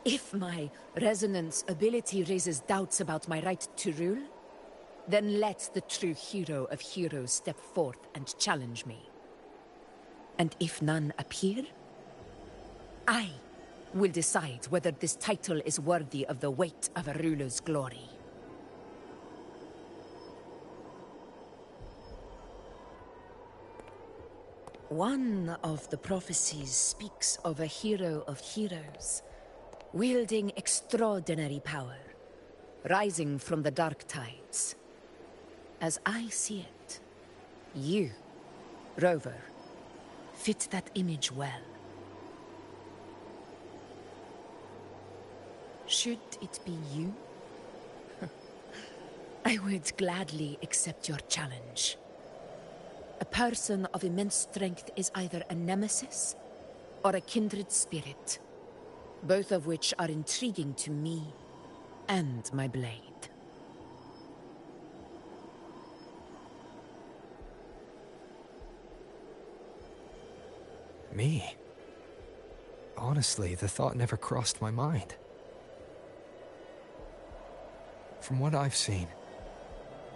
[SPEAKER 4] If my resonance ability raises doubts about my right to rule, then let the true hero of heroes step forth and challenge me. And if none appear, I will decide whether this title is worthy of the weight of a ruler's glory. One of the prophecies speaks of a hero of heroes, wielding extraordinary power, rising from the dark tides. As I see it, you, Rover, fit that image well. Should it be you? I would gladly accept your challenge. A person of immense strength is either a nemesis or a kindred spirit, both of which are intriguing to me and my blade.
[SPEAKER 3] Me? Honestly, the thought never crossed my mind. From what I've seen,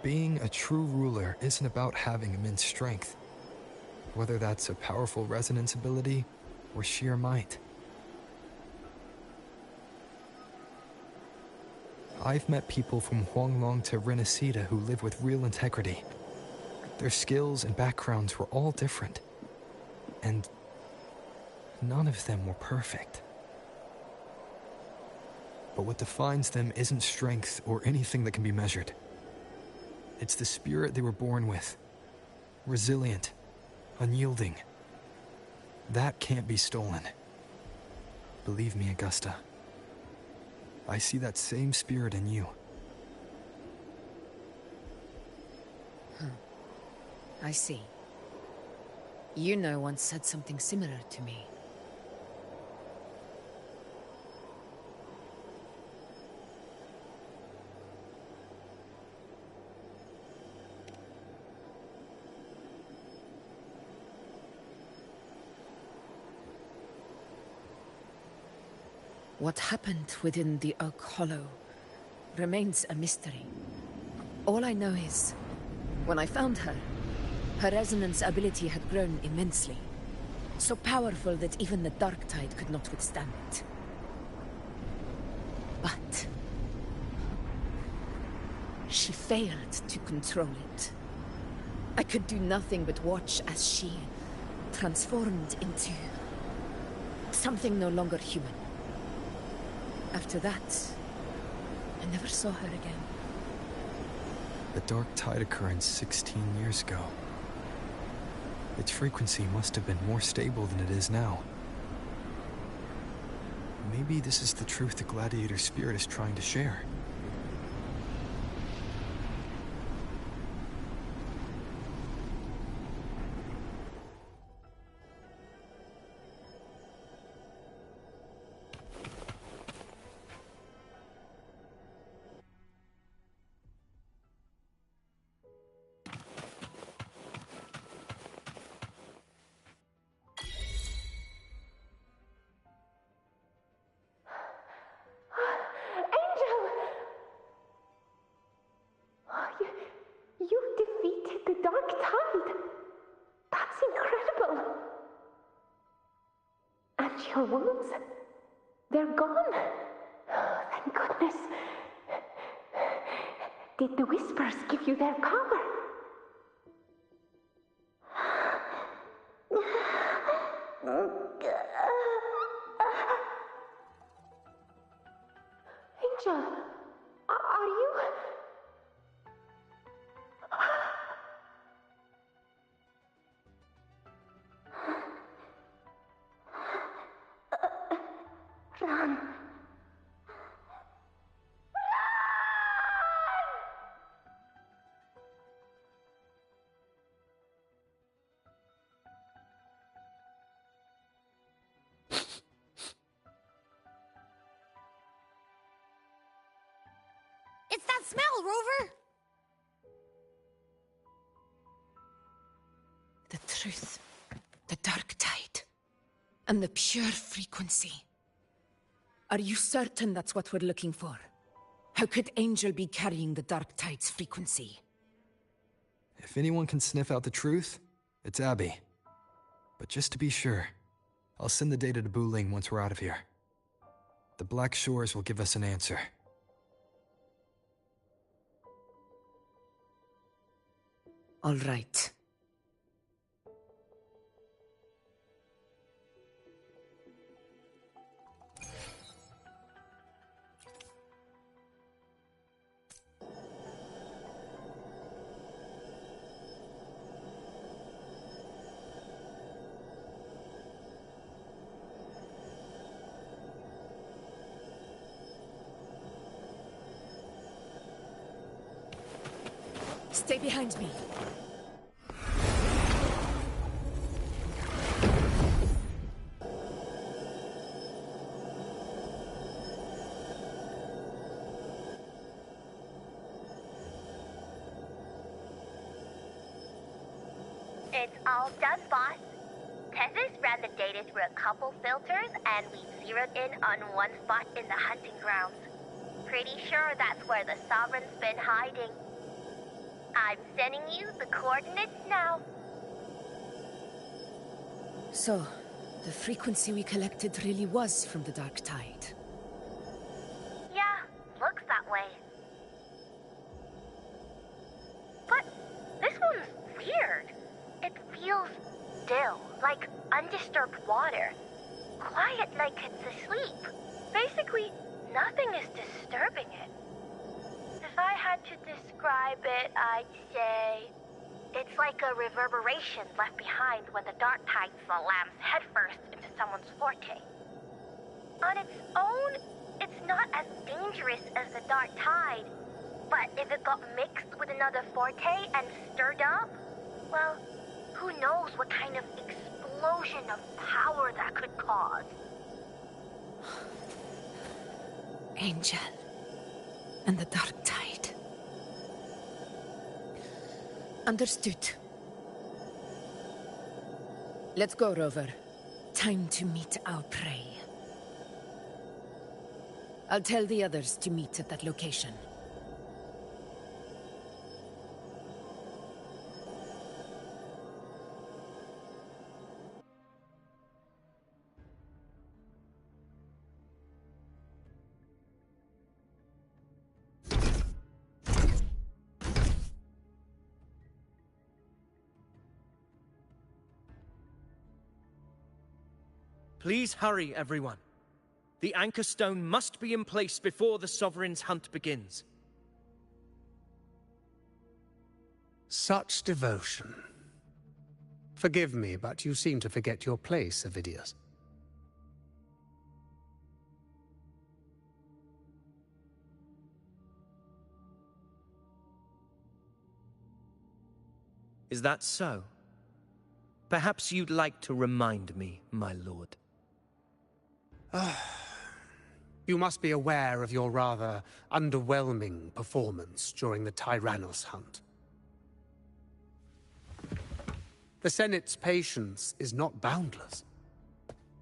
[SPEAKER 3] being a true ruler isn't about having immense strength, whether that's a powerful resonance ability or sheer might. I've met people from Huanglong to Renacida who live with real integrity. Their skills and backgrounds were all different, and none of them were perfect. But what defines them isn't strength or anything that can be measured. It's the spirit they were born with. Resilient, unyielding. That can't be stolen. Believe me, Augusta. I see that same spirit in you.
[SPEAKER 4] I see. Yuno once said something similar to me. What happened within the Oak Hollow remains a mystery. All I know is, when I found her, her resonance ability had grown immensely. So powerful that even the Dark Tide could not withstand it. But she failed to control it. I could do nothing but watch as she transformed into something no longer human. After that, I never saw her again.
[SPEAKER 3] The Dark Tide occurrence 16 years ago. Its frequency must have been more stable than it is now. Maybe this is the truth the Gladiator spirit is trying to share.
[SPEAKER 17] your wounds? They're gone. Thank goodness. Did the Whispers give you their power? Angel, are you... Run.
[SPEAKER 2] It's that smell, Rover!
[SPEAKER 4] The truth, the dark tide, and the pure frequency. Are you certain that's what we're looking for? How could Angel be carrying the dark tide's frequency?
[SPEAKER 3] If anyone can sniff out the truth, it's Abby. But just to be sure, I'll send the data to Buling once we're out of here. The Black Shores will give us an answer.
[SPEAKER 4] All right. Stay behind me.
[SPEAKER 14] It's all done, boss. Tethys ran the data through a couple filters, and we zeroed in on one spot in the hunting grounds. Pretty sure that's where the Sovereign's been hiding. I'm sending you the coordinates now.
[SPEAKER 4] So, the frequency we collected really was from the dark tide.
[SPEAKER 14] Yeah, looks that way. But this one's weird. It feels still, like undisturbed water. Quiet like it's asleep. Basically, nothing is disturbing it. If I had to describe it, I'd say it's like a reverberation left behind when the dark tide slams headfirst into someone's forte. On its own, it's not as dangerous as the dark tide, but if it got mixed with another forte and stirred up, well, who knows what kind of explosion of power that could cause.
[SPEAKER 4] Angel and the dark tide. Understood. Let's go, Rover. Time to meet our prey. I'll tell the others to meet at that location.
[SPEAKER 6] Please hurry, everyone. The Anchor Stone must be in place before the Sovereign's hunt begins.
[SPEAKER 18] Such devotion. Forgive me, but you seem to forget your place, Avidius.
[SPEAKER 6] Is that so? Perhaps you'd like to remind me, my lord.
[SPEAKER 18] You must be aware of your rather underwhelming performance during the Tyrannos hunt. The Senate's patience is not boundless.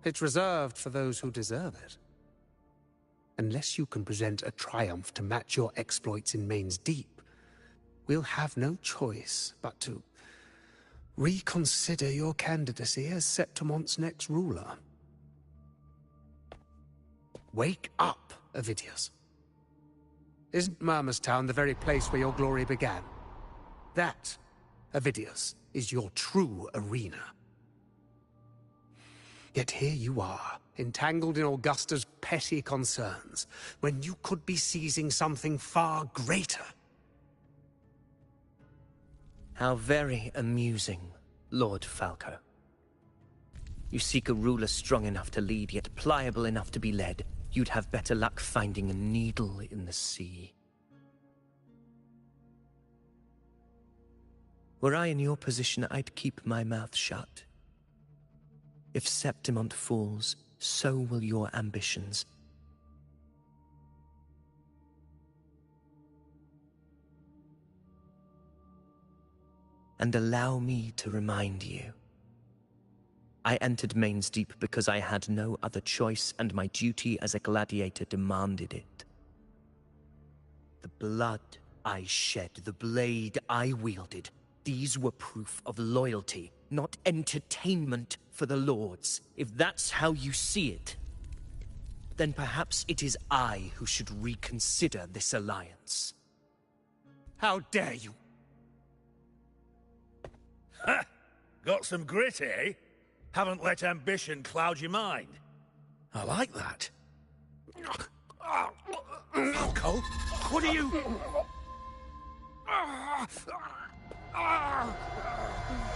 [SPEAKER 18] It's reserved for those who deserve it. Unless you can present a triumph to match your exploits in Main's Deep, we'll have no choice but to reconsider your candidacy as Septimon's next ruler. Wake up, Avidius. Isn't Murmurstown the very place where your glory began? That, Avidius, is your true arena. Yet here you are, entangled in Augusta's petty concerns, when you could be seizing something far greater.
[SPEAKER 5] How very amusing, Lord Falco. You seek a ruler strong enough to lead, yet pliable enough to be led. You'd have better luck finding a needle in the sea. Were I in your position, I'd keep my mouth shut. If Septimont falls, so will your ambitions. And allow me to remind you. I entered Main's Deep because I had no other choice, and my duty as a gladiator demanded it. The blood I shed, the blade I wielded, these were proof of loyalty, not entertainment for the Lords. If that's how you see it, then perhaps it is I who should reconsider this alliance.
[SPEAKER 18] How dare you!
[SPEAKER 10] Ha! Got some grit, eh? Haven't let ambition cloud your mind. I like that. Falco, what are you...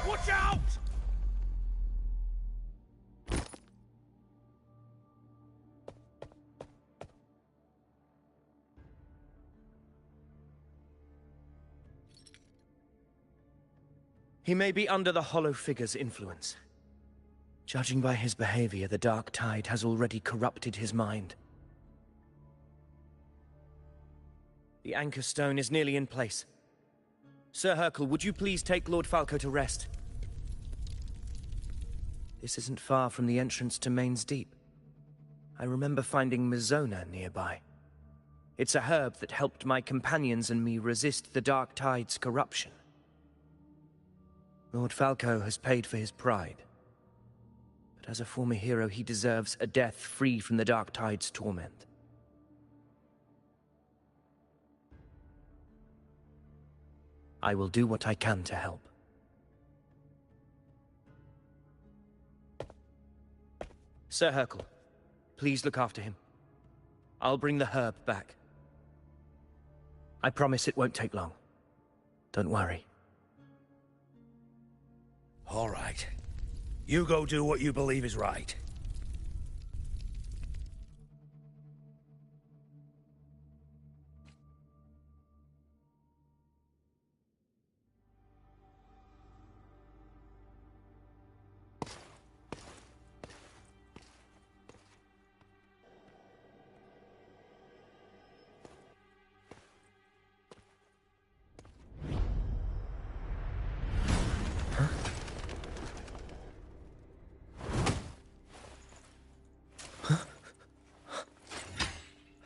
[SPEAKER 10] Watch out!
[SPEAKER 5] He may be under the Hollow Figure's influence. Judging by his behavior, the Dark Tide has already corrupted his mind. The Anchor Stone is nearly in place. Sir Hercule, would you please take Lord Falco to rest? This isn't far from the entrance to Main's Deep. I remember finding Mizona nearby. It's a herb that helped my companions and me resist the Dark Tide's corruption. Lord Falco has paid for his pride. But as a former hero, he deserves a death free from the Dark Tide's torment. I will do what I can to help. Sir Hercule, please look after him. I'll bring the herb back. I promise it won't take long. Don't worry.
[SPEAKER 10] All right. You go do what you believe is right.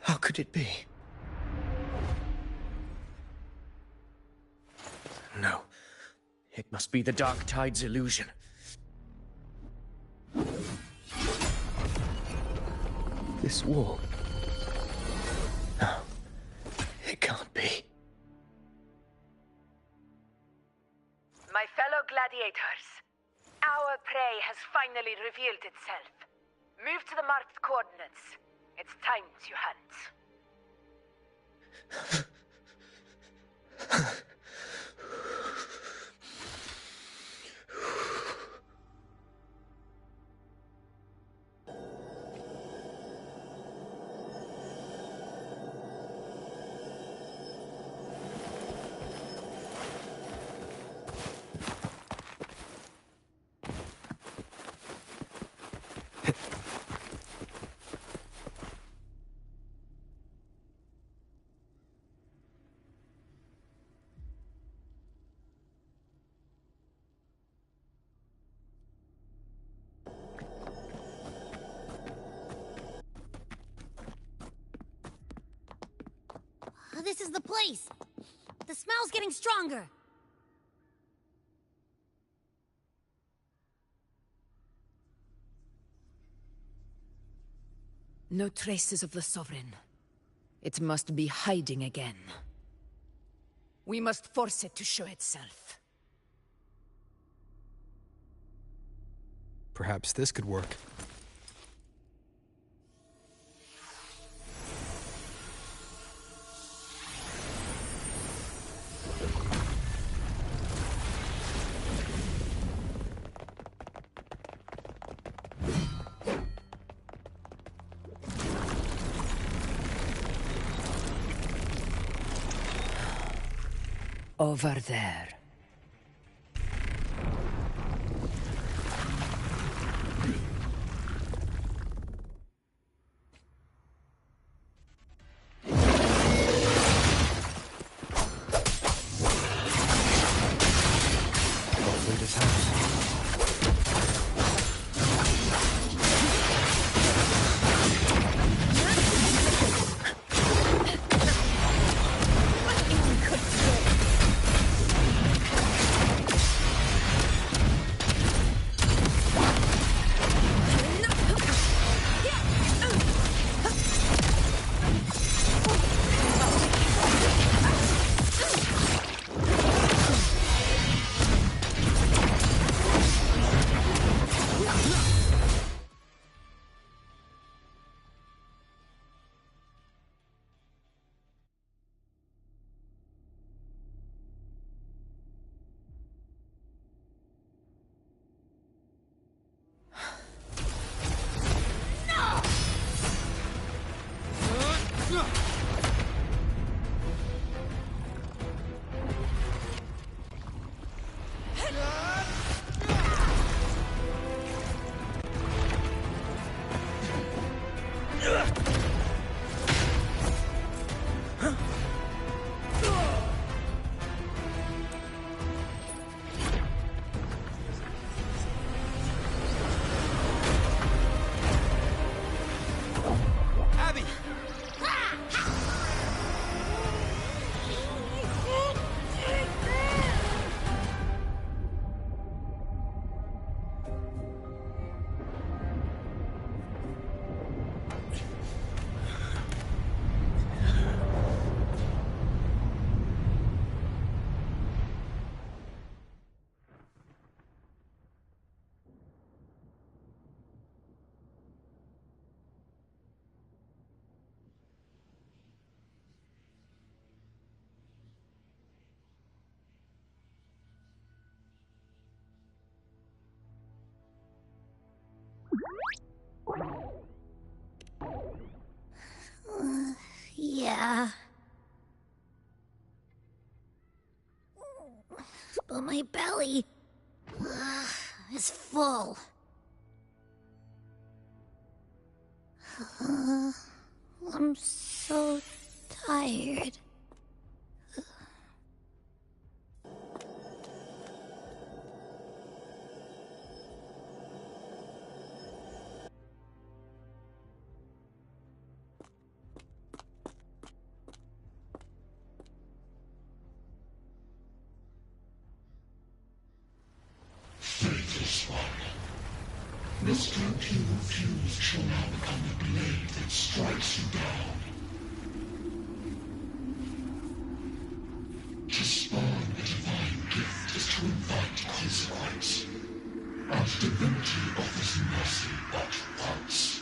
[SPEAKER 5] How could it be? No. It must be the Dark Tide's illusion. This wall. No. It can't be.
[SPEAKER 19] My fellow gladiators, our prey has finally revealed itself. Move to the marked coordinates. It's time to hunt.
[SPEAKER 2] This is the place! The smell's getting stronger!
[SPEAKER 4] No traces of the Sovereign. It must be hiding again. We must force it to show itself.
[SPEAKER 3] Perhaps this could work.
[SPEAKER 4] Over there.
[SPEAKER 3] Hopefully this helps.
[SPEAKER 2] Yeah. But my belly is full. I'm so tired.
[SPEAKER 13] Faithless one. The stroke you refuse shall now become the blade that strikes you down. To spawn a divine gift is to invite consequence. And divinity offers mercy but once.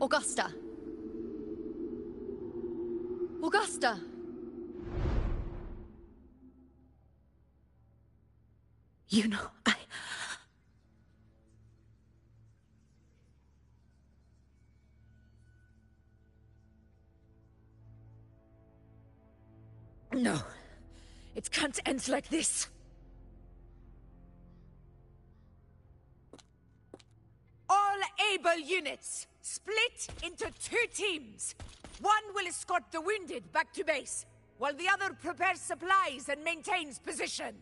[SPEAKER 7] Augusta. Augusta!
[SPEAKER 12] You know,
[SPEAKER 4] No. It can't end like this. All able units, split into 2 teams. One will escort the wounded back to base, while the other prepares supplies and maintains position.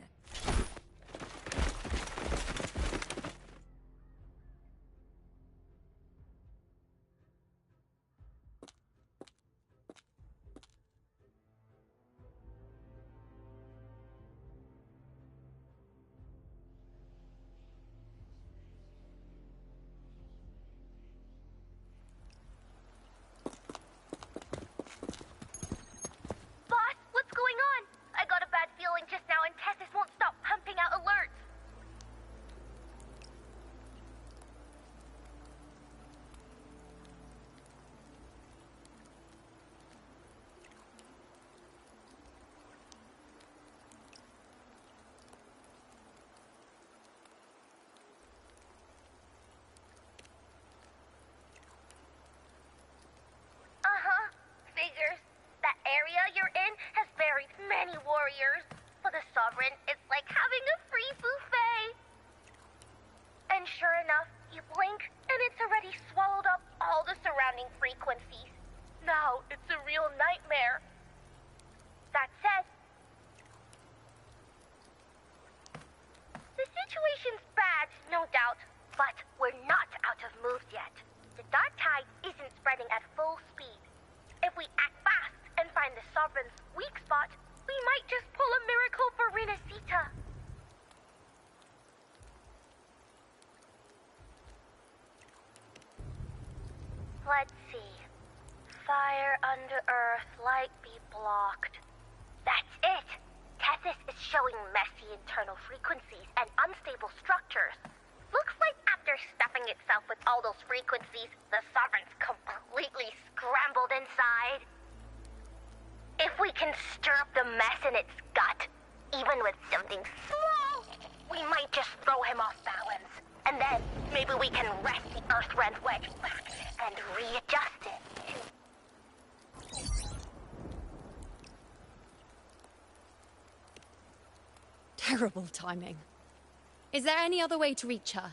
[SPEAKER 14] blink, and it's already swallowed up all the surrounding frequencies. Now it's a real nightmare. That said, the situation's bad, no doubt, but we're not out of moves yet. The dark tide isn't spreading at full speed. If we act fast and find the Sovereign's weak spot, we might just pull a miracle for Renacita. Let's see. Fire under earth, light be blocked. That's it! Tethys is showing messy internal frequencies and unstable structures. Looks like after stuffing itself with all those frequencies, the Sovereign's completely scrambled inside. If we can stir up the mess in its gut, even with something small, we might just throw him off balance. And then maybe we can wrest the Earth-rend wedge back and readjust it to...
[SPEAKER 7] Terrible timing. Is there any other way to reach her?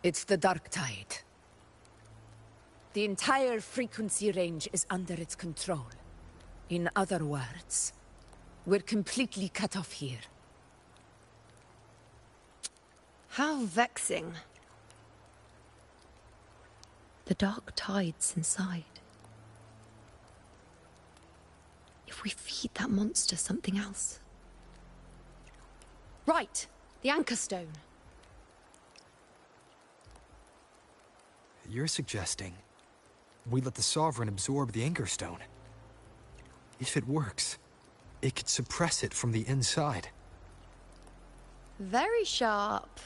[SPEAKER 4] It's the dark tide. The entire frequency range is under its control. In other words, we're completely cut off here.
[SPEAKER 7] How vexing. The dark tide's inside. If we feed that monster something else. Right, the anchor stone.
[SPEAKER 3] You're suggesting we let the Sovereign absorb the anchor stone. If it works, it could suppress it from the inside.
[SPEAKER 7] Very sharp.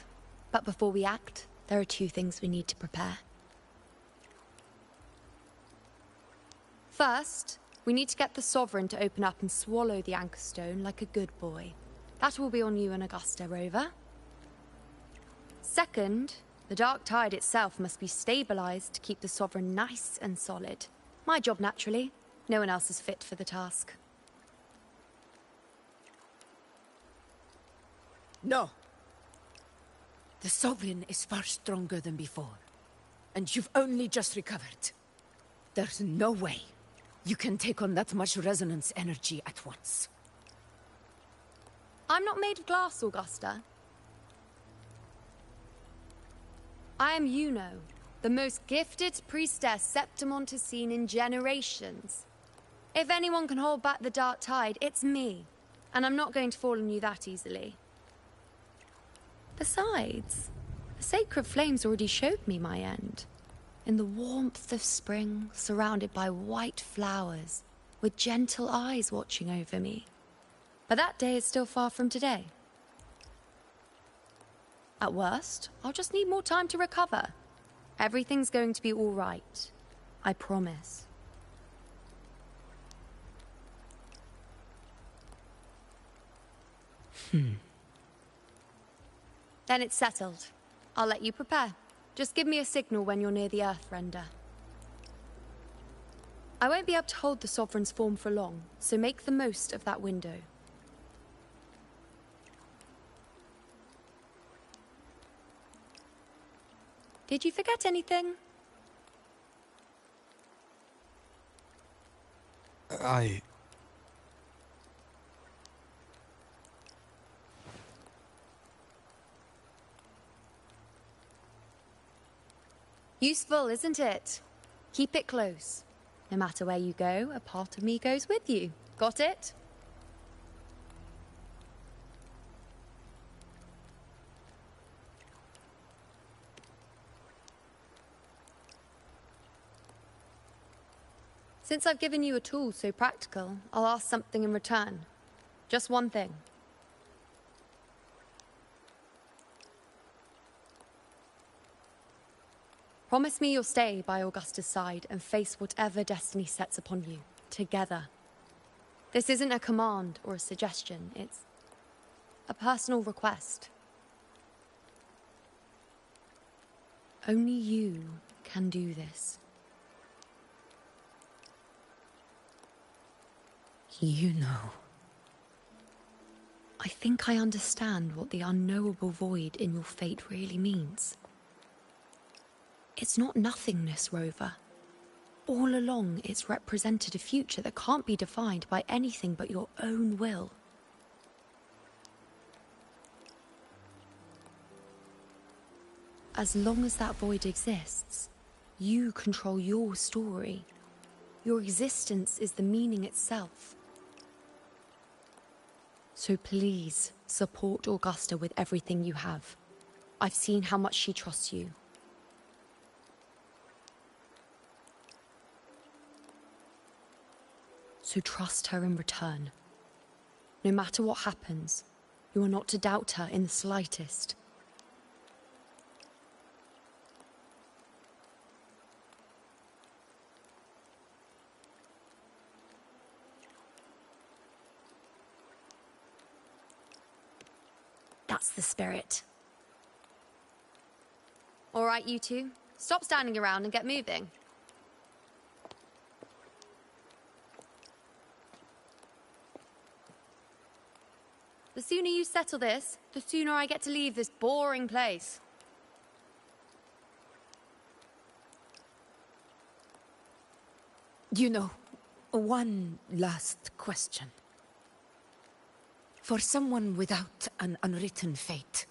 [SPEAKER 7] But before we act, there are two things we need to prepare. First, we need to get the Sovereign to open up and swallow the anchor stone like a good boy. That will be on you and Augusta, Rover. Second, the dark tide itself must be stabilized to keep the Sovereign nice and solid. My job, naturally. No one else is fit for the task.
[SPEAKER 4] No. The Sovereign is far stronger than before. And you've only just recovered. There's no way you can take on that much resonance energy at once.
[SPEAKER 7] I'm not made of glass, Augusta. I am Yuno, the most gifted priestess Septimont has seen in generations. If anyone can hold back the dark tide, it's me. And I'm not going to fall on you that easily. Besides, the sacred flames already showed me my end. In the warmth of spring, surrounded by white flowers, with gentle eyes watching over me. But that day is still far from today. At worst, I'll just need more time to recover. Everything's going to be all right. I promise. Then it's settled. I'll let you prepare. Just give me a signal when you're near the Earth-render. I won't be able to hold the Sovereign's form for long, so make the most of that window. Did you forget anything? Useful, isn't it? Keep it close. No matter where you go, a part of me goes with you. Got it? Since I've given you a tool so practical, I'll ask something in return. Just one thing. Promise me you'll stay by Augusta's side and face whatever destiny sets upon you, together. This isn't a command or a suggestion, it's a personal request. Only you can do this.
[SPEAKER 4] You know.
[SPEAKER 7] I think I understand what the unknowable void in your fate really means. It's not nothingness, Rover. All along, it's represented a future that can't be defined by anything but your own will. As long as that void exists, you control your story. Your existence is the meaning itself. So please, support Augusta with everything you have. I've seen how much she trusts you. So trust her in return. No matter what happens, you are not to doubt her in the slightest. That's the spirit. All right, you two. Stop standing around and get moving. The sooner you settle this, the sooner I get to leave this boring place.
[SPEAKER 4] You know, one last question. For someone without an unwritten fate,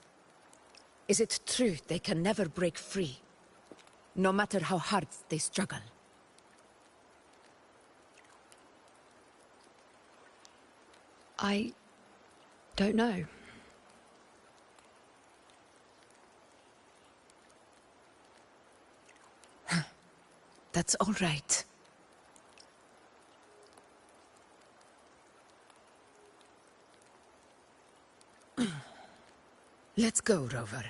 [SPEAKER 4] is it true they can never break free, no matter how hard they struggle?
[SPEAKER 7] I don't know.
[SPEAKER 4] That's all right. Let's go, Rover.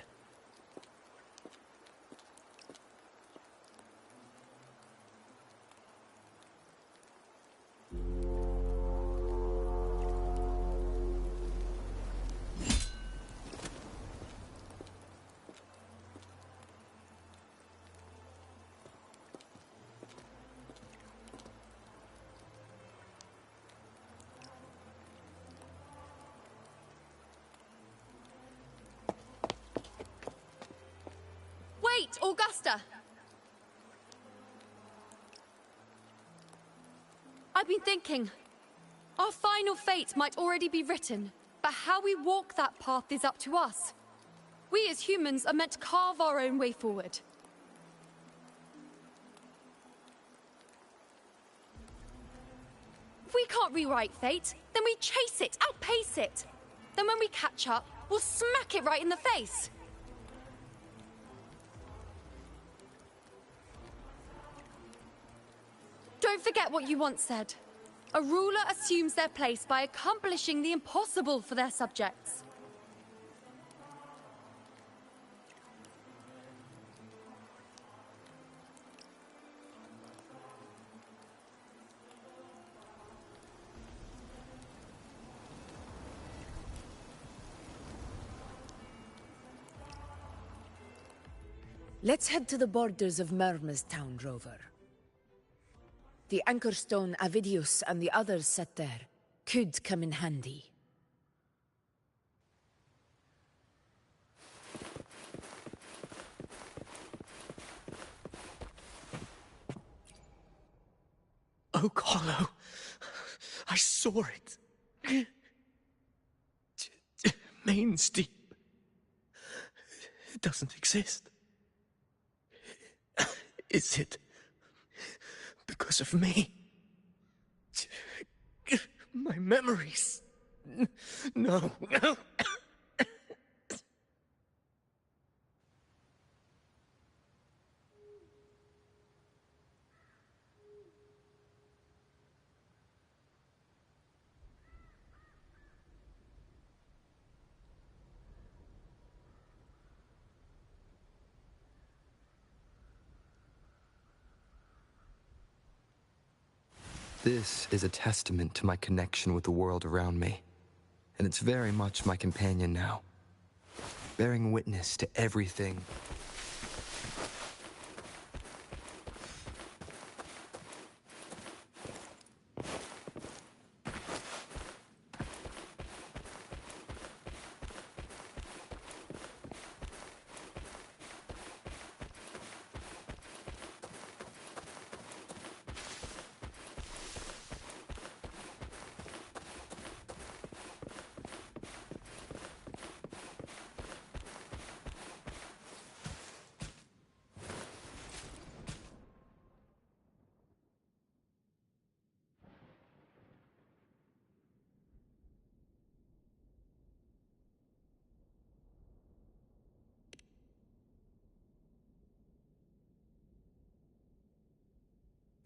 [SPEAKER 7] Wait, Augusta! I've been thinking. Our final fate might already be written, but how we walk that path is up to us. We as humans are meant to carve our own way forward. If we can't rewrite fate, then we chase it, outpace it. Then when we catch up, we'll smack it right in the face. Don't forget what you once said. A ruler assumes their place by accomplishing the impossible for their subjects.
[SPEAKER 4] Let's head to the borders of Town, Rover. The anchor stone Avidius and the others set there could come in handy.
[SPEAKER 6] Oak Hollow. I saw it. Main's deep. It doesn't exist. Is it because of me? My memories. No.
[SPEAKER 3] This is a testament to my connection with the world around me, and it's very much my companion now, bearing witness to everything.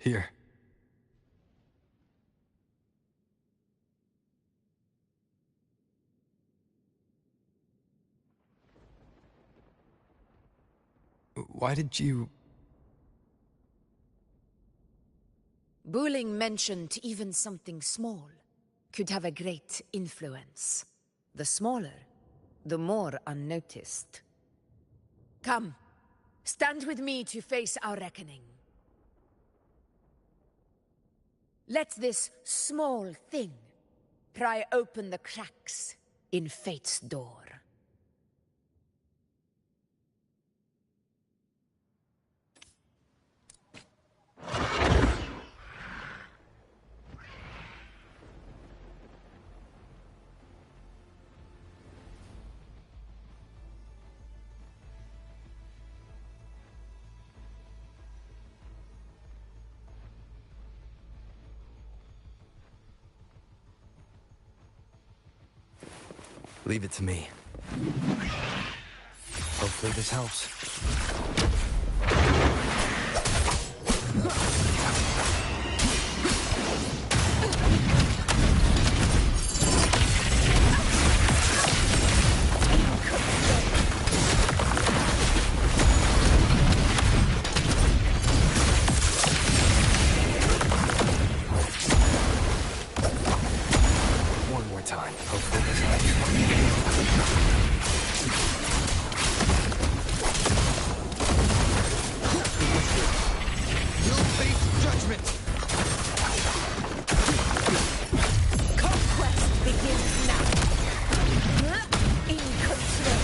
[SPEAKER 3] Here. Why did you...
[SPEAKER 4] Buling mentioned even something small could have a great influence. The smaller, the more unnoticed. Come, stand with me to face our reckoning. Let this small thing pry open the cracks in fate's door.
[SPEAKER 3] Leave it to me. Hopefully this helps. One more time. Hopefully this helps. You'll face judgment!
[SPEAKER 4] Conquest begins now. In control.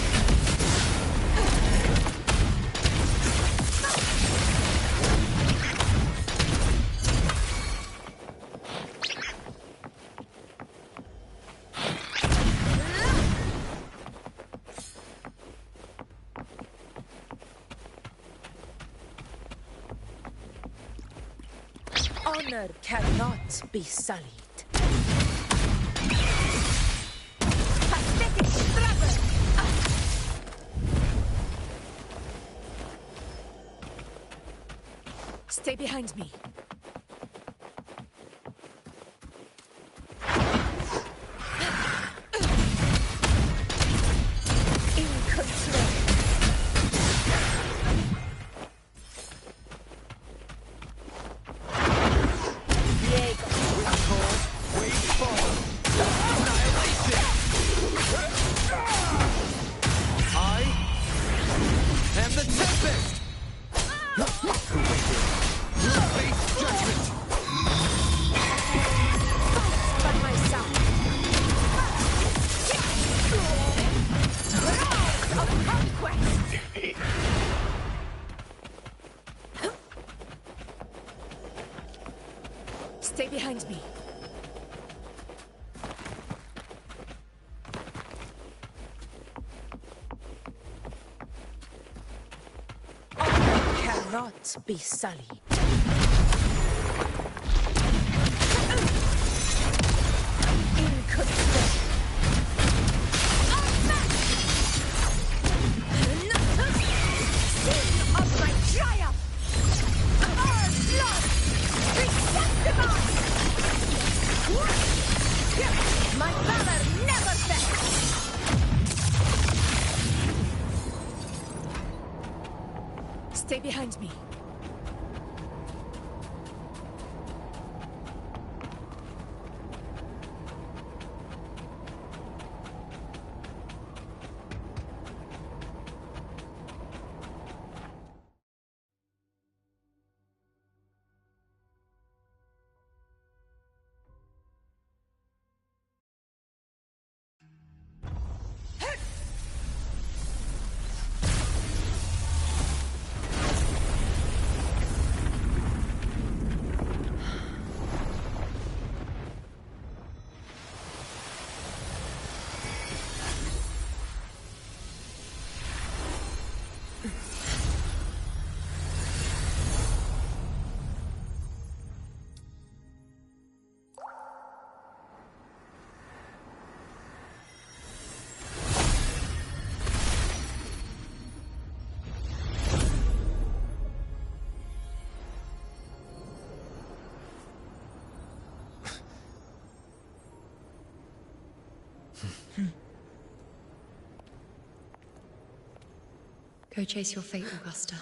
[SPEAKER 4] Honor cannot be sullied. Pathetic struggle! Stay behind me. In control. Stay behind me. Honor cannot be sullied. In control. Sin of my triumph! Our blood! Resentiment! My valor never fails! Stay behind me.
[SPEAKER 7] Go chase your fate, Augusta.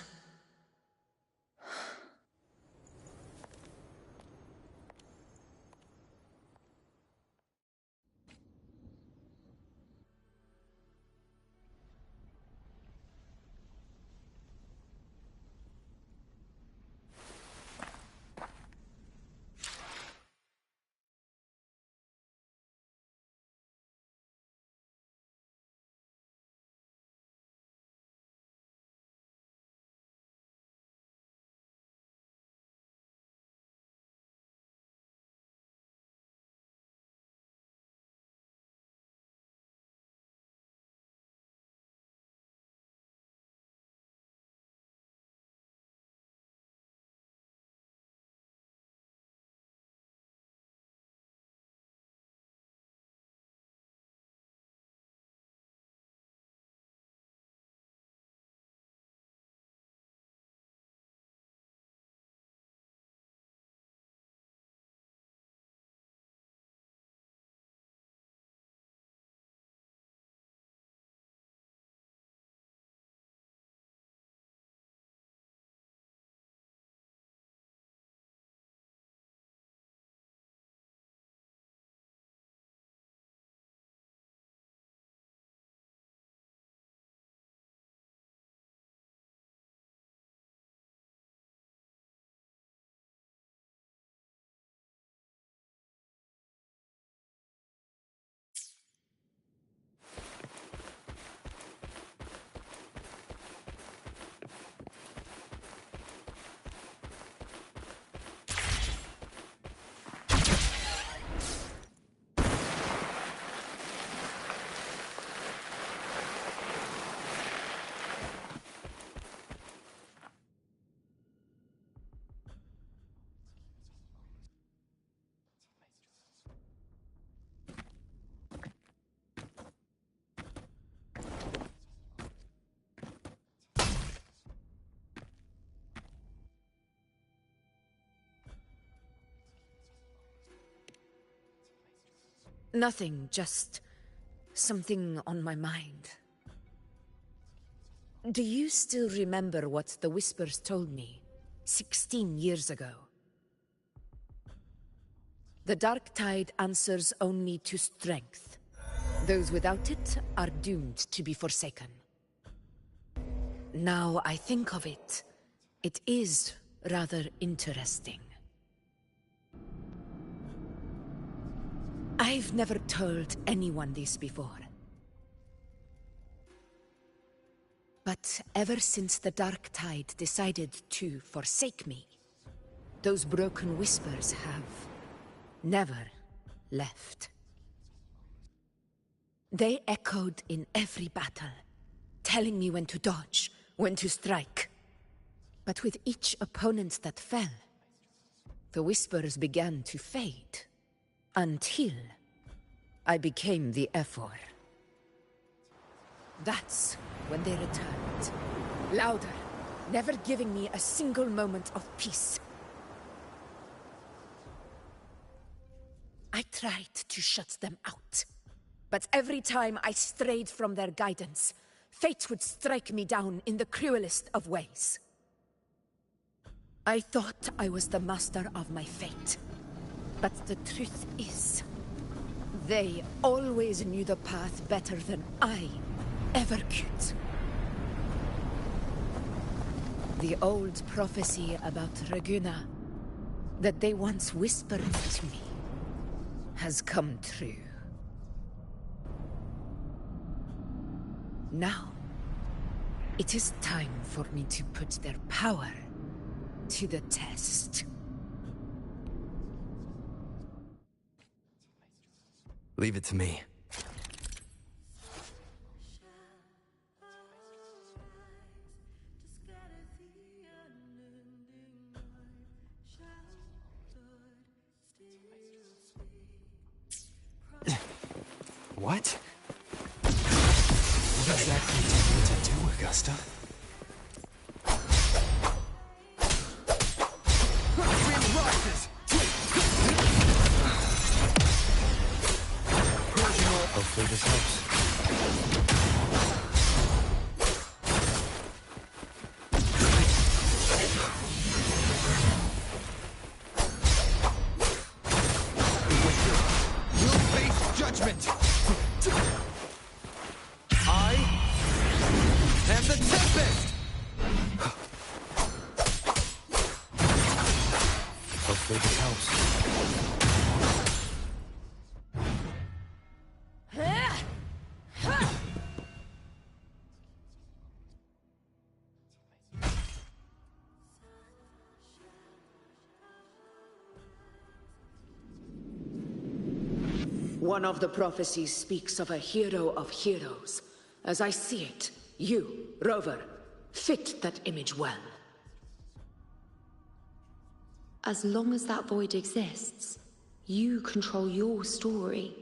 [SPEAKER 4] Nothing, just something on my mind. Do you still remember what the Whispers told me 16 years ago? The Dark Tide answers only to strength. Those without it are doomed to be forsaken. Now I think of it, it is rather interesting. I've never told anyone this before. But ever since the Dark Tide decided to forsake me, those broken whispers have never left. They echoed in every battle, telling me when to dodge, when to strike. But with each opponent that fell, the whispers began to fade. Until I became the Ephor. That's when they returned. Louder, never giving me a single moment of peace. I tried to shut them out. But every time I strayed from their guidance, fate would strike me down in the cruelest of ways. I thought I was the master of my fate. But the truth is, they always knew the path better than I ever could. The old prophecy about Raguna, that they once whispered to me, has come true. Now, it is time for me to put their power to the test.
[SPEAKER 3] Leave it to me. What? What exactly do you need to do, Augusta?
[SPEAKER 5] Hopefully this helps.
[SPEAKER 3] You'll face judgment! I am the Tempest!
[SPEAKER 5] Hopefully this helps.
[SPEAKER 4] One of the prophecies speaks of a hero of heroes. As I see it, you, Rover, fit that image well.
[SPEAKER 7] As long as that void exists, you control your story.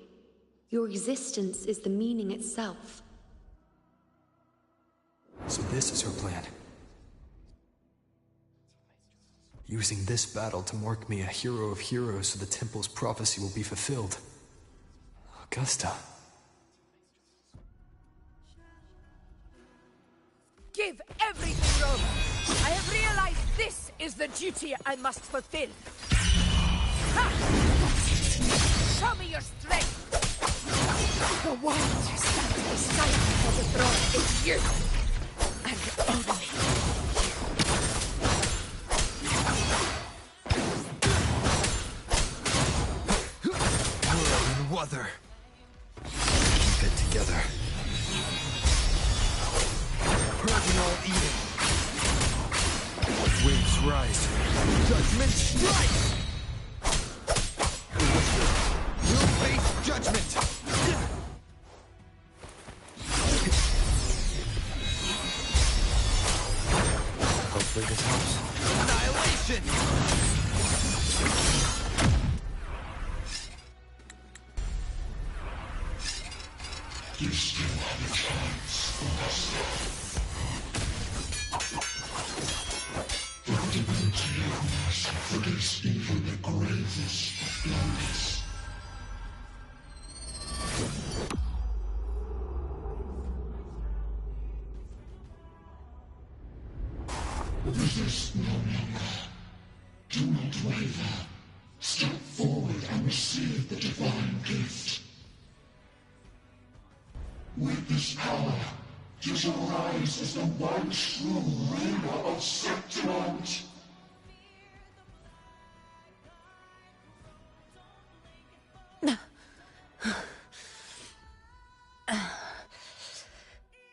[SPEAKER 7] Your existence is the meaning itself.
[SPEAKER 3] So this is her plan. Using this battle to mark me a hero of heroes so the temple's prophecy will be fulfilled. Augusta.
[SPEAKER 4] Give everything, Rover! I have realized this is the duty I must fulfill. Ha! Show me your strength! The one who stands beside me for the throne is you! And only
[SPEAKER 3] Kuro and Wuthering. Keep it together. Purging all evil. Waves rise. Judgment strikes! You'll face judgment!
[SPEAKER 5] Hopefully this helps.
[SPEAKER 3] Annihilation!
[SPEAKER 13] You still have a chance, Augusta. The divinity of mercy forgives even the gravest of blunders. Resist no longer. Do not waver. Step forward and receive the divine gift. With this power, you shall rise as the one true ruler of Septimont.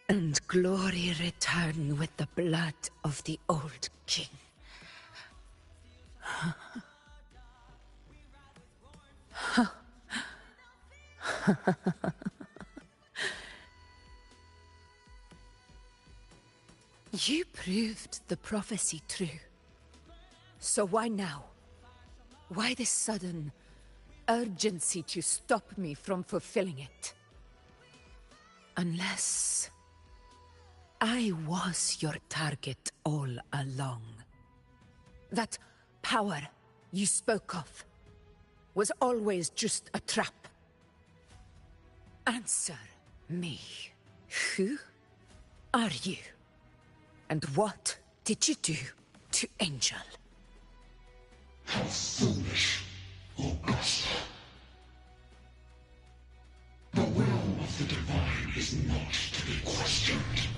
[SPEAKER 4] and glory return with the blood of the old king. You proved the prophecy true. So why now? Why this sudden urgency to stop me from fulfilling it? Unless I was your target all along. That power you spoke of was always just a trap. Answer me. Who are you? And what did you do to Angel?
[SPEAKER 13] How foolish, Augusta. The will of the divine is not to be questioned.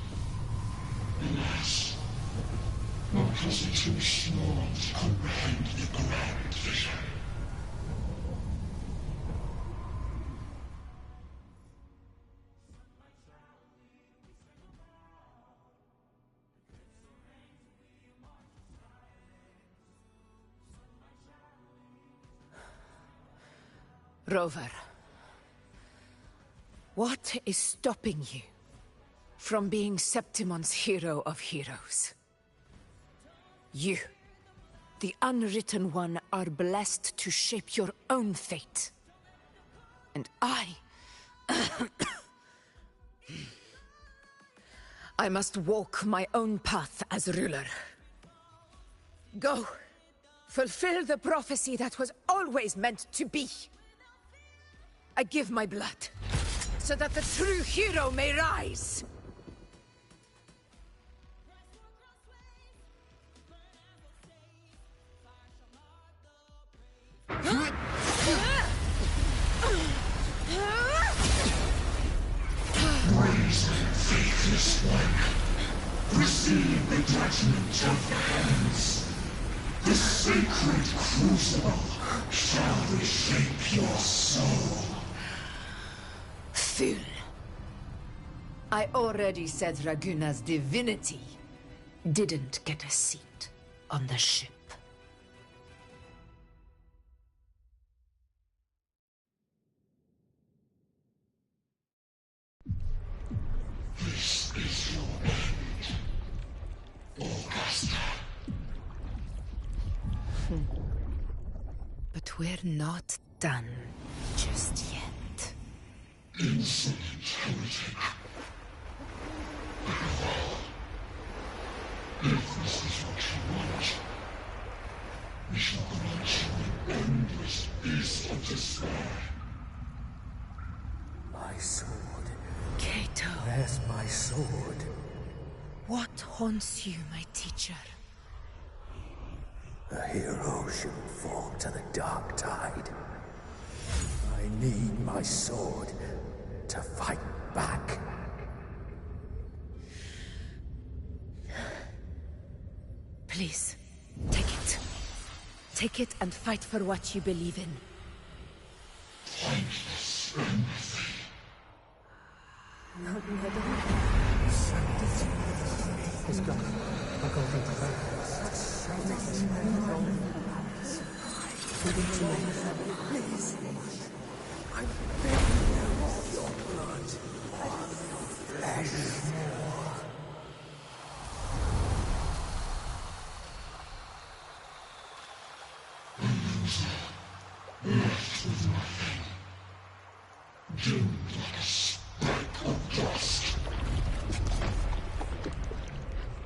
[SPEAKER 13] Alas, my cousin too small to comprehend the grand vision.
[SPEAKER 4] Rover, what is stopping you from being Septimon's hero of heroes? You, the unwritten one, are blessed to shape your own fate. And I must walk my own path as ruler. Go, fulfill the prophecy that was always meant to be. I give my blood, so that the true hero may rise.
[SPEAKER 13] Brazen, faithless one, receive the judgment of the hands. The sacred crucible shall reshape your soul.
[SPEAKER 4] Fool. I already said Raguna's divinity didn't get a seat on the ship.
[SPEAKER 13] This is your end, Augusta.
[SPEAKER 4] But we're not done just yet.
[SPEAKER 13] Insolent heretic. If this is what you want, we shall grant you an endless beast of despair.
[SPEAKER 16] My sword.
[SPEAKER 4] Kato.
[SPEAKER 16] Where's my sword?
[SPEAKER 4] What haunts you, my teacher?
[SPEAKER 16] A hero shouldn't fall to the dark tide. I need my sword to fight back.
[SPEAKER 4] Please, take it. Take it and fight for what you believe in.
[SPEAKER 13] Thankless empathy.
[SPEAKER 16] He's gone. I'll go into Please. I beg you of your blood. Flesh.
[SPEAKER 13] Left with nothing. Doomed like a speck of dust.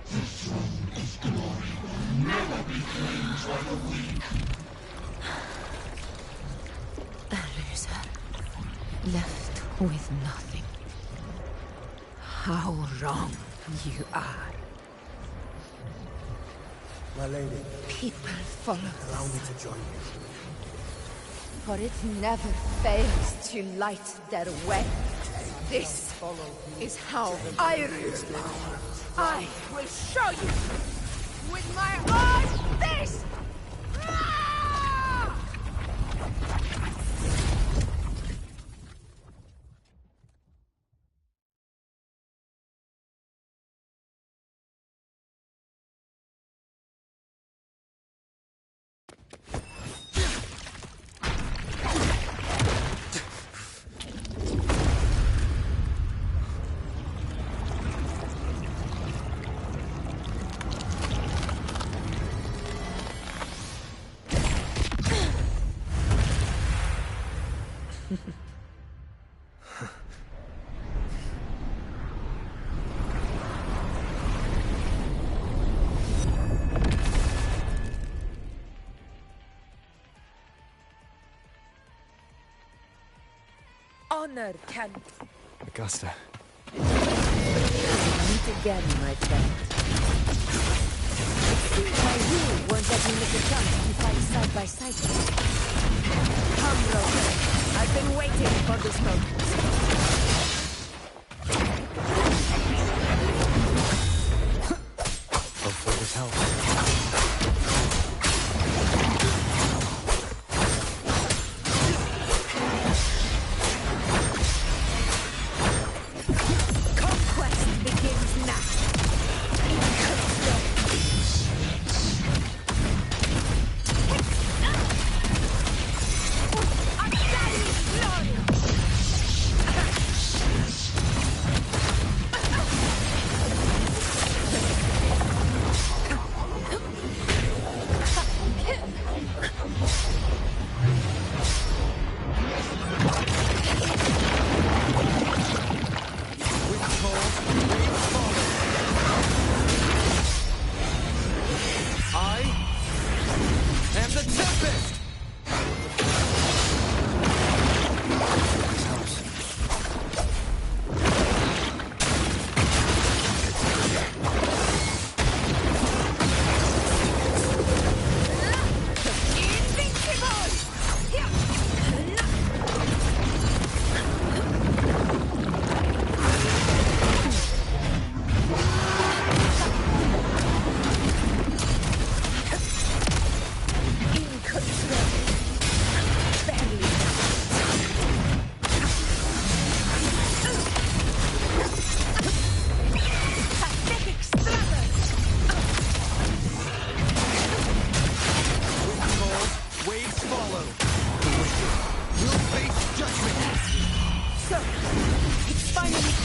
[SPEAKER 13] The throne of glory will never be claimed by the weak.
[SPEAKER 4] A loser. Left with nothing. How wrong you are.
[SPEAKER 16] My lady.
[SPEAKER 4] People follow.
[SPEAKER 16] Allow me to join you.
[SPEAKER 4] For it never fails to light their way. This is how I rule. I will show you with my own fist! Honor can...
[SPEAKER 3] Augusta.
[SPEAKER 4] Meet again, my friend. My rule won't let me make a jump to fight side by side with you. Come, Rover. I've been waiting for this moment.
[SPEAKER 3] Hopefully this helps.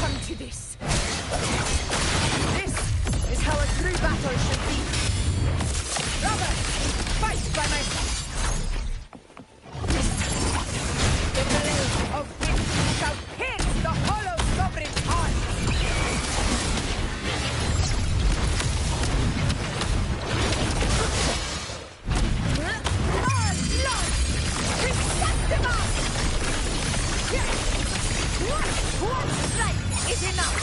[SPEAKER 19] come to this. This is how a true battle should be. Rover, fight by my side. The blade of wind shall pierce the hollow sovereign's heart. One strike is enough!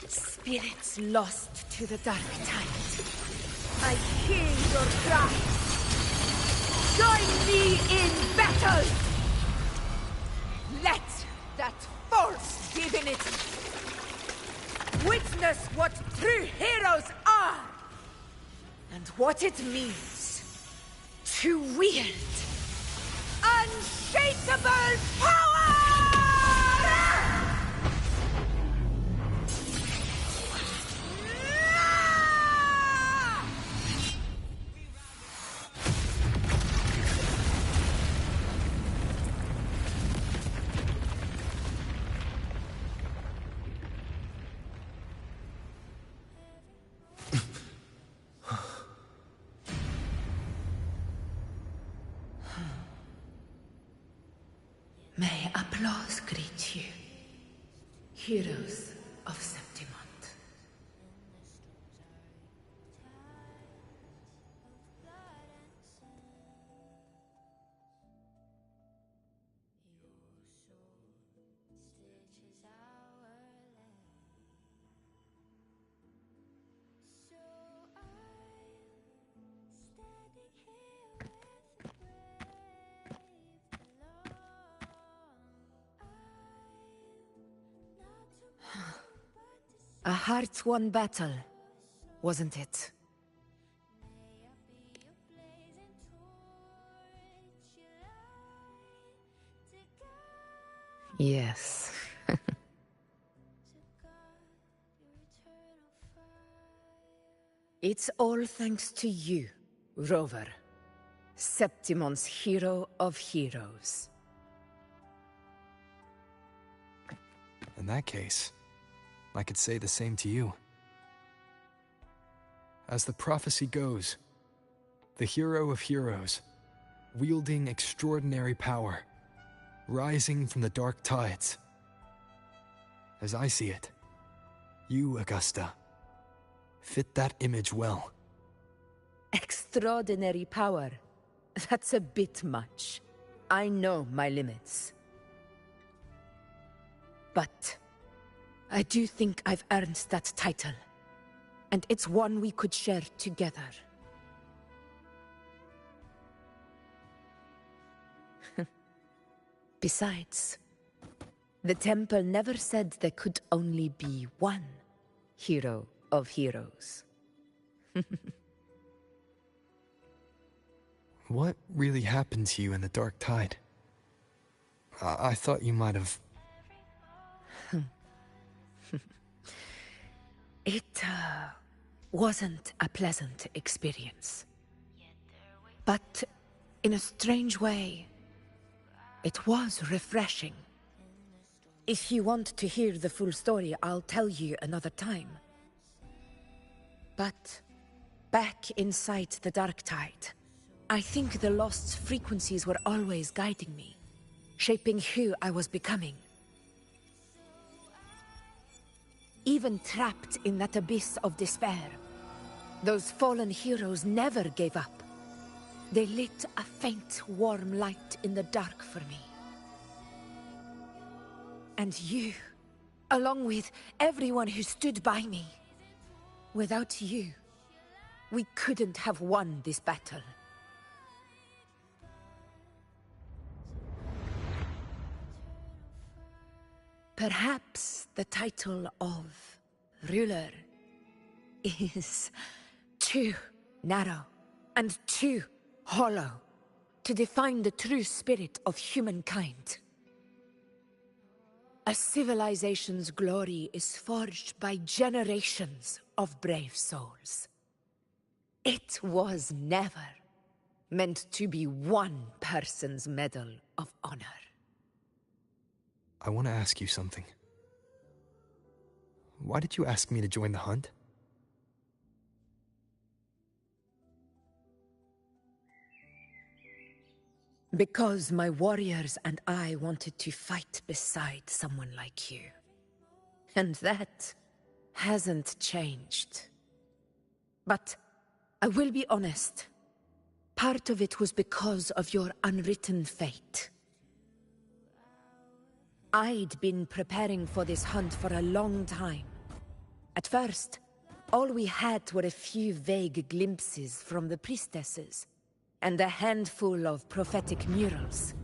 [SPEAKER 19] Spirits lost to the dark tide. I hear your cries. Join me in battle! Let that false divinity witness what true heroes are and what it means to wield unshakable power!
[SPEAKER 4] May applause greet you, heroes of Septimont. A heart-won battle, wasn't it? Yes. It's all thanks to you, Rover, Septimon's hero of heroes.
[SPEAKER 3] In that case, I could say the same to you. As the prophecy goes, the hero of heroes, wielding extraordinary power, rising from the dark tides. As I see it, you, Augusta, fit that image well.
[SPEAKER 4] Extraordinary power. That's a bit much. I know my limits. But I do think I've earned that title, and it's one we could share together. Besides, the temple never said there could only be one hero of heroes.
[SPEAKER 3] What really happened to you in the dark tide? I thought you might have...
[SPEAKER 4] It wasn't a pleasant experience. But in a strange way, it was refreshing. If you want to hear the full story, I'll tell you another time. But back inside the dark tide, I think the lost frequencies were always guiding me, shaping who I was becoming. Even trapped in that abyss of despair, those fallen heroes never gave up. They lit a faint, warm light in the dark for me. And you, along with everyone who stood by me. Without you, we couldn't have won this battle. Perhaps the title of ruler is too narrow and too hollow to define the true spirit of humankind. A civilization's glory is forged by generations of brave souls. It was never meant to be one person's medal of honor.
[SPEAKER 3] I want to ask you something. Why did you ask me to join the hunt?
[SPEAKER 4] Because my warriors and I wanted to fight beside someone like you. And that hasn't changed. But I will be honest. Part of it was because of your unwritten fate. I'd been preparing for this hunt for a long time. At first, all we had were a few vague glimpses from the priestesses, and a handful of prophetic murals.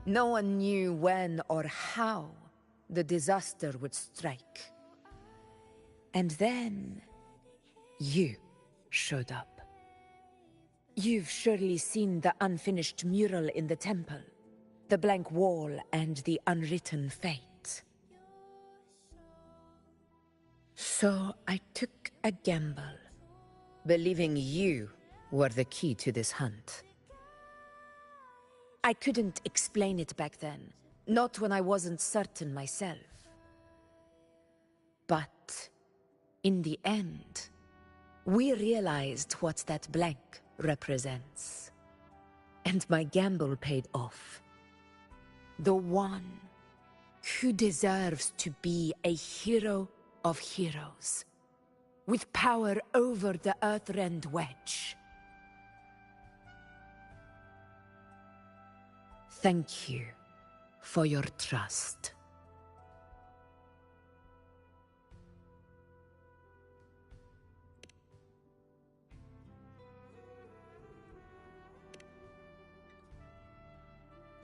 [SPEAKER 4] No one knew when or how the disaster would strike. And then, you showed up. You've surely seen the unfinished mural in the temple, the blank wall and the unwritten fate. So I took a gamble, believing you were the key to this hunt. I couldn't explain it back then, not when I wasn't certain myself. But in the end, we realized what that blank represents. And my gamble paid off. The one who deserves to be a hero of heroes, with power over the Earthrend Wedge. Thank you for your trust.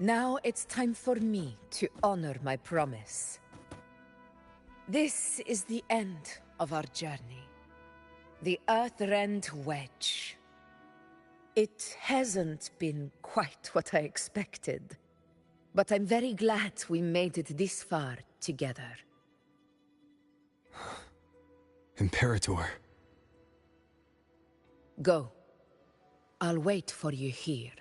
[SPEAKER 4] Now it's time for me to honor my promise. This is the end of our journey. The Earthrend Wedge. It hasn't been quite what I expected, but I'm very glad we made it this far together.
[SPEAKER 3] Imperator.
[SPEAKER 4] Go. I'll wait for you here.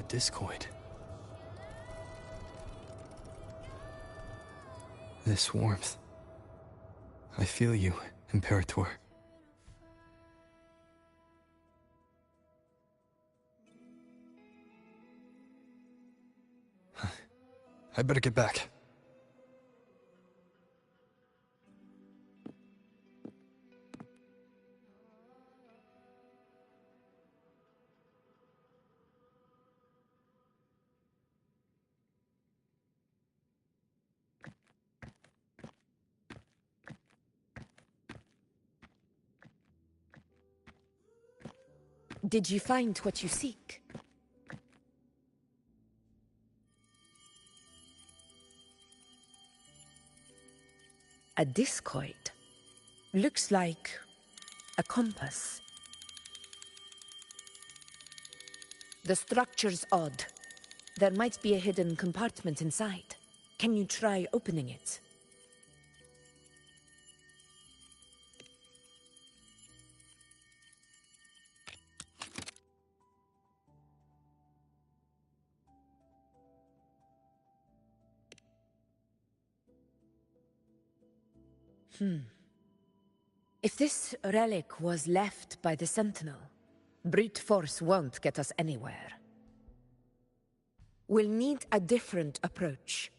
[SPEAKER 3] Discoid. This warmth. I feel you, Imperator. I better get back.
[SPEAKER 4] Did you find what you seek? A discoid. Looks like a compass. The structure's odd. There might be a hidden compartment inside. Can you try opening it? If this relic was left by the Sentinel, brute force won't get us anywhere. We'll need a different approach.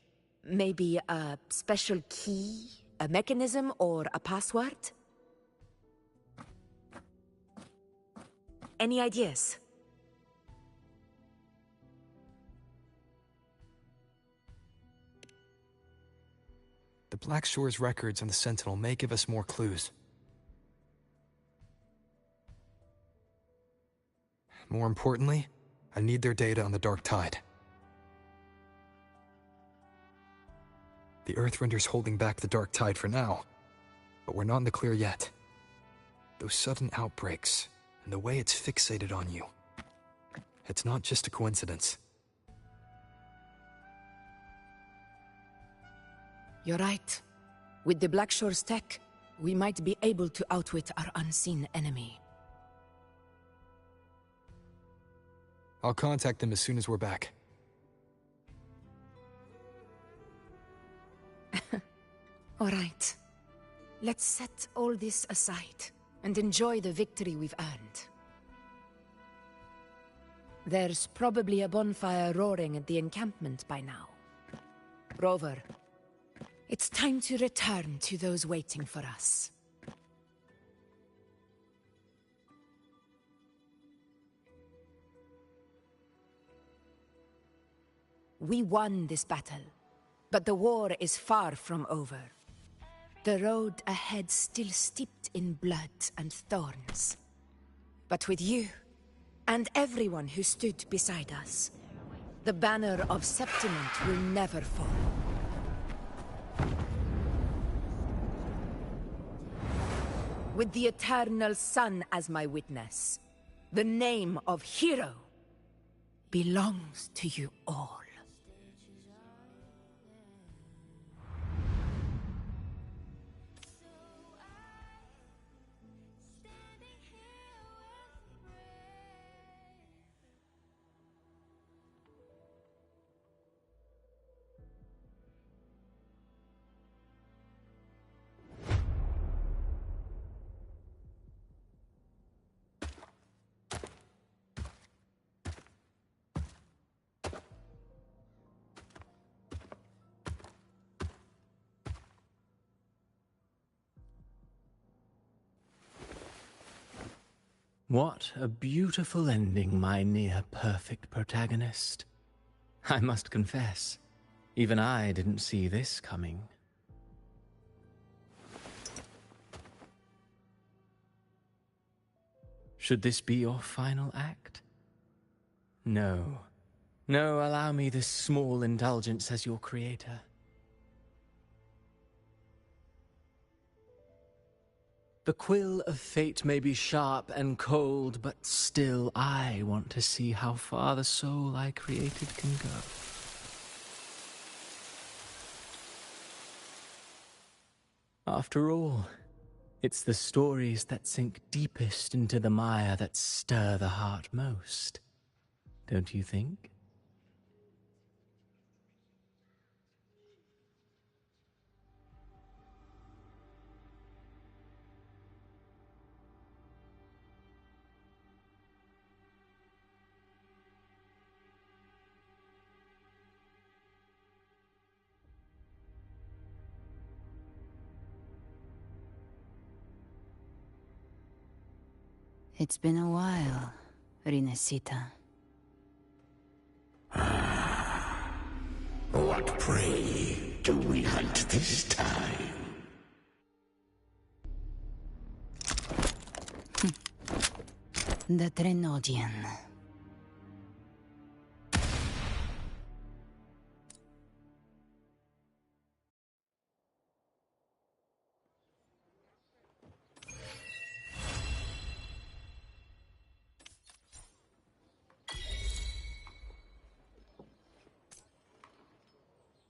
[SPEAKER 4] Maybe a special key, a mechanism, or a password? Any ideas?
[SPEAKER 3] The Black Shore's records on the Sentinel may give us more clues. More importantly, I need their data on the Dark Tide. The Earthrender's holding back the Dark Tide for now, but we're not in the clear yet. Those sudden outbreaks, and the way it's fixated on you, it's not just a coincidence.
[SPEAKER 4] You're right. With the Black Shore's tech, we might be able to outwit our unseen enemy.
[SPEAKER 3] I'll contact them as soon as we're back.
[SPEAKER 4] All right. Let's set all this aside and enjoy the victory we've earned. There's probably a bonfire roaring at the encampment by now. Rover, it's time to return to those waiting for us. We won this battle, but the war is far from over. The road ahead still steeped in blood and thorns. But with you, and everyone who stood beside us, the banner of Septiment will never fall. With the eternal sun as my witness, the name of hero belongs to you all.
[SPEAKER 5] What a beautiful ending, my near-perfect protagonist. I must confess, even I didn't see this coming. Should this be your final act? No. No, allow me this small indulgence as your creator. The quill of fate may be sharp and cold, but still I want to see how far the soul I created can go. After all, it's the stories that sink deepest into the mire that stir the heart most, don't you think?
[SPEAKER 20] It's been a while, Rinesita.
[SPEAKER 13] What prey do we hunt this time?
[SPEAKER 20] The Trinodian.